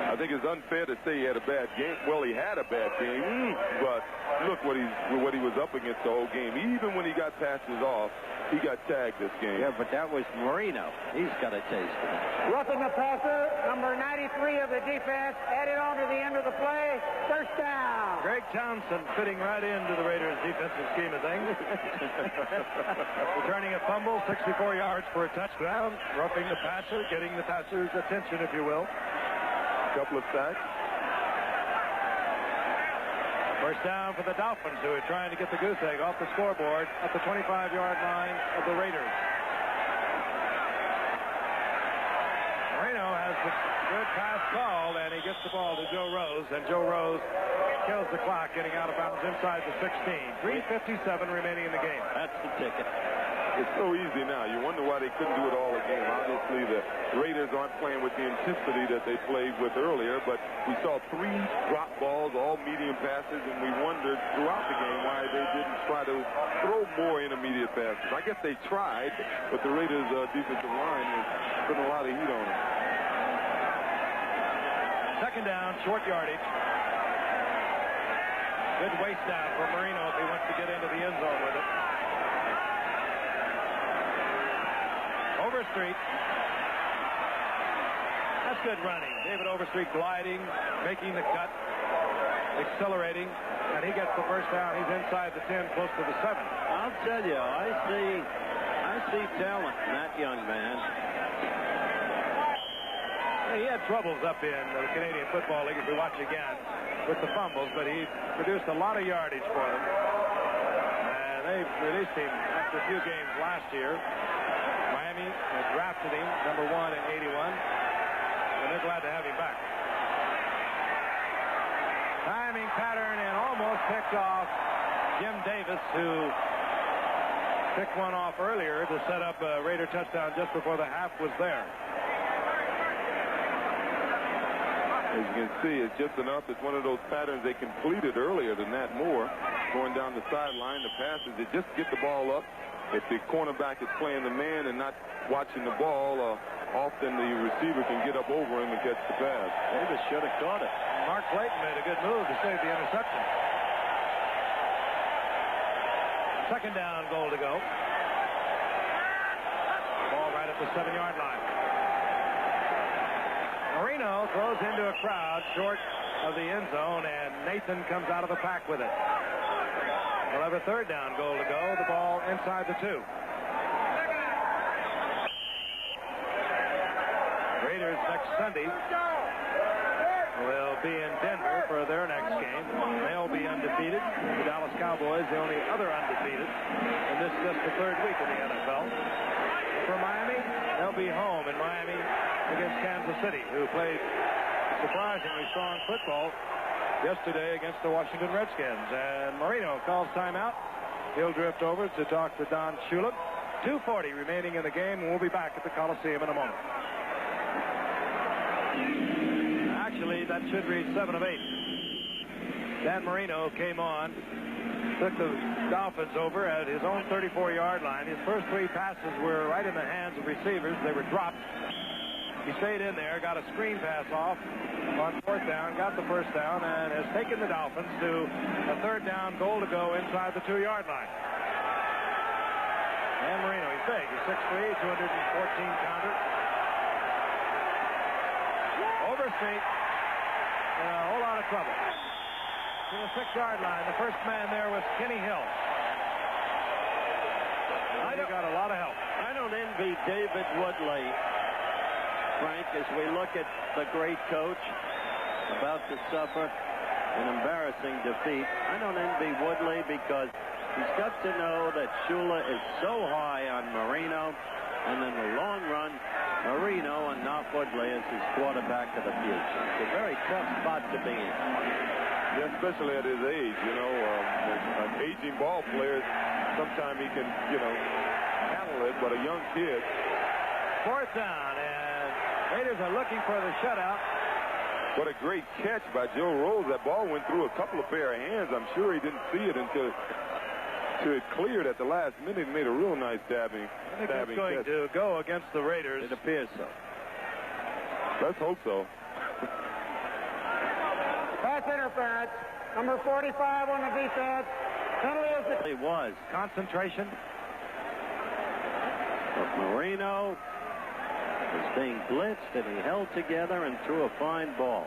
I think it's unfair to say he had a bad game. Well, he had a bad game, but look what he was up against the whole game. Even when he got passes off, he got tagged this game. Yeah, but that was Marino. He's got a taste of it. Roughing the passer, number 93 of the defense, added on to the end of the play. First down. Greg Townsend fitting right into the Raiders' defensive scheme of things. Returning a fumble, 64 yards for a touchdown. Roughing the passer, getting the passer's attention, if you will. Couple of sacks. First down for the Dolphins, who are trying to get the goose egg off the scoreboard at the 25-yard line of the Raiders. Marino has the good pass called, and he gets the ball to Joe Rose, and Joe Rose kills the clock, getting out of bounds inside the 16. 3:57 remaining in the game. That's the ticket. It's so easy now. You wonder why they couldn't do it all again. Obviously, the Raiders aren't playing with the intensity that they played with earlier, but we saw 3 drop balls, all medium passes, and we wondered throughout the game why they didn't try to throw more intermediate passes. I guess they tried, but the Raiders' defensive line was putting a lot of heat on them. Second down, short yardage. Good waist down for Marino if he wants to get into the end zone with it. Overstreet. That's good running. David Overstreet gliding, making the cut, accelerating, and he gets the first down. He's inside the 10, close to the 7. I'll tell you, I see talent in that young man. He had troubles up in the Canadian Football League, if we watch again, with the fumbles, but he produced a lot of yardage for them. And they released him after a few games last year. Miami had drafted him, number 1 in 81, and they're glad to have him back. Timing pattern and almost picked off Jim Davis, who picked one off earlier to set up a Raider touchdown just before the half was there. As you can see, it's just enough. It's one of those patterns they completed earlier than that more. Going down the sideline, the passes, they just get the ball up. If the cornerback is playing the man and not watching the ball, often the receiver can get up over him and catch the pass. Davis should have caught it. Mark Clayton made a good move to save the interception. Second down, goal to go. Ball right at the 7-yard line. Marino throws into a crowd short of the end zone, and Nathan comes out of the pack with it. We'll have a third down goal to go. The ball inside the 2. Raiders next Sunday will be in Denver for their next game. They'll be undefeated. The Dallas Cowboys, the only other undefeated. And this is just the third week in the NFL. For Miami, they'll be home in Miami against Kansas City, who played surprisingly strong football yesterday against the Washington Redskins. And Marino calls timeout. He'll drift over to talk to Don Shula. 2:40 remaining in the game, and we'll be back at the Coliseum in a moment. Actually, that should read 7 of 8. Dan Marino came on, took the Dolphins over at his own 34-yard line. His first 3 passes were right in the hands of receivers. They were dropped. He stayed in there, got a screen pass off on 4th down, got the first down, and has taken the Dolphins to a 3rd down goal to go inside the 2-yard line. Dan Marino, he's big. He's 6'3", 214-pounder. Overspeed. A whole lot of trouble. To the 6-yard line. The first man there was Kenny Hill. He got a lot of help. I don't envy David Woodley, Frank, as we look at the great coach about to suffer an embarrassing defeat. I don't envy Woodley because he's got to know that Shula is so high on Marino, and in the long run, Marino and not Woodley is his quarterback of the future. It's a very tough spot to be in. Yeah, especially at his age, you know, an aging ball player, sometimes he can, you know, handle it, but a young kid. 4th down, and Raiders are looking for the shutout. What a great catch by Joe Rose. That ball went through a couple of pair of hands. I'm sure he didn't see it until it cleared at the last minute and made a real nice dabbing. I think it's going to go against the Raiders. It appears so. Let's hope so. Pass interference. Number 45 on the defense. Penalty is the... It was. Concentration. But Marino was being blitzed, and he held together and threw a fine ball.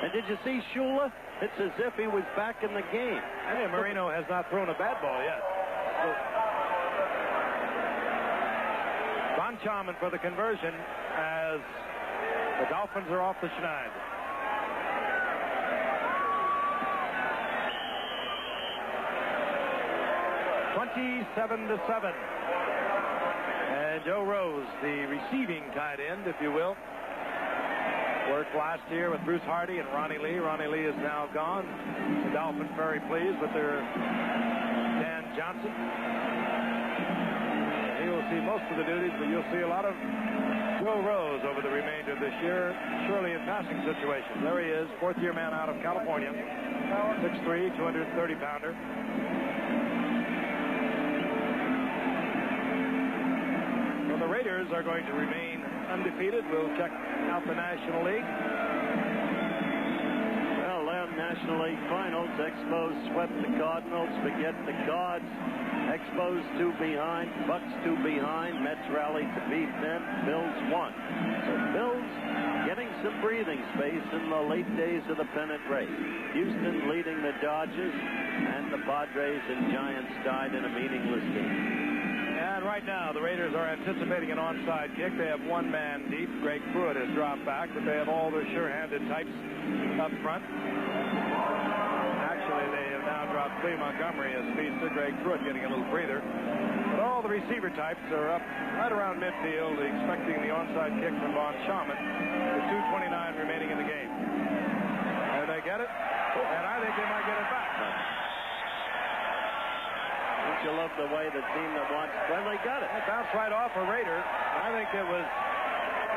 And did you see Shula? It's as if he was back in the game. I think Marino has not thrown a bad ball yet. Von Chalman for the conversion as the Dolphins are off the schneid. (27-7). And Joe Rose, the receiving tight end, if you will, worked last year with Bruce Hardy and Ronnie Lee. Ronnie Lee is now gone. The Dolphins very pleased with their Dan Johnson. He will see most of the duties, but you'll see a lot of Joe Rose over the remainder of this year, surely in passing situations. There he is, 4th-year man out of California, 6'3", 230-pounder. Well, the Raiders are going to remain undefeated. We'll check out the National League. Well, their National League Finals. Expos swept the Cardinals. Forget the Cards. Expos 2 behind. Bucks 2 behind. Mets rallied to beat them. Bills won. So Bills getting some breathing space in the late days of the pennant race. Houston leading the Dodgers, and the Padres and Giants tied in a meaningless game. And right now, the Raiders are anticipating an onside kick. They have 1 man deep. Greg Pruitt has dropped back, but they have all their sure-handed types up front. Actually, they have now dropped Cleve Montgomery as speedster. Greg Pruitt getting a little breather. But all the receiver types are up right around midfield, expecting the onside kick from Von Chalman with 2:29 remaining in the game. And they get it, and I think they might get it back. Don't you love the way the team that wants... Well, they got it. It bounced right off a Raider. I think it was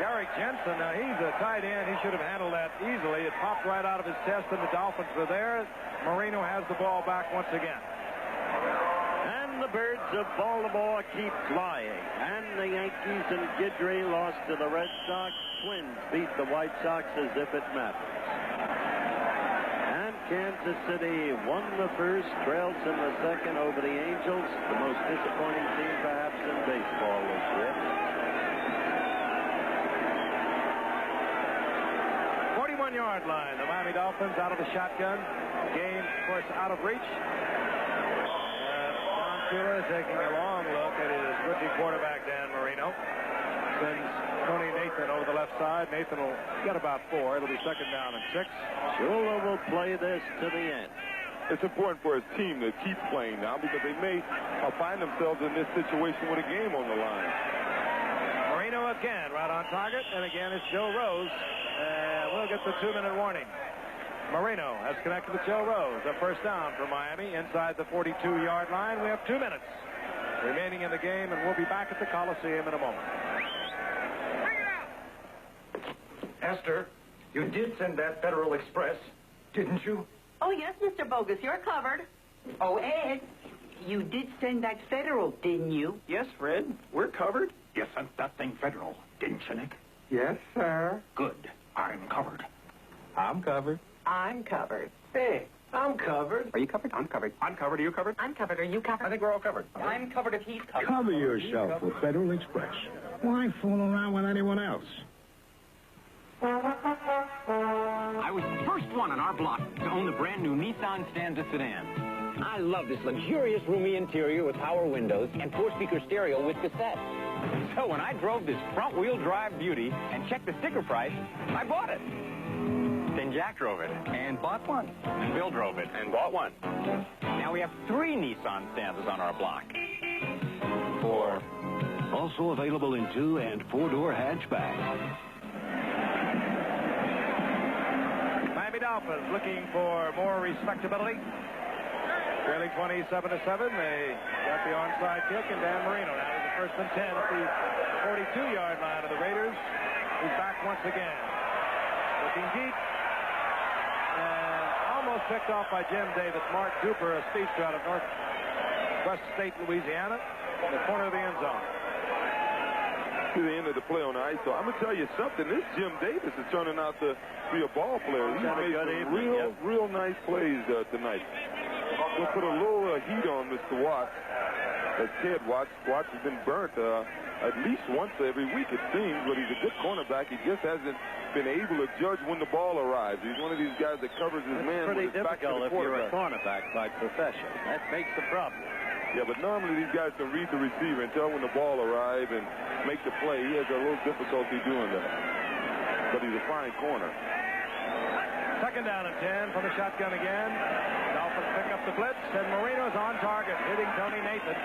Gary Jensen, now he's a tight end. He should have handled that easily. It popped right out of his chest, and the Dolphins were there. Marino has the ball back once again. And the Birds of Baltimore keep flying. And the Yankees and Guidry lost to the Red Sox. Twins beat the White Sox as if it mattered. And Kansas City won the first, trails in the second over the Angels, the most disappointing team perhaps in baseball this year. 41-yard line. The Miami Dolphins out of the shotgun. Game, of course, out of reach. Don Shula is taking a long look at his rookie quarterback, Dan Marino. Sends Tony Nathan over the left side. Nathan will get about 4. It'll be second down and 6. Shula will play this to the end. It's important for his team to keep playing now because they may find themselves in this situation with a game on the line. Marino again, right on target, and again it's Joe Rose. We'll get the 2-minute warning. Marino has connected with Joe Rose. A first down for Miami inside the 42-yard line. We have 2 minutes remaining in the game, and we'll be back at the Coliseum in a moment. Esther, you did send that Federal Express, didn't you? Oh, yes, Mr. Bogus, you're covered. Oh, Ed, you did send that Federal, didn't you? Yes, Fred, we're covered. You sent that thing Federal, didn't you, Nick? Yes, sir. Good. I'm covered. I'm covered. I'm covered. Hey, I'm covered. Are you covered? I'm covered. I'm covered. Are you covered? I'm covered. Are you covered? I think we're all covered. I'm covered if he's covered. Cover yourself with Federal Express. Why fool around with anyone else? I was the first one on our block to own the brand new Nissan Stanza sedan. I love this luxurious roomy interior with power windows and 4-speaker stereo with cassette. So when I drove this front-wheel drive beauty and checked the sticker price, I bought it. Then Jack drove it and bought one. And Bill drove it and bought one. Now we have 3 Nissan Stanzas on our block. 4. Also available in 2- and 4-door hatchback. Miami Dolphins looking for more respectability. Trailing 27-7. They got the onside kick, and Dan Marino now is the first and 10 at the 42-yard line of the Raiders. He's back once again. Looking deep. And almost picked off by Jim Davis. Mark Duper, a speedster out of Northwest State, Louisiana, in the corner of the end zone. To the end of the play on the ice. So I'm going to tell you something. This Jim Davis is turning out to be a ball player. He's made some real nice plays tonight. We'll put a little heat on Mr. Watts. As Ted Watts has been burnt at least once every week, it seems, but he's a good cornerback. He just hasn't been able to judge when the ball arrives. He's one of these guys that covers his man with his back to the quarterback. It's pretty difficult if you're a cornerback by profession. That makes the problem. Yeah, but normally these guys can read the receiver and tell when the ball arrives and make the play. He has a little difficulty doing that. But he's a fine corner. Second down and 10 from the shotgun again. Dolphins pick up the blitz, and Marino's on target, hitting Tony Nathan.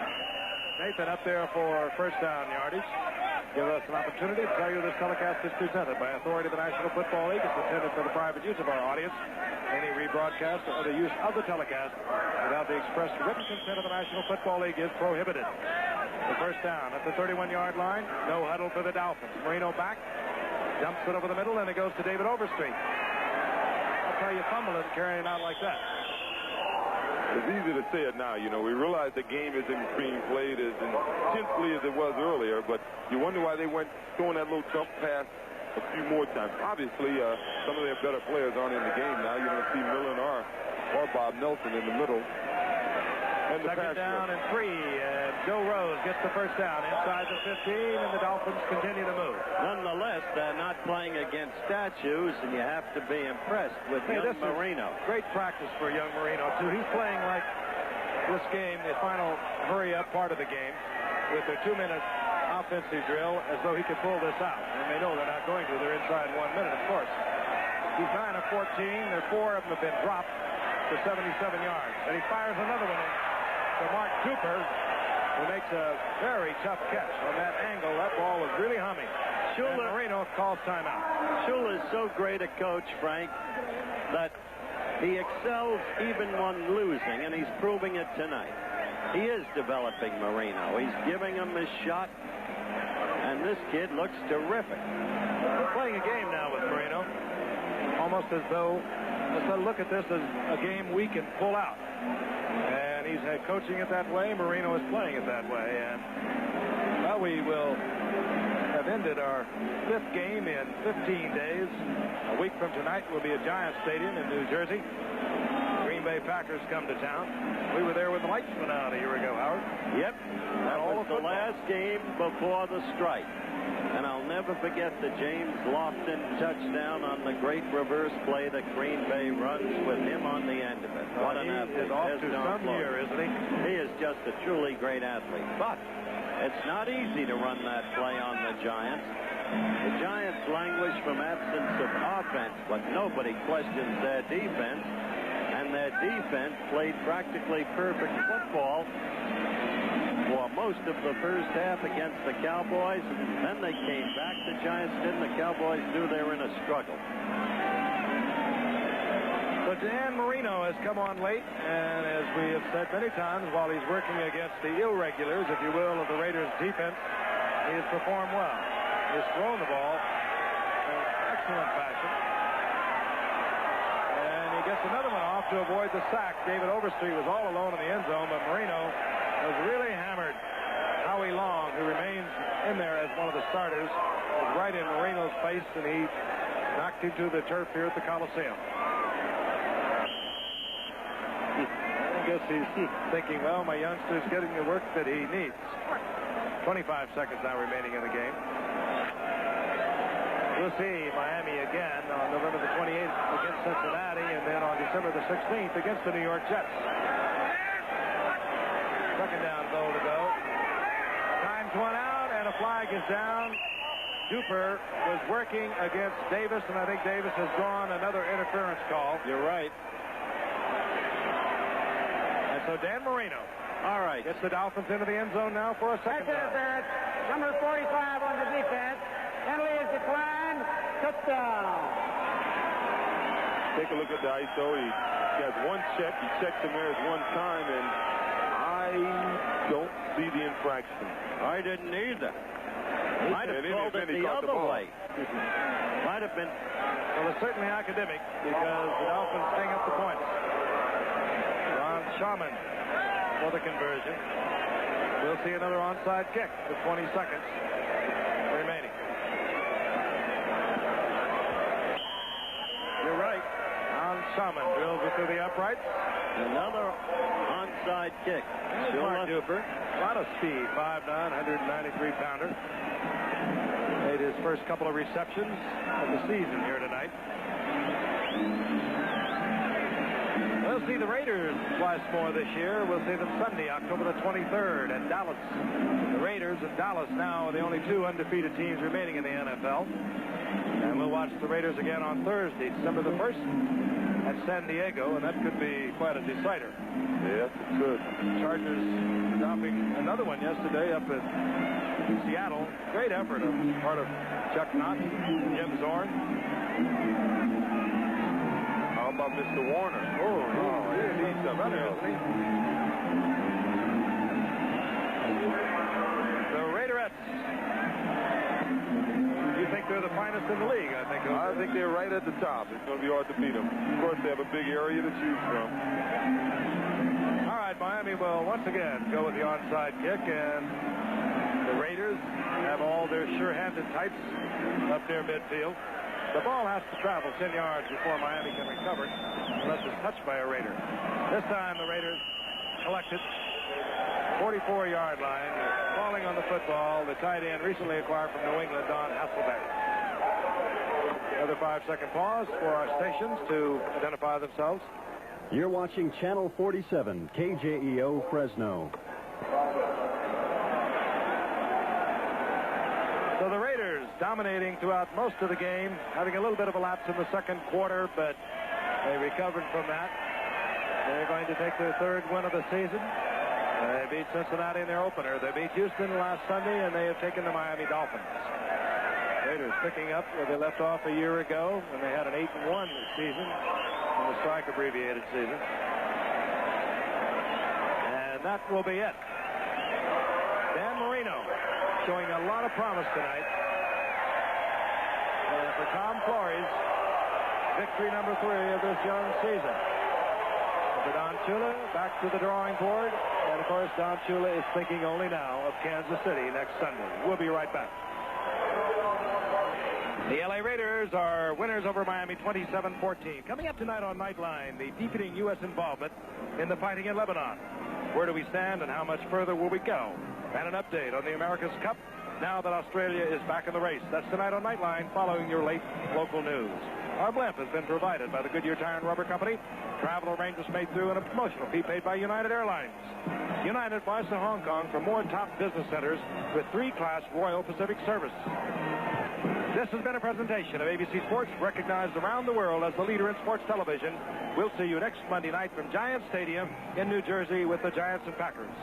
Nathan up there for first down yardage. Give us an opportunity to tell you this telecast is presented by authority of the National Football League. It's intended for the private use of our audience. Any rebroadcast or other use of the telecast without the express written consent of the National Football League is prohibited. The first down at the 31-yard line. No huddle for the Dolphins. Marino back. Dumps it over the middle, and it goes to David Overstreet. That's how you fumble it carrying out like that. It's easy to say it now. You know, we realize the game isn't being played as intensely as it was earlier, but you wonder why they went throwing that little jump pass a few more times. Obviously, some of their better players aren't in the game now. You don't see Millen or Bob Nelson in the middle. And the second down and 3, and Joe Rose gets the first down inside the 15, and the Dolphins continue to move. Nonetheless, they're not playing against statues, and you have to be impressed with young Marino. Great practice for young Marino, too. He's playing like this game, the final hurry-up part of the game, with their 2-minute offensive drill, as though he could pull this out. And they know they're not going to. They're inside 1 minute, of course. He's 9 of 14. There 4 of them have been dropped for 77 yards. And he fires another one in to Mark Cooper, who makes a very tough catch on that angle. That ball was really humming. And Marino calls timeout. Shula is so great a coach, Frank, that he excels even when losing, and he's proving it tonight. He is developing Marino. He's giving him his shot, and and this kid looks terrific. We're playing a game now with Marino. Almost as though, let's look at this as a game we can pull out. And he's coaching it that way. Marino is playing it that way. And, well, we will have ended our 5th game in 15 days. A week from tonight will be at Giants Stadium in New Jersey. Green Bay Packers come to town. We were there when the lights went out a year ago, Howard. Yep. That was the last game before the strike. And I'll never forget the James Lofton touchdown on the great reverse play that Green Bay runs with him on the end of it. What an athlete. He is off to some year, isn't he? He is just a truly great athlete. But it's not easy to run that play on the Giants. The Giants languish from absence of offense, but nobody questions their defense. And their defense played practically perfect football for most of the first half against the Cowboys, and then they came back. The Giants didn't. The Cowboys knew they were in a struggle. So Dan Marino has come on late, and as we have said many times, while he's working against the irregulars, if you will, of the Raiders' defense, he has performed well. He has thrown the ball in excellent fashion. And he gets another one off to avoid the sack. David Overstreet was all alone in the end zone, but Marino was really hammered. Howie Long, who remains in there as one of the starters, was right in Marino's face, and he knocked him to the turf here at the Coliseum. I guess he's thinking, well, my youngster's getting the work that he needs. 25 seconds now remaining in the game. We'll see Miami again on November the 28th against Cincinnati, and then on December the 16th against the New York Jets. Second down goal to go. Time's run out, and a flag is down. Duper was working against Davis, and I think Davis has drawn another interference call. You're right. And so Dan Marino, all right, gets the Dolphins into the end zone now for a second down. Interference. Number 45 on the defense. Penalty is declined. Touchdown. Take a look at the ISO. He has one check. He checks him there one time, and I don't see the infraction. I didn't either. Might have called it the other way. Might have been. Well, it's certainly academic because the Dolphins hang up the points. Ron Shaman for the conversion. We'll see another onside kick with 20 seconds remaining. You're right. Ron Shaman drills it through the uprights. Another onside kick. Mark Duper. A lot of speed. 5'9", 193-pounder. Made his first couple of receptions of the season here tonight. We'll see the Raiders twice more this year. We'll see them Sunday, October the 23rd at Dallas. The Raiders and Dallas now are the only two undefeated teams remaining in the NFL. And we'll watch the Raiders again on Thursday, December the 1st at San Diego, and that could be quite a decider. Yes, it could. Chargers dropping another one yesterday up at Seattle. Great effort on the part of Chuck Knott, Jim Zorn. How about Mr. Warner? He's a runner, isn't he? The Raiderettes. You think they're the finest in the league, I think. I think they're right at the top. It's going to be hard to beat them. Of course, they have a big area to choose from. All right, Miami will once again go with the onside kick, and the Raiders have all their sure-handed types up near midfield. The ball has to travel 10 yards before Miami can recover it, unless it's touched by a Raider. This time the Raiders collect it. 44-yard line. Falling on the football, the tight end recently acquired from New England, Don Hasselbeck. Another 5-second pause for our stations to identify themselves. You're watching Channel 47, KJEO Fresno. So the Raiders dominating throughout most of the game, having a little bit of a lapse in the second quarter, but they recovered from that. They're going to take their third win of the season. They beat Cincinnati in their opener. They beat Houston last Sunday, and they have taken the Miami Dolphins. Raiders picking up where they left off a year ago when they had an 8-1 season in the strike abbreviated season. And that will be it. Dan Marino showing a lot of promise tonight. For Tom Flory's victory number 3 of this young season. For Don Shula, back to the drawing board. And, of course, Don Shula is thinking only now of Kansas City next Sunday. We'll be right back. The LA Raiders are winners over Miami 27-14. Coming up tonight on Nightline, the deepening U.S. involvement in the fighting in Lebanon. Where do we stand and how much further will we go? And an update on the America's Cup now that Australia is back in the race. That's tonight on Nightline following your late local news. Our blimp has been provided by the Goodyear Tire and Rubber Company. Travel arrangements made through and a promotional fee paid by United Airlines. United flies to Hong Kong for more top business centers with 3-class Royal Pacific service. This has been a presentation of ABC Sports, recognized around the world as the leader in sports television. We'll see you next Monday night from Giants Stadium in New Jersey with the Giants and Packers.